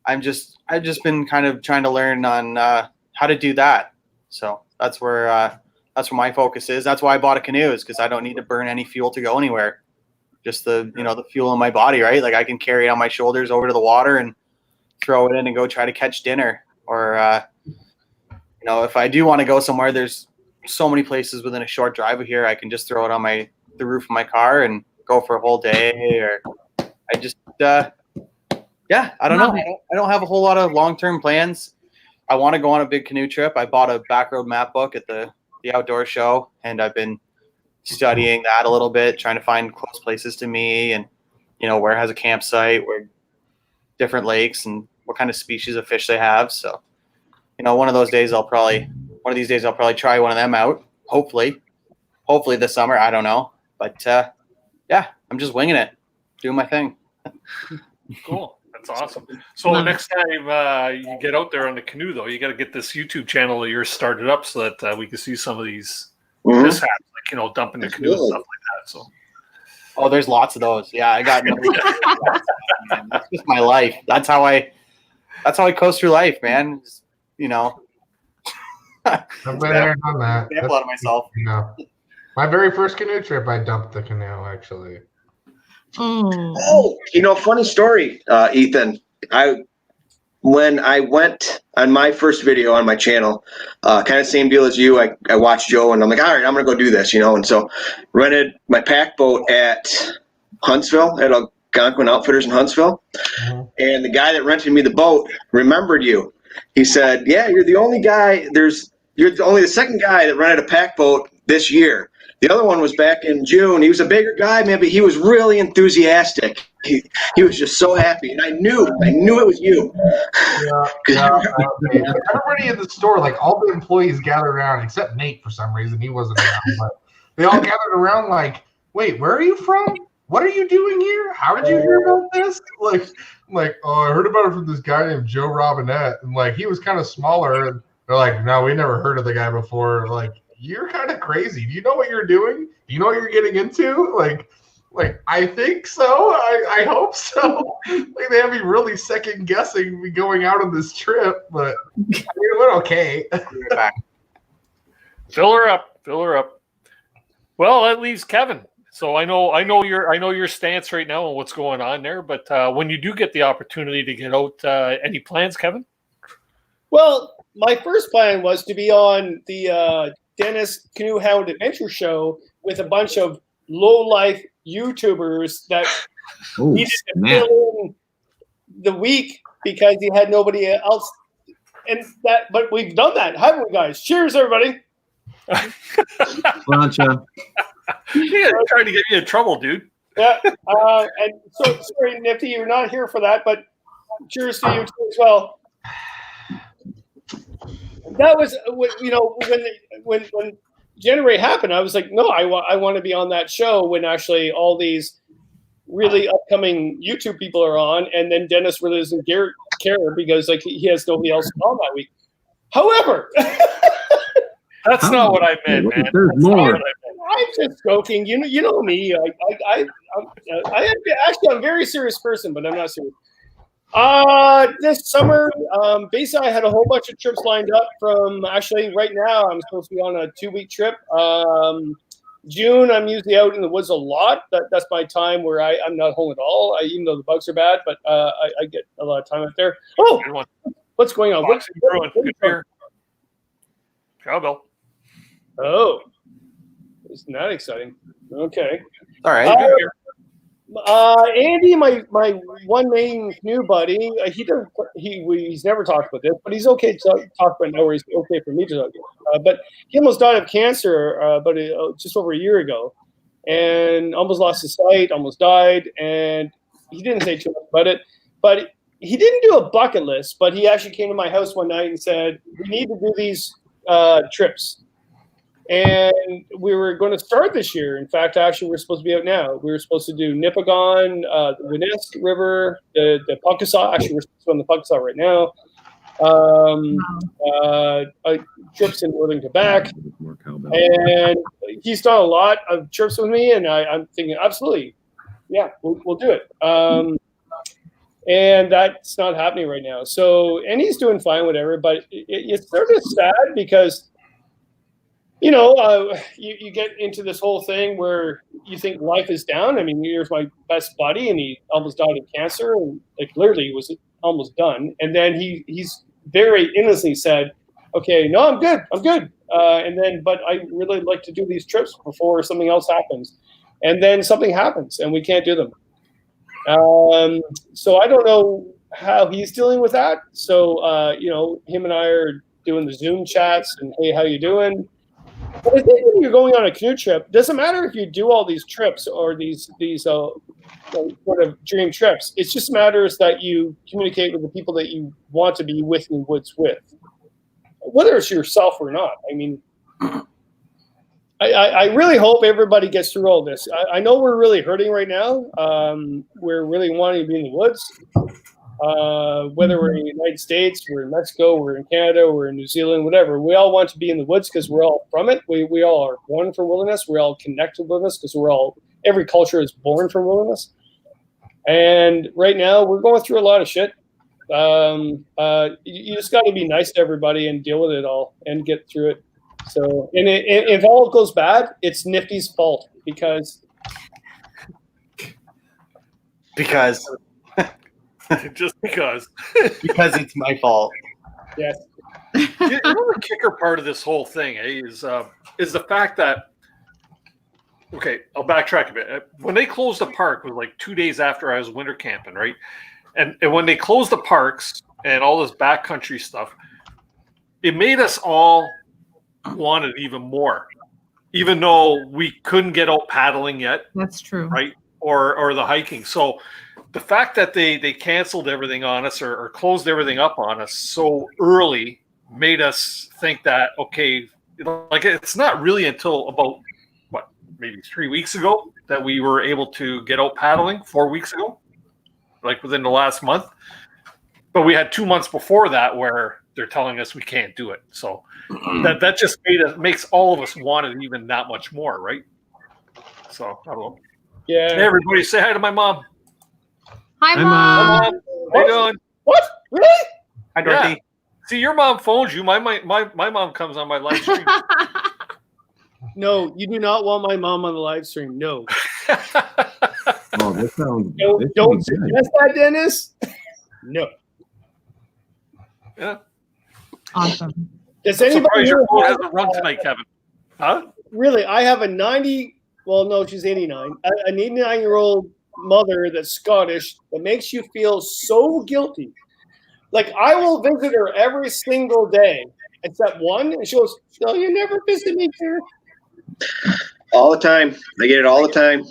Speaker 4: I've just been kind of trying to learn on how to do that. So that's where my focus is. That's why I bought a canoe, is because I don't need to burn any fuel to go anywhere. Just the fuel in my body, right? Like I can carry it on my shoulders over to the water and throw it in and go try to catch dinner. Or if I do want to go somewhere, there's so many places within a short drive of here. I can just throw it on the roof of my car and go for a whole day. Or I just I don't know. I don't have a whole lot of long-term plans. I want to go on a big canoe trip. I bought a backroad map book at the outdoor show, and I've been studying that a little bit, trying to find close places to me, and where has a campsite, where different lakes, and what kind of species of fish they have. So one of these days I'll probably try one of them out, hopefully this summer. I don't know, but I'm just winging it, doing my thing.
Speaker 1: Cool. That's awesome. So the next time you get out there on the canoe, though, you got to get this YouTube channel of yours started up so that we can see some of these mishaps, like dumping the canoe and stuff like that. So,
Speaker 4: there's lots of those. Yeah, I got. That's just my life. That's how I coast through life, man.
Speaker 7: I've been there and done that.
Speaker 4: Example out of myself.
Speaker 7: My very first canoe trip, I dumped the canoe, actually.
Speaker 3: Oh, funny story, Ethan. When I went on my first video on my channel, kind of same deal as you. I watched Joe, and I'm like, all right, I'm gonna go do this, and so rented my pack boat at Huntsville at Algonquin Outfitters in Huntsville, and the guy that rented me the boat remembered you. He said, "Yeah, you're the only guy. You're only the second guy that rented a pack boat this year. The other one was back in June. He was a bigger guy, man, but he was really enthusiastic. He was just so happy, and I knew it was you."
Speaker 7: Everybody in the store, like all the employees gathered around, except Nate for some reason. He wasn't around, but they all gathered around like, "Wait, where are you from? What are you doing here? How did you hear about this?" Like, "Oh, I heard about it from this guy named Joe Robinette," and like he was kind of smaller, and they're like, "No, we never heard of the guy before." Like, "You're kind of crazy. Do you know what you're doing? Do you know what you're getting into?" Like I think so. I hope so. Like they have me really second guessing me going out on this trip, but it went okay.
Speaker 1: Fill her up. Well, that leaves Kevin. So I know your stance right now on what's going on there. But when you do get the opportunity to get out, any plans, Kevin?
Speaker 2: Well, my first plan was to be on the Dennis Canoe Hound Adventure Show with a bunch of low-life YouTubers that needed to fill in the week because he had nobody else. But we've done that, haven't we, guys? Cheers, everybody.
Speaker 6: Plancha.
Speaker 1: Yeah, trying to get you in trouble, dude.
Speaker 2: Yeah. And so sorry, Nifty, you're not here for that, but cheers to you too as well. That was when January happened, I was like, no, I want to be on that show when actually all these really upcoming YouTube people are on, and then Dennis really doesn't care because like he has nobody else on that week. However,
Speaker 1: that's not what I meant, man.
Speaker 6: There's more.
Speaker 2: I'm just joking. You know me. I'm a very serious person, but I'm not serious. This summer, basically I had a whole bunch of trips lined up from actually right now. I'm supposed to be on a 2-week trip. June, I'm usually out in the woods a lot. That's my time where I'm not home at all. Even though the bugs are bad, but I get a lot of time out there. Oh, what's going on? What's
Speaker 1: Cowbell.
Speaker 2: Oh, isn't that exciting? Okay.
Speaker 4: All right.
Speaker 2: Andy, my one main canoe buddy, he's never talked about this, but he's okay to talk about it now. Where he's okay for me to talk about it. But he almost died of cancer, just over a year ago, and almost lost his sight, almost died, and he didn't say too much about it. But he didn't do a bucket list, but he actually came to my house one night and said, "We need to do these trips." And we were going to start this year. In fact, actually, we're supposed to be out now. We were supposed to do Nipigon, the Winnisk River, the Punkasaw. Actually, we're supposed to be on the Punkasaw right now. Trips in northern Quebec. And he's done a lot of trips with me, and I'm thinking, absolutely, yeah, we'll do it. And that's not happening right now. So, and he's doing fine, whatever. But it's sort of sad because, you get into this whole thing where you think life is down. I mean, here's my best buddy, and he almost died of cancer, and like literally was almost done. And then he's very innocently said, "Okay, no, I'm good. But I really like to do these trips before something else happens." And then something happens, and we can't do them. So I don't know how he's dealing with that. So him and I are doing the Zoom chats, and hey, how you doing? But I think when you're going on a canoe trip, it doesn't matter if you do all these trips or these sort of dream trips. It just matters that you communicate with the people that you want to be with in the woods with, whether it's yourself or not. I mean, I really hope everybody gets through all this. I know we're really hurting right now. We're really wanting to be in the woods. Whether we're in the United States, we're in Mexico, we're in Canada, we're in New Zealand, whatever. We all want to be in the woods because we're all from it. We all are born from wilderness. We're all connected with wilderness because every culture is born from wilderness. And right now we're going through a lot of shit. You just got to be nice to everybody and deal with it all and get through it. So, and if all goes bad, it's Nifty's fault because
Speaker 1: just because
Speaker 4: it's my fault.
Speaker 2: Yes.
Speaker 1: The kicker part of this whole thing is the fact that, okay, I'll backtrack a bit. When they closed the park, it was like 2 days after I was winter camping, right? And when they closed the parks and all this backcountry stuff, it made us all want it even more, even though we couldn't get out paddling yet.
Speaker 5: That's true.
Speaker 1: Right? Or the hiking. So the fact that they canceled everything on us or closed everything up on us so early made us think that, okay, like it's not really until about maybe 3 weeks ago that we were able to get out paddling. 4 weeks ago, like within the last month. But we had 2 months before that where they're telling us we can't do it. So that just makes all of us want it even that much more, right? So I don't know.
Speaker 2: Yeah.
Speaker 1: Hey, everybody, say hi to my mom.
Speaker 5: Hi, Mom.
Speaker 1: How you doing?
Speaker 2: What? Really?
Speaker 4: Hi, Dorothy.
Speaker 1: Yeah. See, your mom phones you. My mom comes on my live stream.
Speaker 2: No, you do not want my mom on the live stream. No.
Speaker 6: Oh, that sounds.
Speaker 2: Don't suggest that, Dennis. No.
Speaker 1: Yeah.
Speaker 5: Awesome.
Speaker 2: Does
Speaker 1: I'm
Speaker 2: anybody
Speaker 1: surprised your
Speaker 2: here
Speaker 1: phone
Speaker 2: have,
Speaker 1: hasn't rung tonight, Kevin. Huh?
Speaker 2: really? I have a 90. Well, no, she's 89. An 89-year-old mother that's Scottish that makes you feel so guilty. Like I will visit her every single day except one, and she goes, "No, you never visit me, sir."
Speaker 3: All the time. I get it all the time.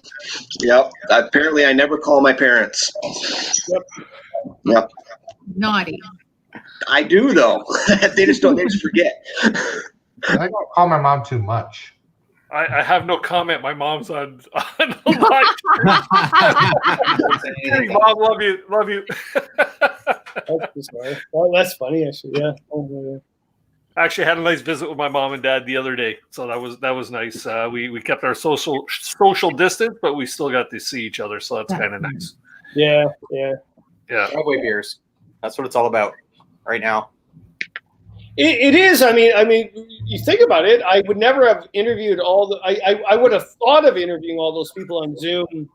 Speaker 3: Yep. Apparently, I never call my parents. Yep.
Speaker 5: Naughty.
Speaker 3: I do though. They just forget.
Speaker 7: I don't call my mom too much.
Speaker 1: I have no comment. My mom's on the live. Mom, love you.
Speaker 2: Well, that's funny, actually. Yeah. Oh,
Speaker 1: I actually had a nice visit with my mom and dad the other day, so that was nice. We kept our social distance, but we still got to see each other, so that's kind of nice.
Speaker 2: yeah.
Speaker 4: Driveway beers. That's what it's all about right now.
Speaker 2: It is. I mean, you think about it. I would never have interviewed I would have thought of interviewing all those people on Zoom,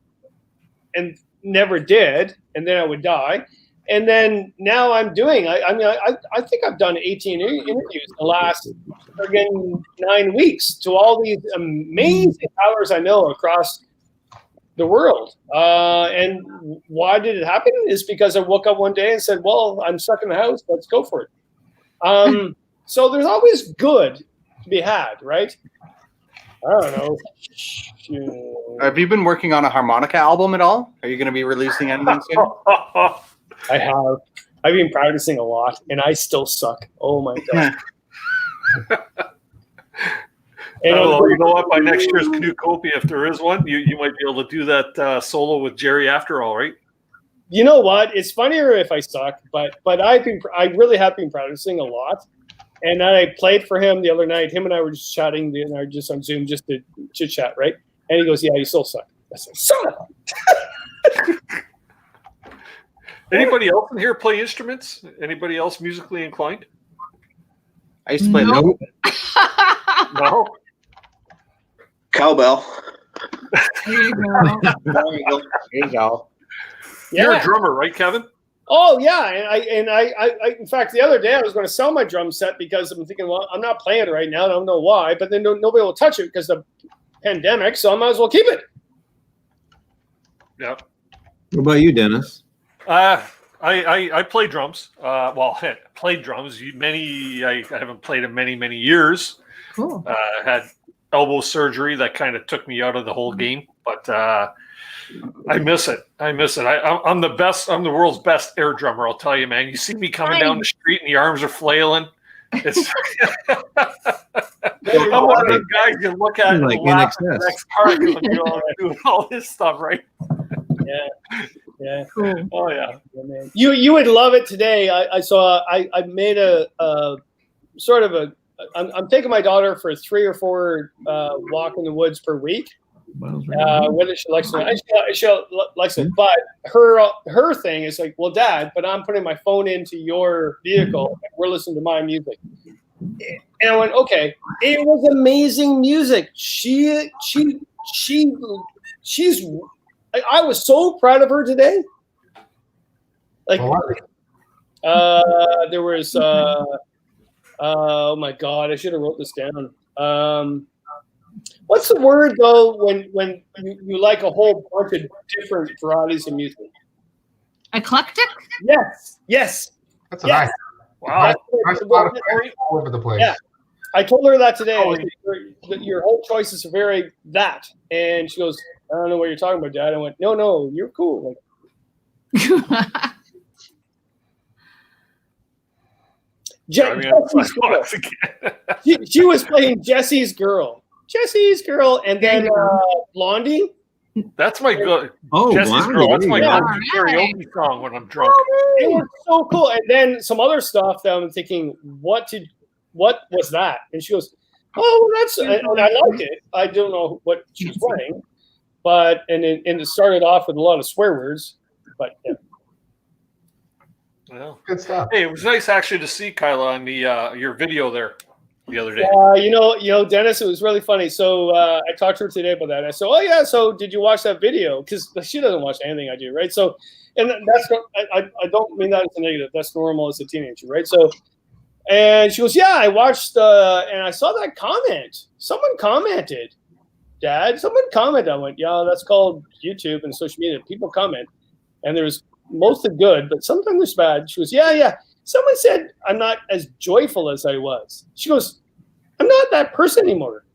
Speaker 2: and never did. And then I would die. And then now I'm doing. I think I've done 18 interviews the last 9 weeks to all these amazing powers I know across the world. And why did it happen? Is because I woke up one day and said, well, I'm stuck in the house. Let's go for it. So there's always good to be had, right? I don't know.
Speaker 4: Have you been working on a harmonica album at all? Are you going to be releasing anything soon?
Speaker 2: I have. I've been practicing a lot, and I still suck. Oh my god!
Speaker 1: You know what? By next year's Canoe-copia, if there is one, you might be able to do that solo with Jerry after all, right?
Speaker 2: You know what? It's funnier if I suck, but I really have been practicing a lot. And I played for him the other night. Him and I were just chatting, and I just on Zoom just to chit chat, right? And he goes, "Yeah, you still suck." I said, "Son of a."
Speaker 1: Anybody else in here play instruments? Anybody else musically inclined?
Speaker 4: I used to play
Speaker 5: Nope.
Speaker 1: No.
Speaker 3: Cowbell.
Speaker 5: There you go.
Speaker 4: There you go.
Speaker 1: You're
Speaker 2: Yeah.
Speaker 1: a drummer, right, Kevin?
Speaker 2: Oh yeah, and I in fact the other day I was going to sell my drum set because I'm thinking, well, I'm not playing it right now. I don't know why, but then nobody will touch it because of the pandemic, so I might as well keep it.
Speaker 1: Yeah.
Speaker 6: What about you, Dennis?
Speaker 1: I play drums. Played drums. I haven't played in many years.
Speaker 5: Cool.
Speaker 1: Had elbow surgery that kind of took me out of the whole game, but I miss it. I'm the best. I'm the world's best air drummer. I'll tell you, man. You see me coming down the street and the arms are flailing. It's I'm one of the guys you look at and
Speaker 6: Like
Speaker 1: laugh at
Speaker 6: NXS.
Speaker 1: the next car because I'm doing all this stuff, right?
Speaker 2: Yeah.
Speaker 5: Cool.
Speaker 1: Oh yeah.
Speaker 2: Man. You would love it today. I made a sort of a. I'm taking my daughter for 3 or 4 walk in the woods per week. Whether she likes it, she likes it, but her thing is like, well, Dad, but I'm putting my phone into your vehicle and we're listening to my music. And I went, okay. It was amazing music. She's. I was so proud of her today. Like, there was. Oh my God! I should have wrote this down. What's the word though when you like a whole bunch of different varieties of music?
Speaker 5: Eclectic?
Speaker 2: Yes.
Speaker 7: That's a nice.
Speaker 1: Wow.
Speaker 7: Nice Spotify all over the place.
Speaker 2: Yeah. I told her that today. I said, your whole choices are very that. And she goes, I don't know what you're talking about, Dad. I went, no, you're cool. She was playing Jesse's Girl, and then Blondie.
Speaker 1: That's my good.
Speaker 6: Oh,
Speaker 1: Jesse's
Speaker 6: wow.
Speaker 1: Girl. That's my
Speaker 5: Yeah.
Speaker 1: go-to karaoke song when I'm drunk.
Speaker 2: It was so cool. And then some other stuff that I'm thinking, what was that? And she goes, oh, that's, and I like it. I don't know what she's playing, but and it started off with a lot of swear words, but yeah.
Speaker 1: Well,
Speaker 7: Good stuff.
Speaker 1: hey, it was nice actually to see Kyla on the your video there the other day.
Speaker 2: You know, Dennis, it was really funny. So I talked to her today about that. I said, "Oh yeah, so did you watch that video?" Because she doesn't watch anything I do, right? So, and that's I don't mean that as a negative. That's normal as a teenager, right? So, and she goes, "Yeah, I watched and I saw that comment. Someone commented, Dad. Someone commented." I went, "Yeah, that's called YouTube and social media. People comment, and there's mostly good, but sometimes it's bad." She goes, yeah. Someone said I'm not as joyful as I was. She goes, I'm not that person anymore.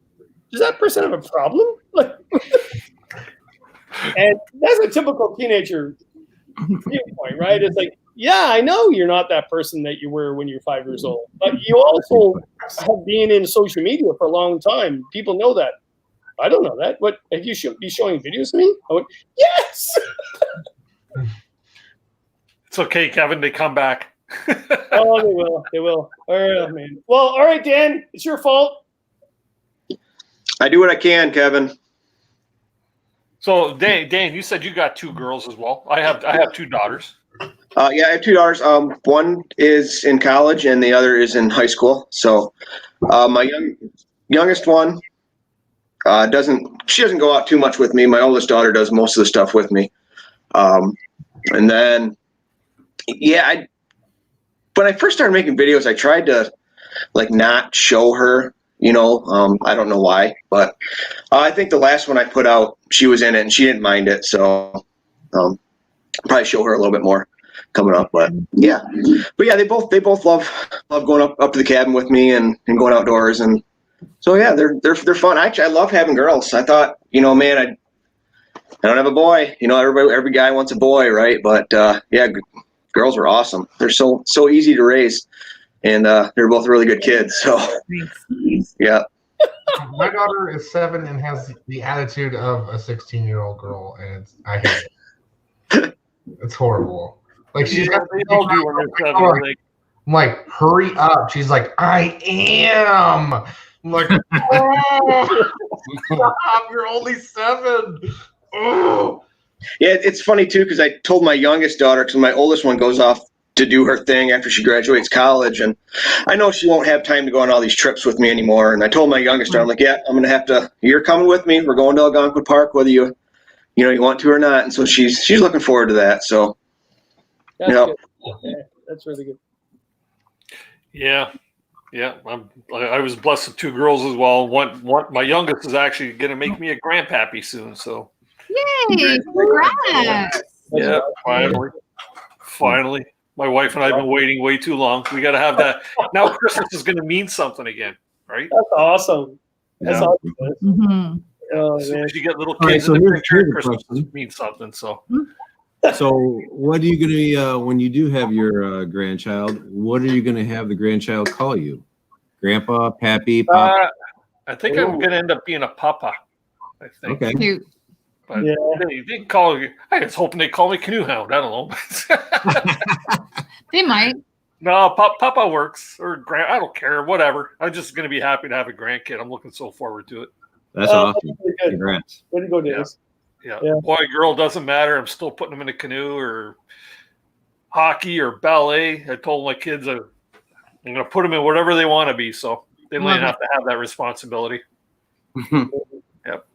Speaker 2: Does that person have a problem? Like, and that's a typical teenager viewpoint, right? It's like, yeah, I know you're not that person that you were when you're 5 years old, but you also have been in social media for a long time. People know that. I don't know that. What, have you be showing videos to me? I went, yes.
Speaker 1: It's okay, Kevin. They come back.
Speaker 2: Oh, they will. Oh, man. Well, all right, Dan, it's your fault.
Speaker 3: I do what I can, Kevin.
Speaker 1: So, Dan, you said you got 2 girls as well. I have 2 daughters.
Speaker 3: Yeah, I have 2 daughters. One is in college and the other is in high school. So, my youngest one doesn't go out too much with me. My oldest daughter does most of the stuff with me. And then, when I first started making videos, I tried to like not show her, I don't know why, but I think the last one I put out, she was in it and she didn't mind it. So probably show her a little bit more coming up. But yeah, they both love going up to the cabin with me and going outdoors. And so yeah, they're fun. Actually, I love having girls. I thought, man, I don't have a boy. Every guy wants a boy, right? But yeah, girls are awesome. They're so easy to raise, and they're both really good kids. So yeah.
Speaker 7: My daughter is 7 and has the attitude of a 16-year-old girl, and I hate it. It's horrible. Like she's got. I'm like, hurry up. She's like, I am. I'm like, oh, stop, you're only 7. Oh.
Speaker 3: Yeah, it's funny too because I told my youngest daughter, because my oldest one goes off to do her thing after she graduates college, and I know she won't have time to go on all these trips with me anymore. And I told my youngest daughter, I'm like, yeah, I'm gonna have to. You're coming with me. We're going to Algonquin Park, whether you want to or not. And so she's looking forward to that. So
Speaker 2: that's good. Yeah, that's really good.
Speaker 1: Yeah. I was blessed with 2 girls as well. One, my youngest is actually going to make me a grandpappy soon. So,
Speaker 5: yay! Congrats!
Speaker 1: Yeah, finally. My wife and I have been waiting way too long. We got to have that. Now Christmas is going to mean something again, right?
Speaker 2: That's awesome. That's awesome.
Speaker 5: Mm-hmm.
Speaker 2: Oh,
Speaker 1: as soon
Speaker 2: man.
Speaker 1: as you get little kids in the picture, Christmas means something. So.
Speaker 6: So what are you going to, when you do have your grandchild, what are you going to have the grandchild call you? Grandpa, Pappy, Papa?
Speaker 1: I think I'm going to end up being a Papa, I think.
Speaker 6: Okay.
Speaker 5: Cute.
Speaker 1: But they call you. I was hoping they call me Canoe Hound. I don't know.
Speaker 5: They might.
Speaker 1: No, Papa works. Or I don't care. Whatever. I'm just going to be happy to have a grandkid. I'm looking so forward to it.
Speaker 6: That's awesome. Congrats.
Speaker 2: Way to go, Dennis.
Speaker 1: Yeah. Boy, girl, doesn't matter. I'm still putting them in a canoe or hockey or ballet. I told my kids I'm going to put them in whatever they want to be. So they don't have to have that responsibility. Yep.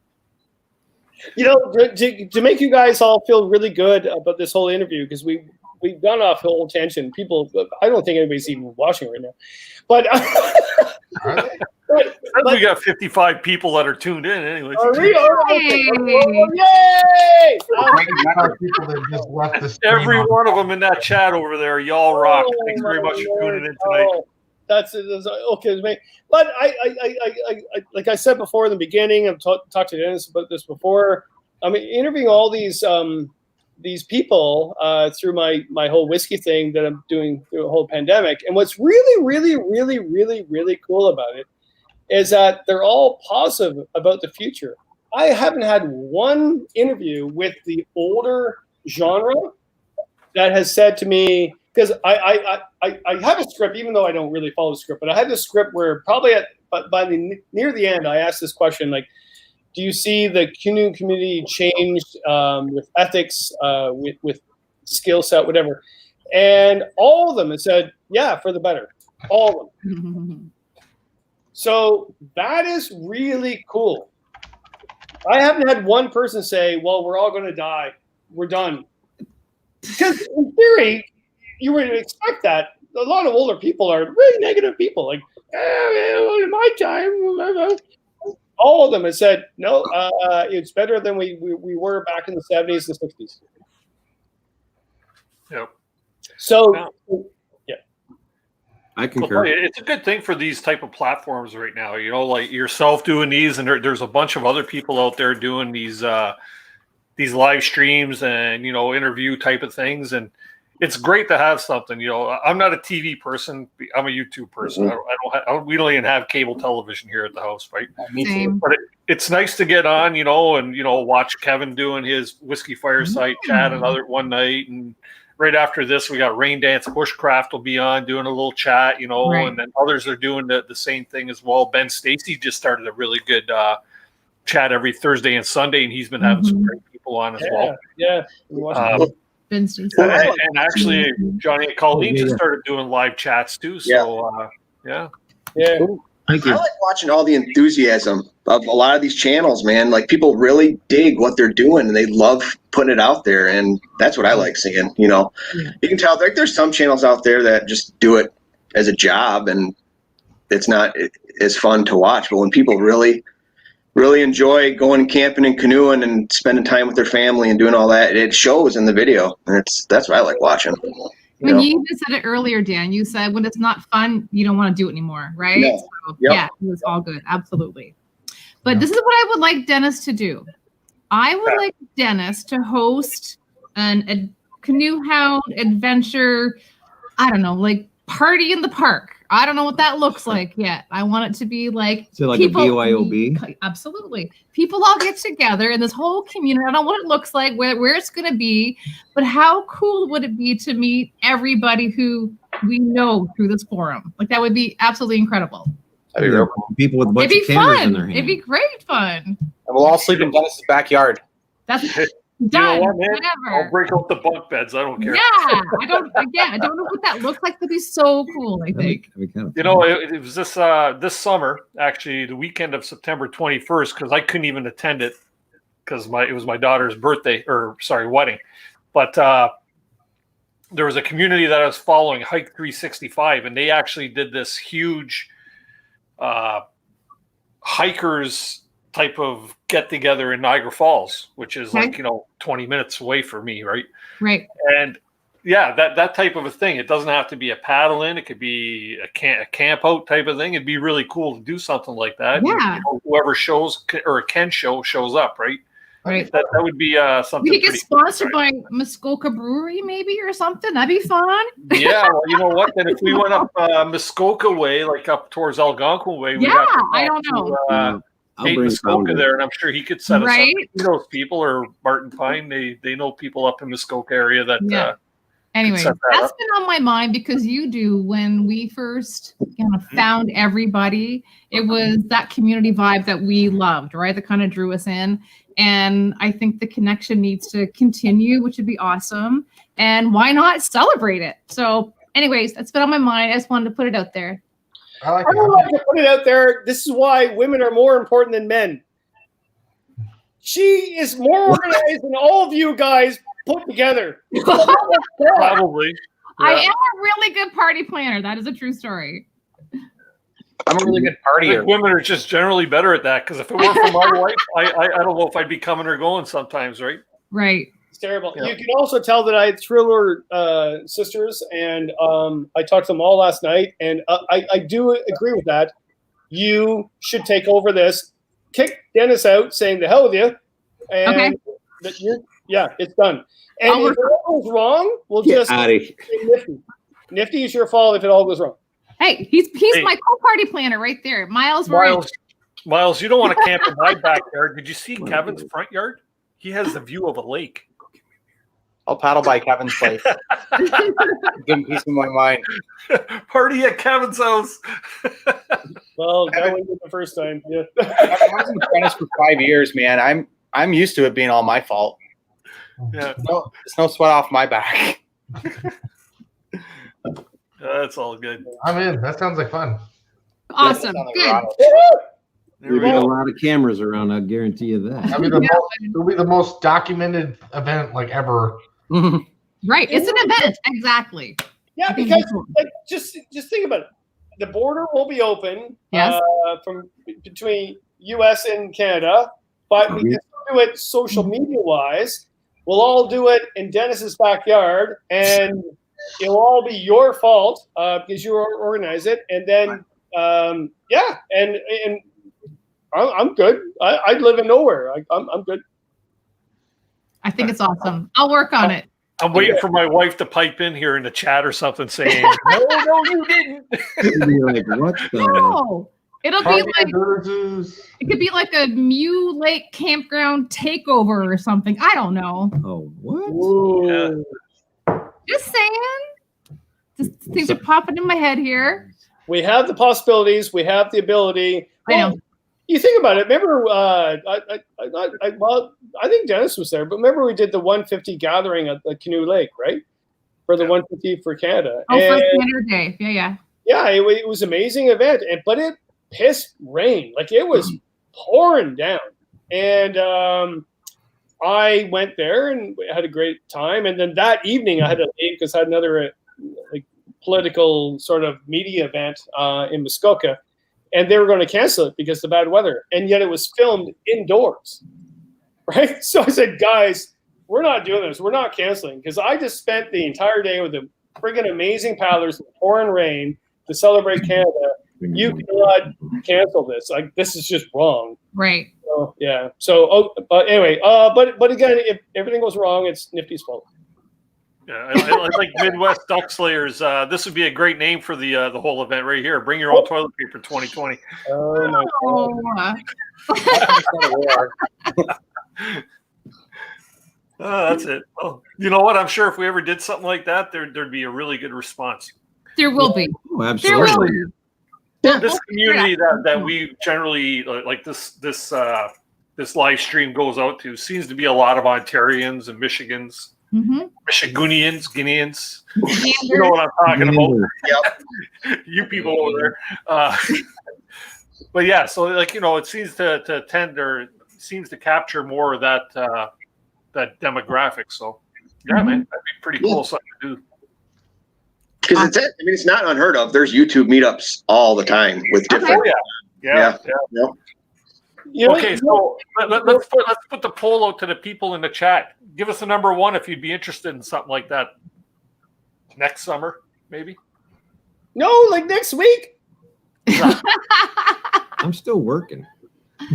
Speaker 2: To make you guys all feel really good about this whole interview, because we've gone off the whole tangent. People, I don't think anybody's even watching right now. But
Speaker 1: we got 55 people that are tuned in anyway.
Speaker 2: Yay!
Speaker 1: Every one of them in that chat over there, y'all rock. Thanks very much for tuning in tonight.
Speaker 2: That's okay. But I like I said before in the beginning, I've talked to Dennis about this before. I mean, interviewing all these people through my whole whiskey thing that I'm doing through the whole pandemic. And what's really, really, really, really, really cool about it is that they're all positive about the future. I haven't had one interview with the older genre that has said to me, because I have a script, even though I don't really follow the script, but I had this script where probably near the end, I asked this question, like, do you see the canoe community change with ethics, with skill set, whatever? And all of them had said, yeah, for the better. All of them. So that is really cool. I haven't had one person say, well, we're all going to die. We're done. Because in theory, you would expect that. A lot of older people are really negative people. Like, in my time, all of them have said, no, it's better than we were back in the 70s and 60s.
Speaker 1: Yep.
Speaker 2: So, yeah.
Speaker 6: I concur.
Speaker 1: Well, it's a good thing for these type of platforms right now. Like yourself doing these, and there's a bunch of other people out there doing these live streams and interview type of things, and it's great to have something. I'm not a TV person. I'm a YouTube person. We don't even have cable television here at the house, right?
Speaker 5: Same.
Speaker 1: But it's nice to get on, and watch Kevin doing his Whiskey Fireside chat one night, and right after this, we got Rain Dance Bushcraft will be on doing a little chat,
Speaker 5: Right.
Speaker 1: and then others are doing the same thing as well. Ben Stacy just started a really good chat every Thursday and Sunday, and he's been having some great people on as well.
Speaker 2: Yeah.
Speaker 5: Ben Stacy.
Speaker 1: And actually, Johnny and Colleen just started doing live chats too. So, yeah.
Speaker 6: Thank you.
Speaker 3: I like watching all the enthusiasm of a lot of these channels, man. Like people really dig what they're doing and they love putting it out there. And that's what I like seeing, You can tell there's some channels out there that just do it as a job and it's not is fun to watch. But when people really enjoy going camping and canoeing and spending time with their family and doing all that, it shows in the video. And that's what I like watching.
Speaker 5: You even said it earlier, Dan. You said when it's not fun, you don't want to do it anymore, right?
Speaker 3: Yeah.
Speaker 5: So,
Speaker 3: Yep.
Speaker 5: Yeah, it was all good. Absolutely. But this is what I would like Dennis to do. I would like Dennis to host a canoe hound adventure, I don't know, like party in the park. I don't know what that looks like yet. I want it to be like,
Speaker 6: So like a BYOB?
Speaker 5: Absolutely. People all get together in this whole community. I don't know what it looks like, where it's going to be, but how cool would it be to meet everybody who we know through this forum? Like that would be absolutely incredible.
Speaker 4: That'd be real cool.
Speaker 6: People with a bunch
Speaker 5: It'd
Speaker 6: of
Speaker 5: be
Speaker 6: cameras in
Speaker 5: fun.
Speaker 6: their hand.
Speaker 5: It'd be great fun.
Speaker 4: And we'll all sleep in Dennis's backyard.
Speaker 5: That's
Speaker 1: You
Speaker 5: done.
Speaker 1: know what, man?
Speaker 5: Whatever.
Speaker 1: I'll break out the bunk beds. I don't care.
Speaker 5: Yeah, I don't know what that looks like. That'd be so cool. I think.
Speaker 6: That'd be kind of
Speaker 1: You know, it was this summer, actually, the weekend of September 21st, because I couldn't even attend it because it was my daughter's wedding. But there was a community that I was following, Hike 365, and they actually did this huge hikers type of get together in Niagara Falls, which is like 20 minutes away for me, right?
Speaker 5: Right.
Speaker 1: And yeah, that type of a thing. It doesn't have to be a paddle in. It could be a camp out type of thing. It'd be really cool to do something like that.
Speaker 5: Yeah.
Speaker 1: You know, whoever shows or can shows up, right?
Speaker 5: Right.
Speaker 1: That would be something.
Speaker 5: We could get
Speaker 1: pretty
Speaker 5: sponsored
Speaker 1: cool,
Speaker 5: by Muskoka Brewery, maybe, or something. That'd be fun.
Speaker 1: Yeah, well, you know what? Then if we went up Muskoka way, like up towards Algonquin way,
Speaker 5: Yeah, I don't know.
Speaker 6: I'll
Speaker 1: Nate
Speaker 6: bring
Speaker 1: Muskoka
Speaker 6: Founder.
Speaker 1: there, and I'm sure he could set us
Speaker 5: Right?
Speaker 1: up. He knows people, or Martin Pine. They know people up in Muskoka area that.
Speaker 5: Yeah. Anyway,
Speaker 1: set that
Speaker 5: that's
Speaker 1: up.
Speaker 5: been on my mind because you do. When we first kind of found everybody, it was that community vibe that we loved, right? That kind of drew us in. And I think the connection needs to continue, which would be awesome. And why not celebrate it? So anyways, that's been on my mind. I just wanted to put it out there.
Speaker 7: I like
Speaker 2: I don't like
Speaker 7: it.
Speaker 2: to put it out there. This is why women are more important than men. She is more organized than all of you guys put together.
Speaker 1: Probably.
Speaker 5: I
Speaker 1: Yeah.
Speaker 5: am a really good party planner. That is a true story.
Speaker 4: I'm a really good
Speaker 1: I think
Speaker 4: partier.
Speaker 1: women are just generally better at that, because if it weren't for my wife, I don't know if I'd be coming or going sometimes, right?
Speaker 5: Right.
Speaker 2: It's terrible.
Speaker 1: Yeah.
Speaker 2: You can also tell that I had Thriller sisters, and I talked to them all last night, and I do agree with that. You should take over this, kick Dennis out, saying the hell with you, and
Speaker 5: Okay.
Speaker 2: that it's done. And
Speaker 5: I'll
Speaker 2: if it all goes wrong, we'll
Speaker 6: Get
Speaker 2: just
Speaker 6: out of here.
Speaker 2: say Nifty. Nifty is your fault if it all goes wrong.
Speaker 5: Hey, he's
Speaker 1: Hey.
Speaker 5: my co-party planner right there. Miles, we're in.
Speaker 1: Miles, you don't want to camp in my backyard. Did you see Kevin's front yard? He has the view of a lake.
Speaker 4: I'll paddle by Kevin's place. Give him peace of my mind.
Speaker 1: Party at Kevin's house.
Speaker 2: Well, that went good the first time. Yeah.
Speaker 4: I was an apprentice for 5 years, man. I'm used to it being all my fault.
Speaker 1: Yeah,
Speaker 4: It's no sweat off my back.
Speaker 1: that's all good.
Speaker 7: I'm in. That sounds like fun.
Speaker 5: Awesome.
Speaker 4: Sound like
Speaker 5: Good.
Speaker 4: Ronald.
Speaker 1: There
Speaker 6: We've
Speaker 1: we
Speaker 6: got a
Speaker 1: go.
Speaker 6: lot of cameras around. I guarantee you that.
Speaker 7: It'll be the most documented event like ever.
Speaker 5: Right. It's an event. Exactly.
Speaker 2: Yeah, because like just think about it. The border will be open
Speaker 5: Yes.
Speaker 2: from between U.S. and Canada, but we can still do it social media wise. We'll all do it in Dennis's backyard, and it'll all be your fault because you organize it. And then and I'm good. I live in nowhere. I'm good.
Speaker 5: I think it's awesome. I'll work on it.
Speaker 1: I'm waiting for my wife to pipe in here in the chat or something saying, no, you didn't.
Speaker 6: It'd be like, what the?
Speaker 5: No. It'll be
Speaker 7: Party
Speaker 5: like
Speaker 7: at Burgess.
Speaker 5: it could be like a Mew Lake campground takeover or something. I don't know.
Speaker 6: Oh, what?
Speaker 2: Ooh.
Speaker 5: Just saying. Just things are popping in my head here.
Speaker 2: We have the possibilities. We have the ability.
Speaker 5: I know.
Speaker 2: You think about it. Remember, I think Dennis was there, but remember we did the 150 gathering at the Canoe Lake, right? For the 150 for Canada.
Speaker 5: Oh,
Speaker 2: And,
Speaker 5: first Canada Day. Yeah.
Speaker 2: yeah, it was an amazing event, but it pissed rain. Like it was pouring down. And I went there and had a great time. And then that evening I had to leave because I had another like political sort of media event in Muskoka. and they were going to cancel it because of the bad weather, and yet it was filmed indoors, right? So I said, guys, we're not doing this. We're not canceling, because I just spent the entire day with the friggin' amazing paddlers in the pouring rain to celebrate Canada. You cannot cancel this. Like, this is just wrong.
Speaker 5: Right.
Speaker 2: So, yeah. So, but anyway, but again, if everything goes wrong, it's Nifty's fault.
Speaker 1: Yeah, I like Midwest Duck Slayers. This would be a great name for the whole event right here. Bring your own toilet paper 2020.
Speaker 2: Oh my
Speaker 1: That's it. Oh, you know what? I'm sure if we ever did something like that, there'd be a really good response.
Speaker 5: There will be.
Speaker 6: Oh,
Speaker 5: There will
Speaker 6: absolutely.
Speaker 5: be.
Speaker 1: This community that we generally like this live stream goes out to seems to be a lot of Ontarians and Michigans, Michiganians, Guineans. You know what I'm talking about? You people over there. But yeah, so like, you know, it seems to tend, or seems to capture more of that that demographic. So yeah, man, that'd be pretty cool something to do.
Speaker 3: Because it's not unheard of. There's YouTube meetups all the time with different.
Speaker 1: Yeah.
Speaker 2: You know,
Speaker 1: Okay, so let's put the poll out to the people in the chat. Give us a number one if you'd be interested in something like that next summer, maybe.
Speaker 2: no, like next week.
Speaker 6: I'm still working.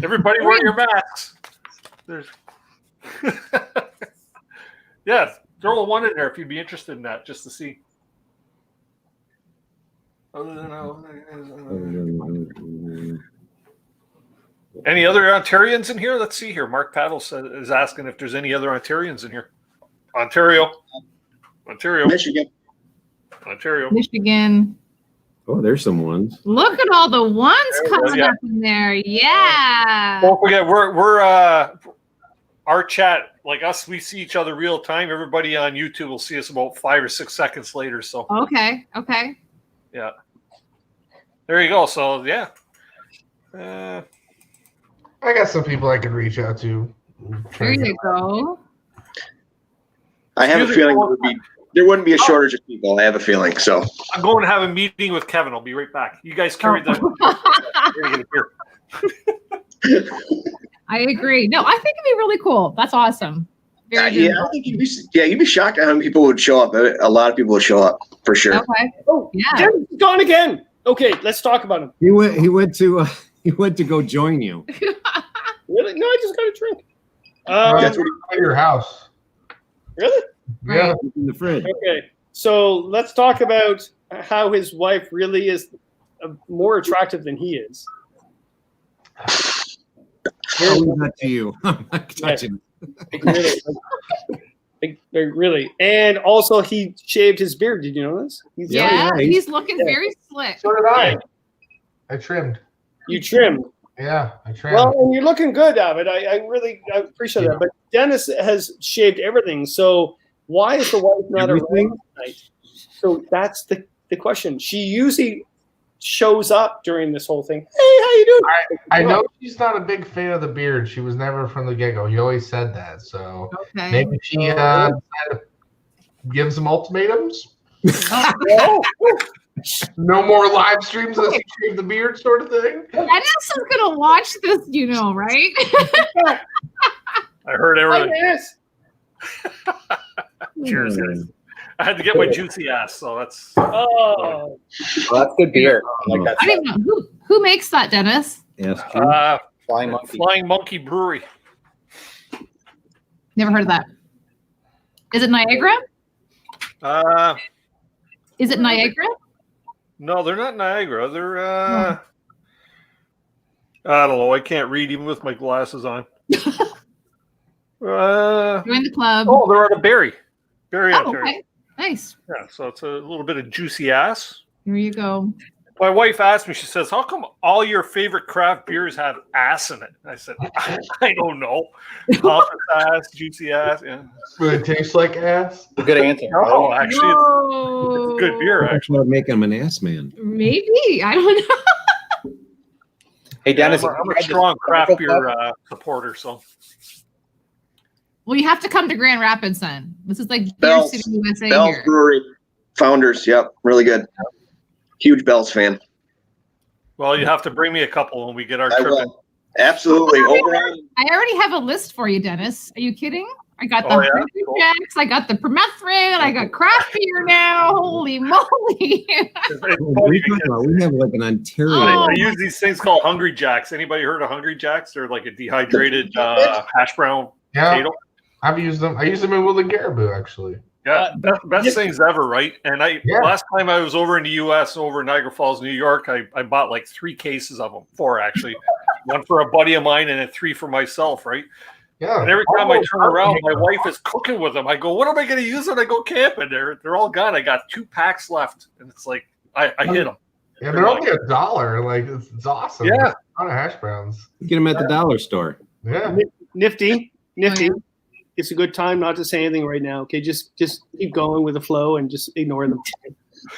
Speaker 1: Everybody wear your masks. There's yeah, throw a one in there if you'd be interested in that, just to see. Any other Ontarians in here? Let's see here. Mark Paddle is asking if there's any other Ontarians in here. Ontario.
Speaker 3: Michigan.
Speaker 5: Michigan.
Speaker 6: Oh, there's some ones.
Speaker 5: Look at all the ones coming up in there. Yeah.
Speaker 1: Don't forget, we're our chat, like us, we see each other real time. Everybody on YouTube will see us about 5 or 6 seconds later. So
Speaker 5: Okay.
Speaker 1: yeah, there you go. So yeah,
Speaker 7: I got some people I could reach out to.
Speaker 5: There you go.
Speaker 3: I have a feeling there wouldn't be a shortage of people. I have a feeling. So
Speaker 1: I'm going to have a meeting with Kevin. I'll be right back. You guys carry that.
Speaker 5: I agree. No, I think it'd be really cool. That's awesome. Very good.
Speaker 3: I think you'd be shocked at how many people would show up. A lot of people would show up for sure.
Speaker 5: Okay.
Speaker 2: Oh,
Speaker 5: Yeah.
Speaker 2: Dennis is gone again. Okay, let's talk about him.
Speaker 6: He went to go join you.
Speaker 2: Really? No, I just got a drink.
Speaker 3: That's what
Speaker 7: At your house.
Speaker 2: Really?
Speaker 7: Yeah.
Speaker 6: In the fridge.
Speaker 2: Okay. So let's talk about how his wife really is more attractive than he is.
Speaker 6: I'll leave that to you. I'm not touching.
Speaker 2: Really. And also, he shaved his beard. Did you know this?
Speaker 5: Yeah, he's looking very slick.
Speaker 7: So did I. I trimmed.
Speaker 2: You trimmed.
Speaker 7: Yeah, I trimmed.
Speaker 2: Well, and you're looking good, David. I really appreciate that. But Dennis has shaved everything. So why is the wife not around tonight? So that's the question. She usually shows up during this whole thing. Hey, how you doing?
Speaker 7: I know she's not a big fan of the beard. She was never from the get-go. You always said that. So maybe she decided to give some ultimatums. No more live streams unless you shave the beard, sort of thing.
Speaker 5: Dennis is gonna watch this, you know, right?
Speaker 1: I heard everything.
Speaker 2: Hi, Dennis.
Speaker 1: Cheers, guys. I had to get my juicy ass, so that's.
Speaker 2: Oh,
Speaker 8: Well, that's good beer. I like that.
Speaker 5: I don't even know who makes that, Dennis.
Speaker 6: Yes.
Speaker 8: Flying Monkey.
Speaker 1: Flying Monkey Brewery.
Speaker 5: Never heard of that. Is it Niagara? Is it Niagara?
Speaker 1: No, they're not Niagara. They're I don't know. I can't read even with my glasses on.
Speaker 5: Join the club.
Speaker 1: Oh, they're out of Barrie, Ontario.
Speaker 5: Okay. Nice.
Speaker 1: Yeah, so it's a little bit of juicy ass.
Speaker 5: Here you go.
Speaker 1: My wife asked me, she says, how come all your favorite craft beers have ass in it? I said, I don't know. Pompous ass, juicy ass. Yeah.
Speaker 7: Would it taste like ass?
Speaker 8: Good answer.
Speaker 1: No, actually, it's good beer.
Speaker 6: Actually, I'd make him an ass man.
Speaker 5: Maybe. I don't know.
Speaker 8: Hey, Dennis.
Speaker 1: I'm a strong craft beer supporter, so.
Speaker 5: Well, you have to come to Grand Rapids then. This is like Beer
Speaker 3: Bell's,
Speaker 5: City, USA
Speaker 3: Bell's
Speaker 5: here.
Speaker 3: Brewery, founders. Yep, really good. Huge Bell's fan.
Speaker 1: Well, you have to bring me a couple when we get our
Speaker 3: I
Speaker 1: trip in.
Speaker 3: will. Absolutely. Over on
Speaker 5: I already have a list for you, Dennis. Are you kidding? I got the
Speaker 1: Oh, yeah?
Speaker 5: Hydro Jacks, I got the permethrin, I got craft beer now. Holy moly.
Speaker 1: It's
Speaker 6: What are
Speaker 1: funny
Speaker 6: you talking
Speaker 1: because
Speaker 6: about? We have like an Ontario.
Speaker 5: Oh.
Speaker 1: I use these things called Hungry Jacks. Anybody heard of Hungry Jacks? They're like a dehydrated hash brown
Speaker 7: Yeah,
Speaker 1: potato.
Speaker 7: I've used them. I use them in Woodland Caribou actually.
Speaker 1: Yeah, best things ever, right? And last time I was over in the U.S., over in Niagara Falls, New York, I bought like 3 cases of them, 4 actually, 1 for a buddy of mine and then 3 for myself, right?
Speaker 7: Yeah.
Speaker 1: And every time I turn around, my wife is cooking with them. I go, "What am I going to use when I go camping?" They're all gone. I got 2 packs left, and it's like I hit them.
Speaker 7: Yeah, they're only $1. Like it's awesome.
Speaker 1: Yeah.
Speaker 7: A lot of hash browns.
Speaker 6: You get them at the dollar store.
Speaker 7: Yeah.
Speaker 2: Nifty.
Speaker 5: Oh, yeah.
Speaker 2: It's a good time not to say anything right now. Okay, just keep going with the flow and just ignore them.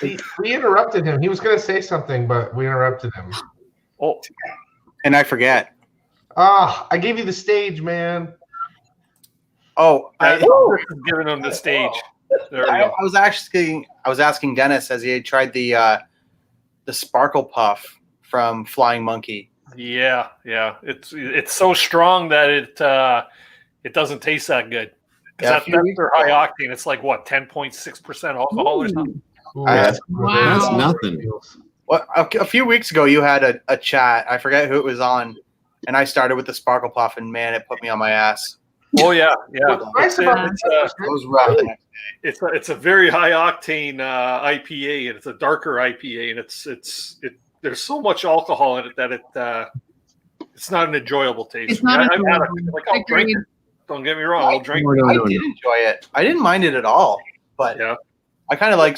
Speaker 7: We interrupted him. He was going to say something, but we interrupted him.
Speaker 1: Oh,
Speaker 4: And I forget.
Speaker 7: I gave you the stage, man.
Speaker 4: Oh, I
Speaker 1: giving them the stage. There we
Speaker 4: I
Speaker 1: go.
Speaker 4: was asking Dennis as he had tried the Sparkle Puff from Flying Monkey.
Speaker 1: Yeah. It's so strong that it doesn't taste that good.
Speaker 4: Yeah,
Speaker 1: That's their high octane. It's like what, 10.6% alcohol or something.
Speaker 7: Ooh,
Speaker 4: That's-
Speaker 5: Wow.
Speaker 6: That's nothing.
Speaker 4: Well, a few weeks ago, you had a chat. I forget who it was on, and I started with the Sparkle Puff, and man, it put me on my ass.
Speaker 1: Oh yeah.
Speaker 7: What's nice about
Speaker 4: It was rough. the next day.
Speaker 1: It's a very high octane IPA, and it's a darker IPA, and there's so much alcohol in it that it's not an enjoyable taste.
Speaker 5: It's not
Speaker 1: I've had
Speaker 5: enjoyable.
Speaker 1: it. Like, I'll drink
Speaker 5: Agreed.
Speaker 1: it. Don't get me wrong. I'll drink
Speaker 6: No,
Speaker 1: it.
Speaker 6: no,
Speaker 4: I
Speaker 6: no,
Speaker 4: did
Speaker 6: no.
Speaker 4: enjoy it. I didn't mind it at all, but
Speaker 1: Yeah.
Speaker 4: I kind of like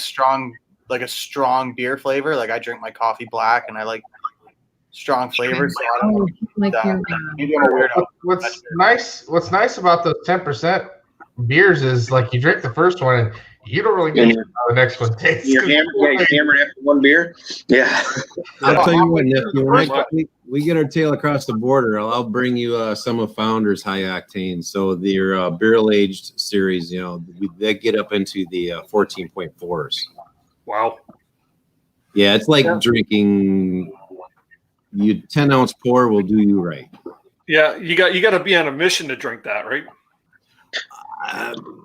Speaker 4: a strong beer flavor. Like I drink my coffee black, and I like strong flavors. So I don't know.
Speaker 5: Like your,
Speaker 4: Maybe I'm a weirdo.
Speaker 7: What's nice about those 10% beers is like you drink the first one and you don't really get how the next one tastes.
Speaker 3: you're hammered after 1 beer. Yeah.
Speaker 6: I'll tell you what, Nick, when
Speaker 1: First
Speaker 6: we get our tail across the border, I'll bring you some of Founder's high octane. So their barrel aged series, they get up into the 14.4s.
Speaker 1: Wow.
Speaker 6: Yeah, it's like drinking. 10-ounce pour will do you right.
Speaker 1: Yeah, you got to be on a mission to drink that, right?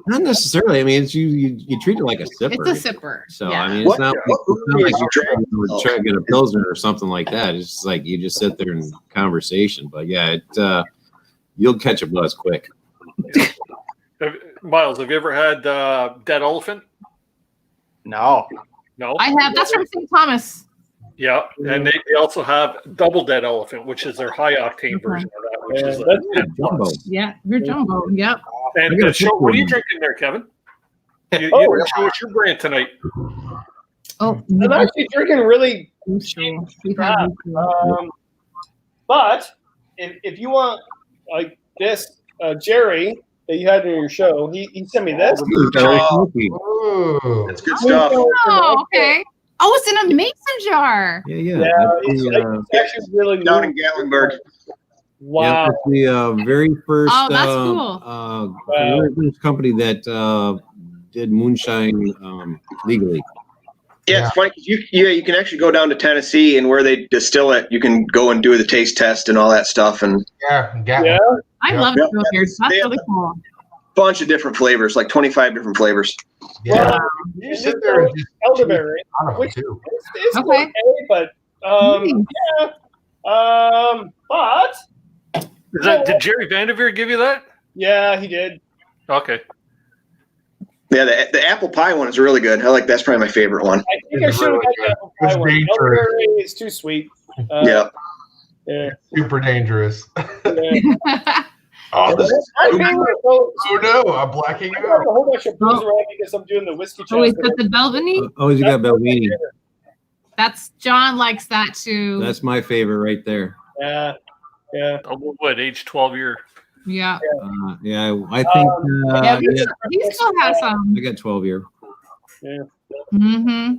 Speaker 6: Not necessarily. I mean, it's you treat it like a sipper.
Speaker 5: it's a sipper.
Speaker 6: So
Speaker 5: yeah.
Speaker 6: I mean, it's not
Speaker 3: beers
Speaker 6: like
Speaker 3: you drink?
Speaker 6: we're trying to get a pilsner or something like that. It's just like you just sit there in conversation. But yeah, you'll catch a buzz quick.
Speaker 1: Miles, have you ever had Dead Elephant?
Speaker 4: No.
Speaker 1: No.
Speaker 5: I have. That's from St. Thomas.
Speaker 1: Yeah, and they also have Double Dead Elephant, which is their high octane version of that, which is
Speaker 2: that's
Speaker 1: 10
Speaker 6: Jumbo.
Speaker 1: plus.
Speaker 5: Yeah, your jumbo. Yep.
Speaker 1: And
Speaker 6: I got a
Speaker 1: show,
Speaker 6: picture
Speaker 1: what are you
Speaker 6: of
Speaker 1: drinking there, Kevin? You didn't show us your brand tonight.
Speaker 5: Oh,
Speaker 2: I'm actually drinking really
Speaker 5: We've
Speaker 2: crap.
Speaker 5: had
Speaker 2: But if you want like this, Jerry that you had in your show, he sent me this.
Speaker 7: Ooh.
Speaker 3: That's good stuff.
Speaker 5: Oh, okay. Oh, it's in a mason jar.
Speaker 6: Yeah.
Speaker 2: Yeah,
Speaker 6: That's
Speaker 2: it's actually really
Speaker 3: Down
Speaker 2: new.
Speaker 3: in Gatlinburg.
Speaker 2: Wow.
Speaker 6: that's the very first.
Speaker 5: Oh, that's cool.
Speaker 6: Very first company that did moonshine legally.
Speaker 3: Yeah, it's funny. 'Cause you can actually go down to Tennessee, and where they distill it, you can go and do the taste test and all that stuff, and
Speaker 2: Yeah.
Speaker 5: I
Speaker 7: Yeah.
Speaker 5: love
Speaker 3: Yep.
Speaker 5: it here. That's
Speaker 3: They have-
Speaker 5: really cool.
Speaker 3: bunch of different flavors, like 25 different flavors.
Speaker 7: Yeah. You sit there and just
Speaker 2: elderberry,
Speaker 7: I don't know,
Speaker 2: which
Speaker 7: too.
Speaker 2: is
Speaker 5: Okay.
Speaker 2: okay, but but
Speaker 1: Did Jerry Vanderveer give you that?
Speaker 2: yeah, he did.
Speaker 1: Okay.
Speaker 3: Yeah, the apple pie one is really good. That's probably my favorite one.
Speaker 2: I think I
Speaker 7: It's
Speaker 2: should have
Speaker 7: really
Speaker 2: had
Speaker 7: good.
Speaker 2: the apple pie
Speaker 7: It's
Speaker 2: one.
Speaker 7: dangerous.
Speaker 2: Elderberry is too sweet.
Speaker 3: Yeah.
Speaker 2: Yeah.
Speaker 7: Super dangerous.
Speaker 2: Yeah.
Speaker 7: Oh, this is
Speaker 2: My favorite, so,
Speaker 7: oh no, I'm blacking
Speaker 2: I
Speaker 7: out.
Speaker 2: got a whole bunch of booze around because I'm doing the whiskey
Speaker 5: Oh, he's
Speaker 2: chocolate.
Speaker 5: got the Belvini.
Speaker 6: Oh, you got Belvini.
Speaker 5: That's John likes that too.
Speaker 6: That's my favorite right there.
Speaker 2: Yeah. Yeah.
Speaker 1: Double wood, age 12 year.
Speaker 5: Yeah.
Speaker 6: Yeah, I think.
Speaker 5: Yeah, he still has some.
Speaker 6: I got 12 year.
Speaker 5: Mm-hmm.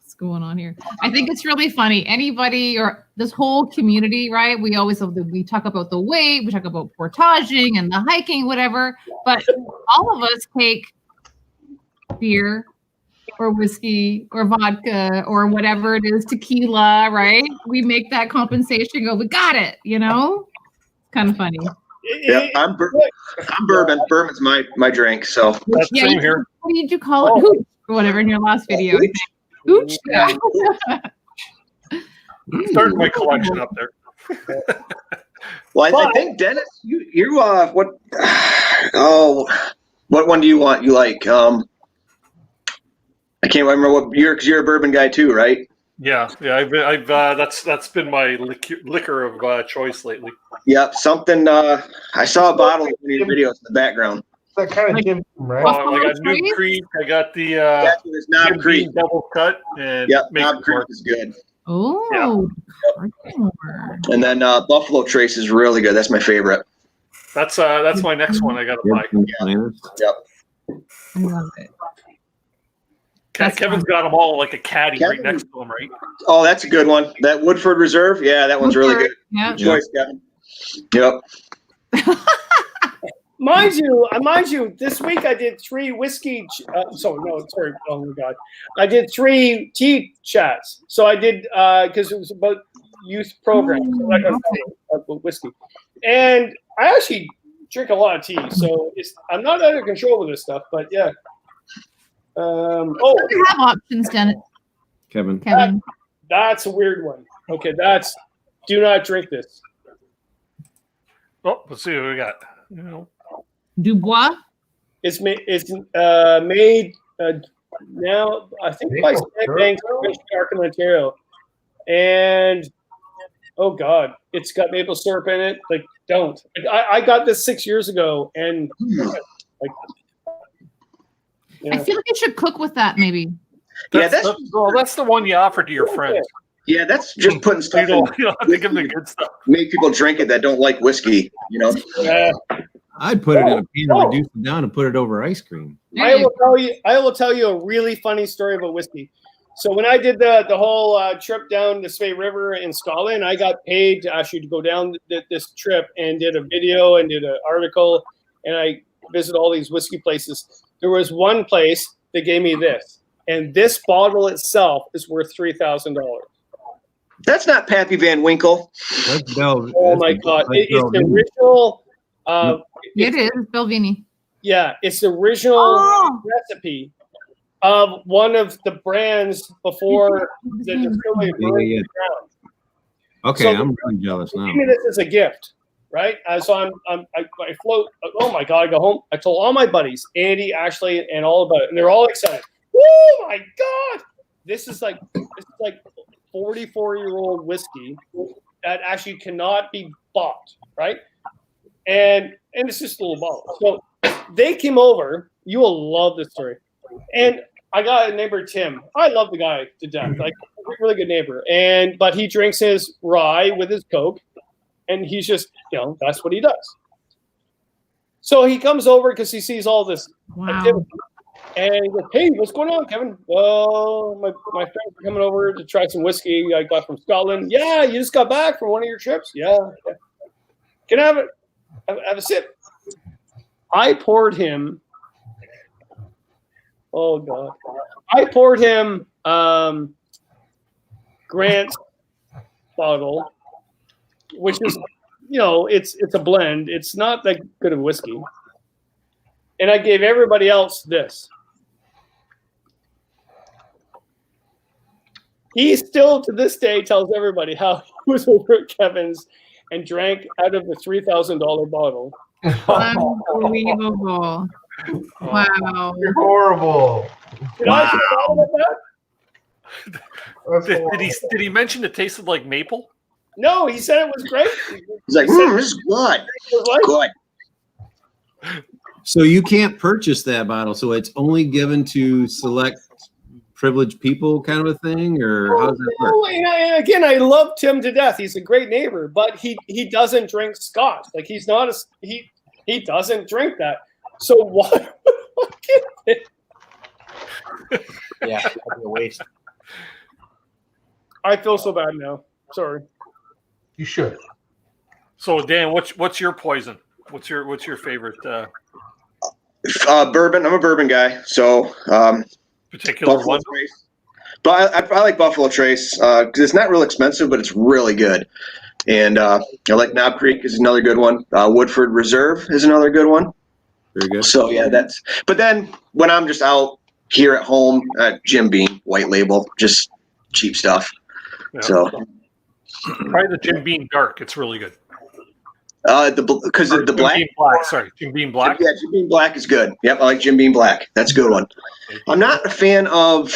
Speaker 5: What's going on here? I think it's really funny. Anybody or this whole community, right? We talk about the weight, we talk about portaging and the hiking, whatever. But all of us take beer or whiskey or vodka or whatever it is, tequila, right? We make that compensation go, we got it, you know? Kind of funny.
Speaker 3: Yeah, I'm bourbon. Bourbon's my drink. So
Speaker 1: That's
Speaker 5: Yeah,
Speaker 1: same here.
Speaker 5: what did you call it? Hooch or whatever in your last video. I think. Hooch? Yeah.
Speaker 1: Started my collection up there.
Speaker 3: Well, I think Dennis, you what? Oh, what one do you want? You like? I can't remember what because you're a bourbon guy too, right?
Speaker 1: Yeah. I've that's been my liquor of choice lately.
Speaker 3: Yep. Something. I saw a bottle of one of your videos in the background.
Speaker 7: That kind of Jim, right?
Speaker 1: I got New Creek. I got the
Speaker 3: That's what it's Knob
Speaker 1: Jim
Speaker 3: Creek.
Speaker 1: Beam double cut, and
Speaker 3: Yep,
Speaker 1: make
Speaker 3: Knob
Speaker 1: it
Speaker 3: Creek
Speaker 1: work.
Speaker 3: is good.
Speaker 5: Oh,
Speaker 3: And then Buffalo Trace is really good. That's my favorite.
Speaker 1: That's my next one I got to buy.
Speaker 3: Yep.
Speaker 5: I love it. That's
Speaker 1: Kevin's got them all like a caddy right next to him, right?
Speaker 3: Oh, that's a good one. That Woodford Reserve. Yeah, that one's really good.
Speaker 5: Yeah.
Speaker 3: Good choice, Kevin. Yep.
Speaker 2: Mind you, this week I did 3 whiskey. Oh my God, I did 3 tea chats. So I did because it was about youth programs, like about whiskey, and I actually drink a lot of tea. So I'm not out of control with this stuff, but yeah.
Speaker 5: We have options,
Speaker 6: Kevin.
Speaker 2: That's a weird one. Okay, do not drink this.
Speaker 1: Oh, let's see what we got.
Speaker 5: Dubois.
Speaker 2: It's made now, I think by Banks, Ontario, and oh god, it's got maple syrup in it. Like, don't. I got this 6 years ago, and like,
Speaker 5: I feel like you should cook with that, maybe.
Speaker 3: That's
Speaker 1: the one you offered to your friends.
Speaker 3: Yeah, that's just putting stuff.
Speaker 1: You don't have to give them the good stuff.
Speaker 3: Make people drink it that don't like whiskey. You know.
Speaker 6: I'd put it in a pan and reduce it down and put it over ice cream.
Speaker 2: I will tell you a really funny story about whiskey. So when I did the whole trip down the Spey River in Scotland, I got paid to actually go down this trip and did a video and did an article, and I visited all these whiskey places. There was one place that gave me this, and this bottle itself is worth $3,000.
Speaker 3: That's not Pappy Van Winkle.
Speaker 2: Oh my god! It's the original.
Speaker 5: It is Belvini.
Speaker 2: Yeah, it's the original recipe of one of the brands before the distillery burned it down.
Speaker 6: Okay, so I'm really jealous now.
Speaker 2: Give me this as a gift, right? So I float. Oh my god! I go home. I told all my buddies, Andy, Ashley, and all about it, and they're all excited. Oh my god! This is like 44-year-old whiskey that actually cannot be bought, right? And it's just a little bottle. So they came over. You will love this story. And I got a neighbor, Tim. I love the guy to death. Like, really good neighbor. But he drinks his rye with his Coke, and he's just, that's what he does. So he comes over because he sees all this activity. And he goes, hey, what's going on, Kevin? Well, my friends are coming over to try some whiskey I got from Scotland. Yeah, you just got back from one of your trips? Yeah. Can I have it? Have a sip. I poured him. Oh God! I poured him Grant's bottle, which is, it's a blend. It's not that good of whiskey. And I gave everybody else this. He still to this day tells everybody how he was over at Kevin's and drank out of the $3,000 bottle.
Speaker 5: Unbelievable. Wow.
Speaker 7: You're horrible.
Speaker 2: Did I say about that?
Speaker 1: Did he mention it tasted like maple?
Speaker 2: No, he said it was great.
Speaker 3: He's like, this is good. Good.
Speaker 6: So you can't purchase that bottle. So it's only given to select privileged people, kind of a thing, or how does that work?
Speaker 2: And again, I love Tim to death. He's a great neighbor, but he doesn't drink scotch. Like, he's not he doesn't drink that. So what?
Speaker 4: Yeah, that'd be a waste.
Speaker 2: I feel so bad now. Sorry.
Speaker 7: You should.
Speaker 1: So Dan, what's your poison? What's your favorite?
Speaker 3: Bourbon. I'm a bourbon guy. So
Speaker 1: particular
Speaker 3: Buffalo
Speaker 1: one?
Speaker 3: Trace. But I like Buffalo Trace because it's not real expensive, but it's really good. And I like Knob Creek is another good one. Woodford Reserve is another good one.
Speaker 6: Very good.
Speaker 3: So yeah, that's. But then when I'm just out here at home, Jim Beam, white label, just cheap stuff.
Speaker 1: Yeah.
Speaker 3: So
Speaker 1: Try the Jim Beam Dark. It's really good.
Speaker 3: Because the
Speaker 1: Jim
Speaker 3: black.
Speaker 1: Beam Black. Sorry, Jim Beam Black.
Speaker 3: Yeah, Jim Beam Black is good. Yep, I like Jim Beam Black. That's a good one. I'm not a fan of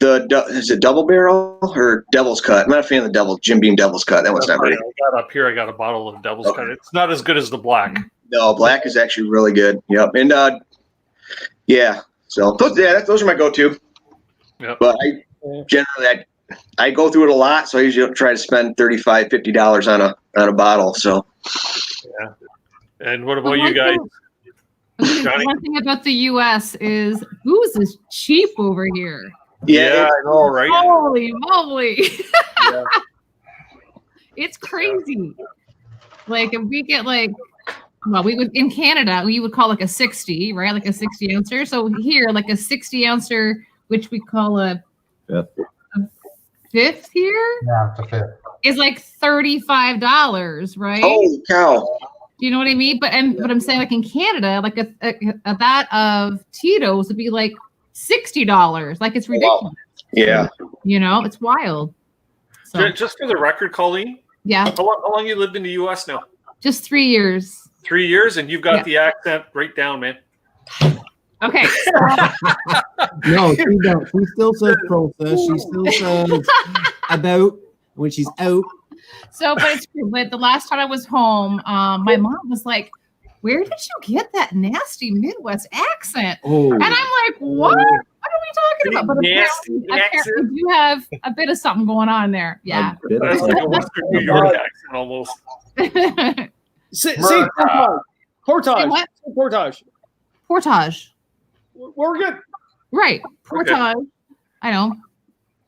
Speaker 3: is it Double Barrel or Devil's Cut? I'm not a fan of the Jim Beam Devil's Cut. That one's not
Speaker 1: Right.
Speaker 3: really.
Speaker 1: I got up here. I got a bottle of Devil's Cut. It's not as good as the black.
Speaker 3: No, black is actually really good. Yep, and yeah. So those are my go-to.
Speaker 1: Yep.
Speaker 3: But I generally I go through it a lot, so I usually don't try to spend $35, $50 on a bottle. So
Speaker 1: yeah. And what about you guys? Johnny?
Speaker 5: One thing about the U.S. is booze is cheap over here.
Speaker 1: Yeah, I know, right?
Speaker 5: Holy moly!
Speaker 1: Yeah.
Speaker 5: It's crazy. Like if we get we would in Canada we would call like a 60, right? Like a 60 ouncer. So here, like a 60 ouncer, which we call a fifth here.
Speaker 7: Yeah, it's a fifth.
Speaker 5: Is like $35, right?
Speaker 3: holy cow!
Speaker 5: Do you know what I mean? But I'm saying like in Canada, like a vat of Tito's would be like $60. Like it's ridiculous.
Speaker 3: Yeah.
Speaker 5: You know, it's wild. So
Speaker 1: Just for the record, Colleen,
Speaker 5: yeah,
Speaker 1: how long you lived in the U.S. now?
Speaker 5: just 3 years.
Speaker 1: 3 years, and you've got
Speaker 5: Yeah.
Speaker 1: the accent right down, man.
Speaker 5: Okay.
Speaker 6: No, she don't. She still says process. She still says about when she's out.
Speaker 5: So, but it's true. But the last time I was home, my mom was like, "Where did you get that nasty Midwest accent?"
Speaker 6: Oh,
Speaker 5: And I'm like, "What? What are we talking about?" But
Speaker 1: Nasty
Speaker 5: apparently we do have a bit of something going on there. Yeah.
Speaker 1: That's like a Western New York accent almost.
Speaker 2: Say
Speaker 1: Murder.
Speaker 2: portage.
Speaker 5: Say what?
Speaker 2: Portage.
Speaker 5: Portage.
Speaker 2: We're good.
Speaker 5: Right. Portage. I know.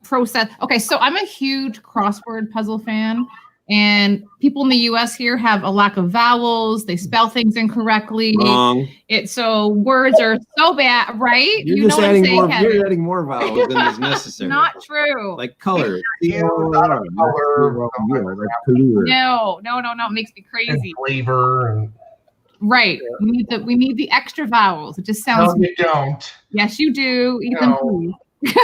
Speaker 5: Process. Okay, so I'm a huge crossword puzzle fan, and people in the US here have a lack of vowels. They spell things incorrectly.
Speaker 6: wrong.
Speaker 5: So words are so bad, right?
Speaker 6: You're
Speaker 5: You
Speaker 6: just
Speaker 5: know what I'm
Speaker 6: adding
Speaker 5: saying,
Speaker 6: more.
Speaker 5: Kevin?
Speaker 6: You're adding more vowels than is necessary.
Speaker 5: Not true.
Speaker 6: Like color.
Speaker 7: Color.
Speaker 6: Like color.
Speaker 5: No. It makes me
Speaker 7: And
Speaker 5: crazy.
Speaker 7: flavor and
Speaker 5: Right. We need the extra vowels. It just sounds.
Speaker 7: no, you don't.
Speaker 5: Yes, you do. Ethan,
Speaker 7: No.
Speaker 5: please.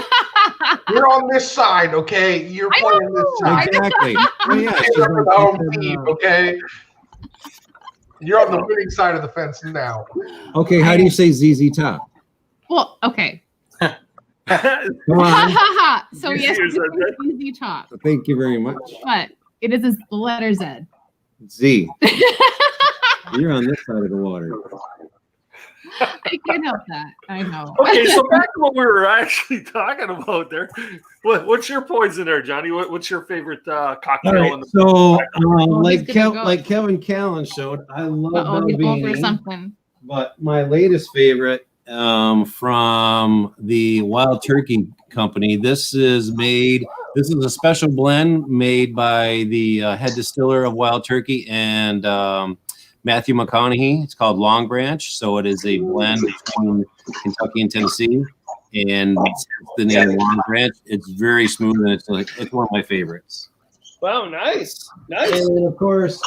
Speaker 7: You're on this side, okay? You're
Speaker 5: I
Speaker 7: playing this
Speaker 5: know.
Speaker 7: side.
Speaker 6: Exactly. Oh, yeah, she's
Speaker 7: You're on the
Speaker 6: like-
Speaker 7: home team, okay? You're on the winning side of the fence now.
Speaker 6: Okay, how do you say ZZ Top?
Speaker 5: Well, okay.
Speaker 6: Come
Speaker 5: Ha
Speaker 6: on.
Speaker 5: ha ha. So
Speaker 1: You
Speaker 5: yes,
Speaker 1: see, is that
Speaker 5: it's easy talk,
Speaker 6: Thank you very much.
Speaker 5: but it is the letter Z.
Speaker 6: Z. You're on this side of the water.
Speaker 5: I can't help that. I know.
Speaker 1: Okay, so back to what we were actually talking about there. What's your poison there, Johnny? What's your favorite cocktail?
Speaker 6: All right,
Speaker 1: in the-
Speaker 6: so
Speaker 5: he's gonna go.
Speaker 6: like Kevin Callan showed, I love
Speaker 5: He's going for
Speaker 6: Belvini,
Speaker 5: something.
Speaker 6: but my latest favorite from the Wild Turkey Company. This is a special blend made by the head distiller of Wild Turkey and Matthew McConaughey. It's called Long Branch. So it is a blend between Kentucky and Tennessee. And the name Long Branch. It's very smooth and it's one of my favorites.
Speaker 2: Wow, nice. Nice.
Speaker 6: And of course,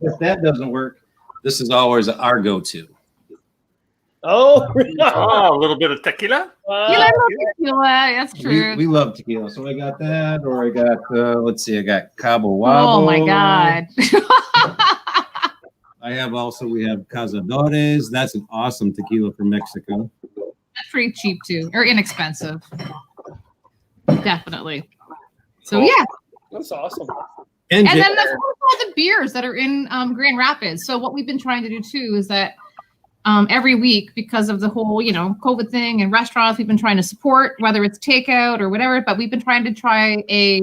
Speaker 6: if that doesn't work, this is always our go-to.
Speaker 2: Oh,
Speaker 1: a little bit of tequila.
Speaker 5: You love tequila. That's true.
Speaker 6: We love tequila. So I got that, or I got I got Cabo Wabo.
Speaker 5: Oh my God.
Speaker 6: We have Cazadores. That's an awesome tequila from Mexico.
Speaker 5: That's pretty cheap too, or inexpensive. Definitely. So yeah.
Speaker 2: that's awesome.
Speaker 5: And then there's all the beers that are in Grand Rapids. So what we've been trying to do too is that every week, because of the whole, COVID thing and restaurants, we've been trying to support, whether it's takeout or whatever, but we've been trying to try a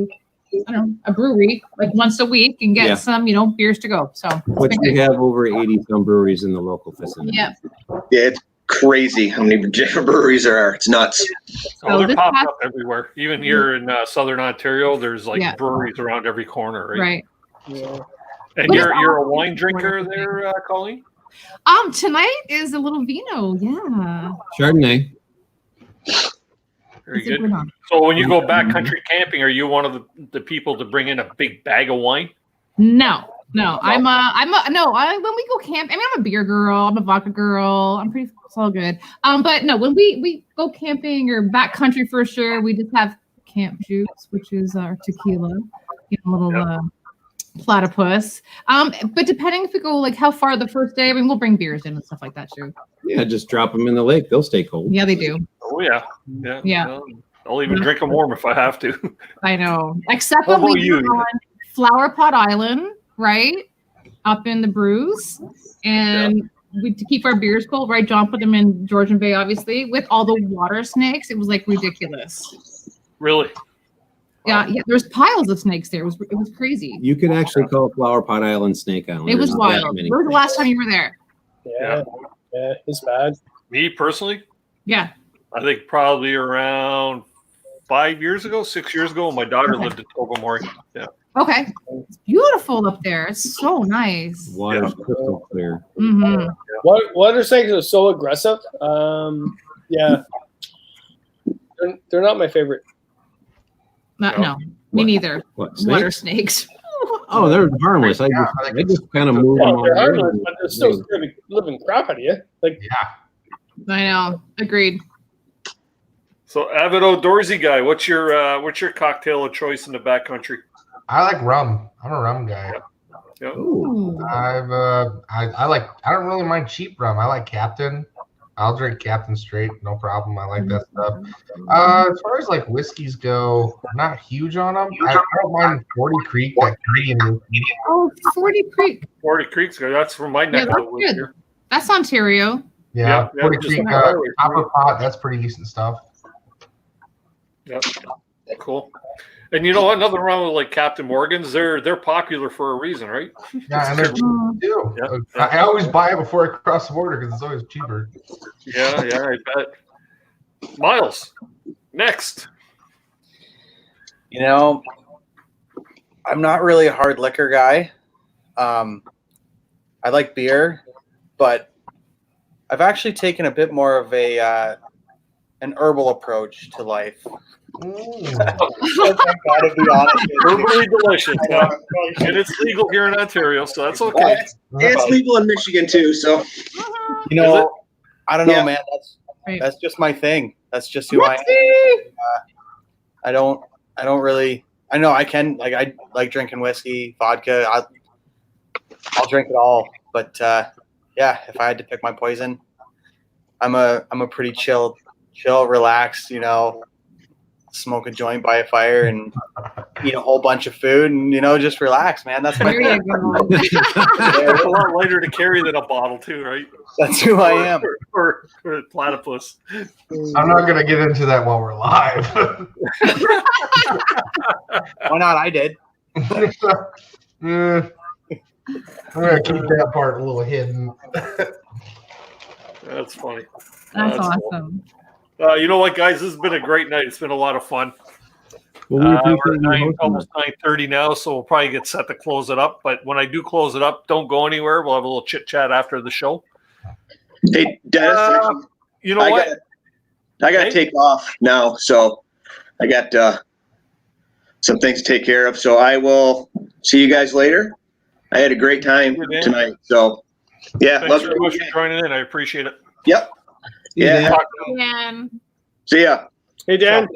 Speaker 5: brewery like once a week and get some, beers to go. So
Speaker 6: which we have over 80 some breweries in the local vicinity.
Speaker 5: Yeah.
Speaker 3: Yeah, it's crazy how many different breweries there are. It's nuts.
Speaker 1: Oh, they're popping up everywhere. Even here in Southern Ontario, there's breweries around every corner, right?
Speaker 5: Right.
Speaker 2: Yeah.
Speaker 1: And you're a wine drinker there, Colleen?
Speaker 5: Tonight is a little vino. Yeah.
Speaker 6: Chardonnay.
Speaker 1: Very good. So when you go backcountry camping, are you one of the people to bring in a big bag of wine?
Speaker 5: No. When we go camp, I mean, I'm a beer girl, I'm a vodka girl, it's all good. But no, when we go camping or backcountry for sure, we just have camp juice, which is our tequila, a little platypus. But depending if we go like how far the first day, I mean, we'll bring beers in and stuff like that too.
Speaker 6: Yeah, just drop them in the lake; they'll stay cold.
Speaker 5: Yeah, they do.
Speaker 1: Oh yeah. I'll even drink them warm if I have to.
Speaker 5: I know, except when we go on Flower Pot Island. Right up in the brews, and to keep our beers cold, right? John put them in Georgian Bay, obviously, with all the water snakes. It was like ridiculous.
Speaker 1: Really?
Speaker 5: Yeah. There's piles of snakes there. It was crazy.
Speaker 6: You could actually call Flower Pot Island Snake Island.
Speaker 5: It was wild. When was the last time you were there?
Speaker 2: Yeah, it's bad.
Speaker 1: Me personally?
Speaker 5: Yeah.
Speaker 1: I think probably around 6 years ago. My daughter lived in Tobermory. Yeah.
Speaker 5: Okay. It's beautiful up there. It's so nice.
Speaker 6: Water's crystal clear.
Speaker 5: Mm-hmm.
Speaker 2: Water snakes are so aggressive. Yeah. They're not my favorite.
Speaker 5: No, me neither.
Speaker 6: What,
Speaker 5: water snakes.
Speaker 6: Oh, they're harmless. I just kind of move them.
Speaker 2: They're harmless, but they're still scared of living crap out of you. Like,
Speaker 5: I know. Agreed.
Speaker 1: So, avid outdoorsy guy, what's your cocktail of choice in the backcountry?
Speaker 7: I like rum. I'm a rum guy.
Speaker 1: Yep.
Speaker 7: I don't really mind cheap rum. I like Captain. I'll drink Captain straight, no problem. I like that stuff. As far as like whiskeys go, I'm not huge on them. I don't mind 40 Creek, that Canadian whiskey.
Speaker 5: Oh, 40 Creek.
Speaker 1: 40 Creek's good. That's from my neck of the woods here.
Speaker 5: That's Ontario.
Speaker 7: Yeah, 40 Creek, Copper Pot, that's pretty decent stuff.
Speaker 1: Yep. Cool. And you know what? Nothing wrong with like Captain Morgan's. They're popular for a reason, right?
Speaker 7: Yeah, and they're cheap too. Yep. I always buy it before I cross the border because it's always cheaper.
Speaker 1: Yeah, I bet. Miles, next.
Speaker 4: I'm not really a hard liquor guy. I like beer, but I've actually taken a bit more of an herbal approach to life.
Speaker 3: I gotta be honest.
Speaker 1: Herbally delicious. And it's legal here in Ontario, so that's okay.
Speaker 3: It's legal in Michigan too, so
Speaker 4: I don't know, man. That's just my thing. That's just who I am. I don't really. I know I can I like drinking whiskey, vodka. I'll drink it all, but if I had to pick my poison, I'm a pretty chill, relaxed, smoke a joint by a fire and eat a whole bunch of food and, just relax, man. That's my thing.
Speaker 1: It's a lot lighter to carry than a bottle too, right?
Speaker 4: That's who I am.
Speaker 1: Or platypus.
Speaker 7: I'm not going to get into that while we're live.
Speaker 4: Why not? I did.
Speaker 7: I'm going to keep that part a little hidden.
Speaker 1: That's funny.
Speaker 5: That's awesome.
Speaker 1: Cool. You know what, guys? This has been a great night. It's been a lot of fun.
Speaker 6: Well,
Speaker 1: we're almost 9:30 now, so we'll probably get set to close it up. But when I do close it up, don't go anywhere. We'll have a little chit chat after the show.
Speaker 3: Hey, Dennis,
Speaker 1: you know what?
Speaker 3: I got to take off now, so I got some things to take care of. So I will see you guys later. I had a great time tonight. So, yeah.
Speaker 1: Thanks very much for joining in. I appreciate it.
Speaker 3: Yep. Yeah. See ya.
Speaker 2: Hey, Dan.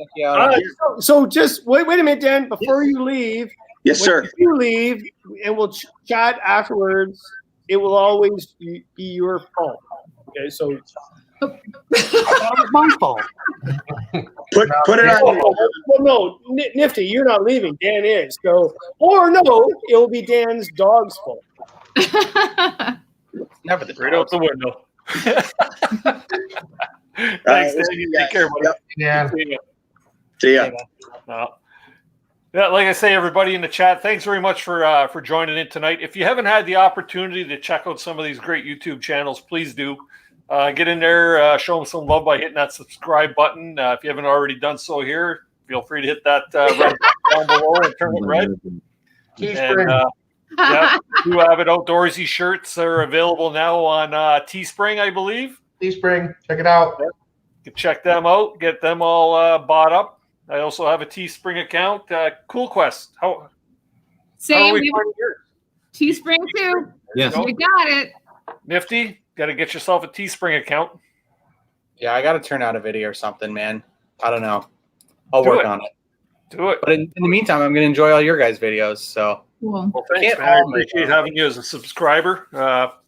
Speaker 2: So just wait a minute, Dan. Before you leave.
Speaker 3: Yes, sir.
Speaker 2: If you leave, and we'll chat afterwards. It will always be your fault. Okay, so.
Speaker 4: My fault.
Speaker 3: Put it on.
Speaker 2: Well, no, Nifty, you're not leaving. Dan is. So, or no, it will be Dan's dog's fault.
Speaker 4: Never the
Speaker 1: right out the window. Thanks, Dan. You take care, buddy.
Speaker 7: Yeah.
Speaker 3: See ya.
Speaker 1: Yeah, like I say, everybody in the chat, thanks very much for joining in tonight. If you haven't had the opportunity to check out some of these great YouTube channels, please do. Get in there, show them some love by hitting that subscribe button. If you haven't already done so here, feel free to hit that red down below and turn it red. And, two Avid Outdoorsy shirts are available now on Teespring, I believe.
Speaker 7: Teespring, check it out.
Speaker 1: You can check them out, get them all bought up. I also have a Teespring account. Cool Quest. How
Speaker 5: Same.
Speaker 1: are we
Speaker 5: We
Speaker 1: finding yours?
Speaker 5: Teespring too.
Speaker 6: Yes.
Speaker 5: We got it.
Speaker 1: Nifty, got to get yourself a Teespring account.
Speaker 4: Yeah, I got to turn out a video or something, man. I don't know. I'll
Speaker 1: Do
Speaker 4: work
Speaker 1: it.
Speaker 4: on it.
Speaker 1: Do it.
Speaker 4: But in the meantime, I'm going to enjoy all your guys' videos. So
Speaker 5: Cool.
Speaker 1: Well, thanks,
Speaker 4: Can't
Speaker 1: man. I
Speaker 4: all make
Speaker 1: appreciate
Speaker 4: it.
Speaker 1: having you as a subscriber,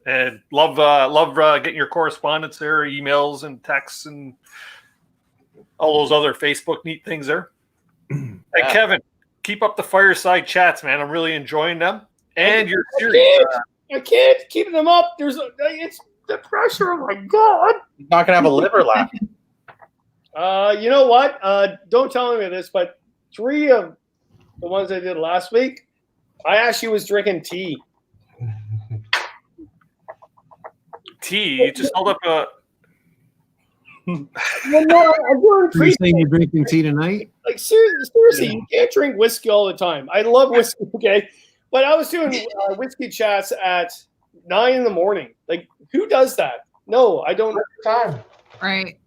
Speaker 1: and love getting your correspondence there, emails and texts, and all those other Facebook neat things there. Hey,
Speaker 4: Yeah.
Speaker 1: Kevin, keep up the fireside chats, man. I'm really enjoying them, and your
Speaker 2: I
Speaker 1: series.
Speaker 2: I can't keep them up. It's the pressure. Oh my God.
Speaker 4: I'm not going to have a liver left.
Speaker 2: You know what? Don't tell me this, but 3 of the ones I did last week, I actually was drinking tea.
Speaker 1: Tea. You just held up a.
Speaker 2: Well, no, I'm doing
Speaker 6: Are you saying you're drinking tea tonight?
Speaker 2: like seriously, you can't drink whiskey all the time. I love whiskey, okay, but I was doing whiskey chats at 9 in the morning. Like, who does that? No, I don't.
Speaker 7: Time.
Speaker 5: Right.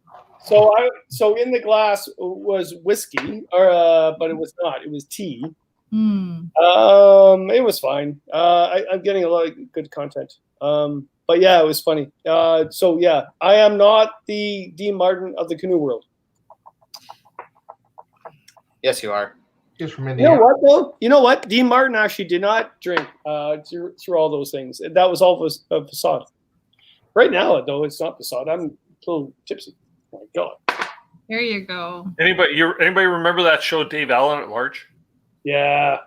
Speaker 2: So in the glass was whiskey, or but it was not. It was tea. It was fine. I'm getting a lot of good content. But yeah, it was funny. So yeah, I am not the Dean Martin of the canoe world.
Speaker 4: Yes, you are.
Speaker 7: He's from
Speaker 2: You
Speaker 7: Indiana.
Speaker 2: know what though? You know what? Dean Martin actually did not drink through all those things. That was all a facade. Right now, though, it's not facade. I'm a little tipsy. Oh my God.
Speaker 5: There you go.
Speaker 1: Anybody remember that show, Dave Allen at Large?
Speaker 2: Yeah.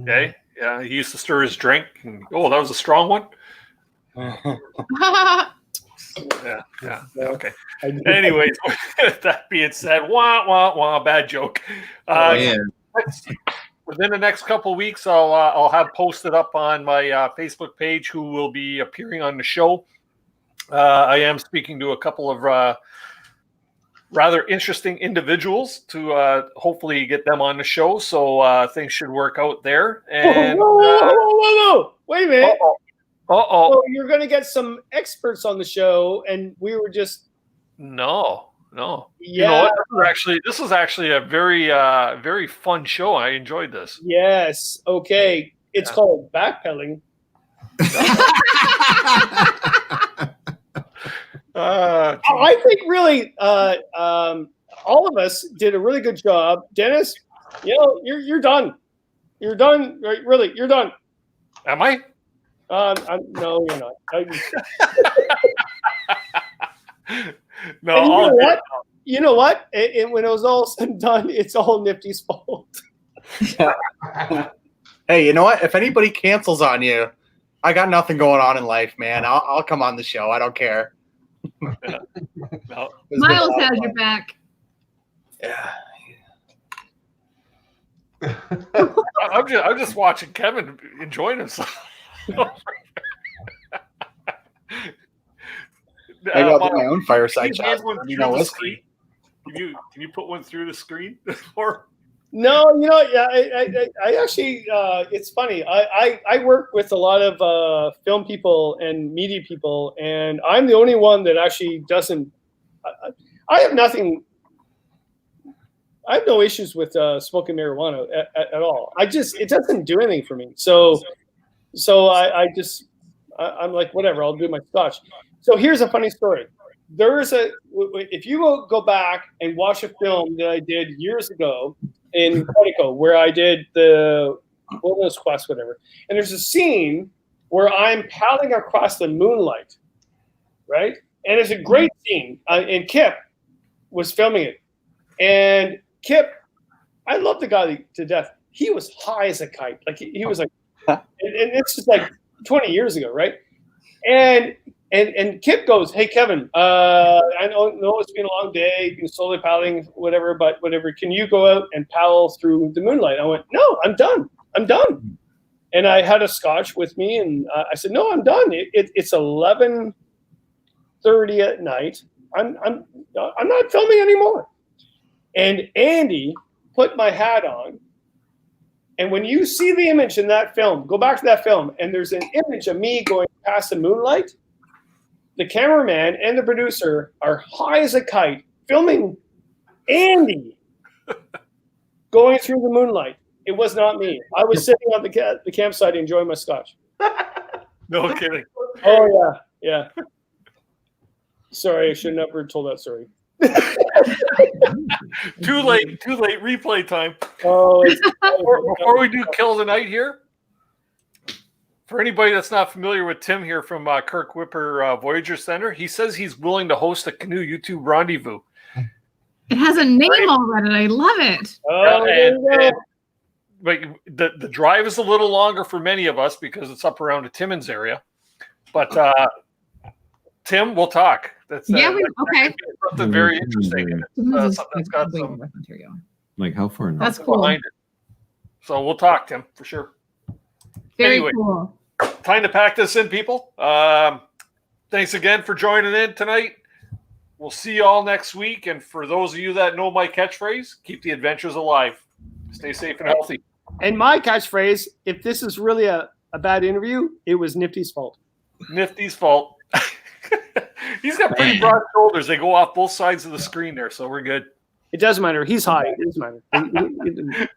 Speaker 1: Okay. Yeah, he used to stir his drink. And, that was a strong one. Yeah. Okay. Anyways, that being said, bad joke.
Speaker 6: Yeah.
Speaker 1: Within the next couple of weeks, I'll have posted up on my Facebook page who will be appearing on the show. I am speaking to a couple of rather interesting individuals to hopefully get them on the show. So things should work out there. And
Speaker 2: whoa. Wait a minute.
Speaker 1: Uh-oh.
Speaker 2: So you're going to get some experts on the show, and we were just
Speaker 1: No.
Speaker 2: Yeah.
Speaker 1: You know what? This is actually a very very fun show. I enjoyed this.
Speaker 2: Yes. Okay. It's called backpedaling. I think really all of us did a really good job. Dennis, you're done. You're done. Right? Really, you're done.
Speaker 1: Am I?
Speaker 2: No, you're not.
Speaker 1: No.
Speaker 2: And you know what? You know what? When it was all said and done, it's all Nifty's fault.
Speaker 4: Hey, you know what? If anybody cancels on you, I got nothing going on in life, man. I'll come on the show. I don't care.
Speaker 1: No.
Speaker 5: Miles has your back.
Speaker 4: Yeah.
Speaker 1: I'm just watching Kevin enjoying himself.
Speaker 4: I got my own fireside
Speaker 1: Can you hand
Speaker 4: chat.
Speaker 1: one
Speaker 4: You
Speaker 1: through
Speaker 4: know,
Speaker 1: the
Speaker 4: whiskey.
Speaker 1: screen? Can you put one through the screen? Or
Speaker 2: No, I actually, it's funny. I work with a lot of film people and media people, and I'm the only one that actually doesn't. I have nothing. I have no issues with smoking marijuana at all. It doesn't do anything for me. So I'm like, whatever. I'll do my scotch. So here's a funny story. If you go back and watch a film that I did years ago in Quantico, where I did the Wilderness Quest, whatever, and there's a scene where I'm paddling across the moonlight, right? And it's a great scene. And Kip was filming it. And Kip, I love the guy to death. He was high as a kite. Like he was like, and it's just like 20 years ago, right? And Kip goes, "Hey Kevin, I know it's been a long day. You've been slowly paddling, whatever. But whatever. Can you go out and paddle through the moonlight?" I went, "No, I'm done. I'm done." And I had a scotch with me, and I said, "No, I'm done. It's 11:30 at night. I'm not filming anymore." And Andy put my hat on. And when you see the image in that film, go back to that film, and there's an image of me going past the moonlight. The cameraman and the producer are high as a kite, filming Andy going through the moonlight. It was not me. I was sitting on the campsite enjoying my scotch.
Speaker 1: No kidding.
Speaker 2: Oh yeah. Sorry, I shouldn't have told that story.
Speaker 1: Too late. Replay time.
Speaker 2: Oh,
Speaker 1: Before we do kill the night here, for anybody that's not familiar with Tim here from Kirk Whipper Voyager Center, he says he's willing to host a Canoe YouTube rendezvous.
Speaker 5: It has a name already. I love it.
Speaker 2: Oh, there you go.
Speaker 1: But the drive is a little longer for many of us because it's up around the Timmins area. But Tim, we'll talk.
Speaker 5: Okay.
Speaker 1: Something very interesting. Something that's got some
Speaker 6: Like how far?
Speaker 5: That's cool.
Speaker 1: behind it. So we'll talk, Tim, for sure.
Speaker 5: Very
Speaker 1: Anyway.
Speaker 5: cool.
Speaker 1: Time to pack this in, people. Thanks again for joining in tonight. We'll see you all next week. And for those of you that know my catchphrase, keep the adventures alive. Stay safe and healthy.
Speaker 2: And my catchphrase, if this is really a bad interview, it was Nifty's fault.
Speaker 1: Nifty's fault. He's got pretty broad shoulders. They go off both sides of the screen there, so we're good.
Speaker 2: It doesn't matter. He's high. It doesn't matter.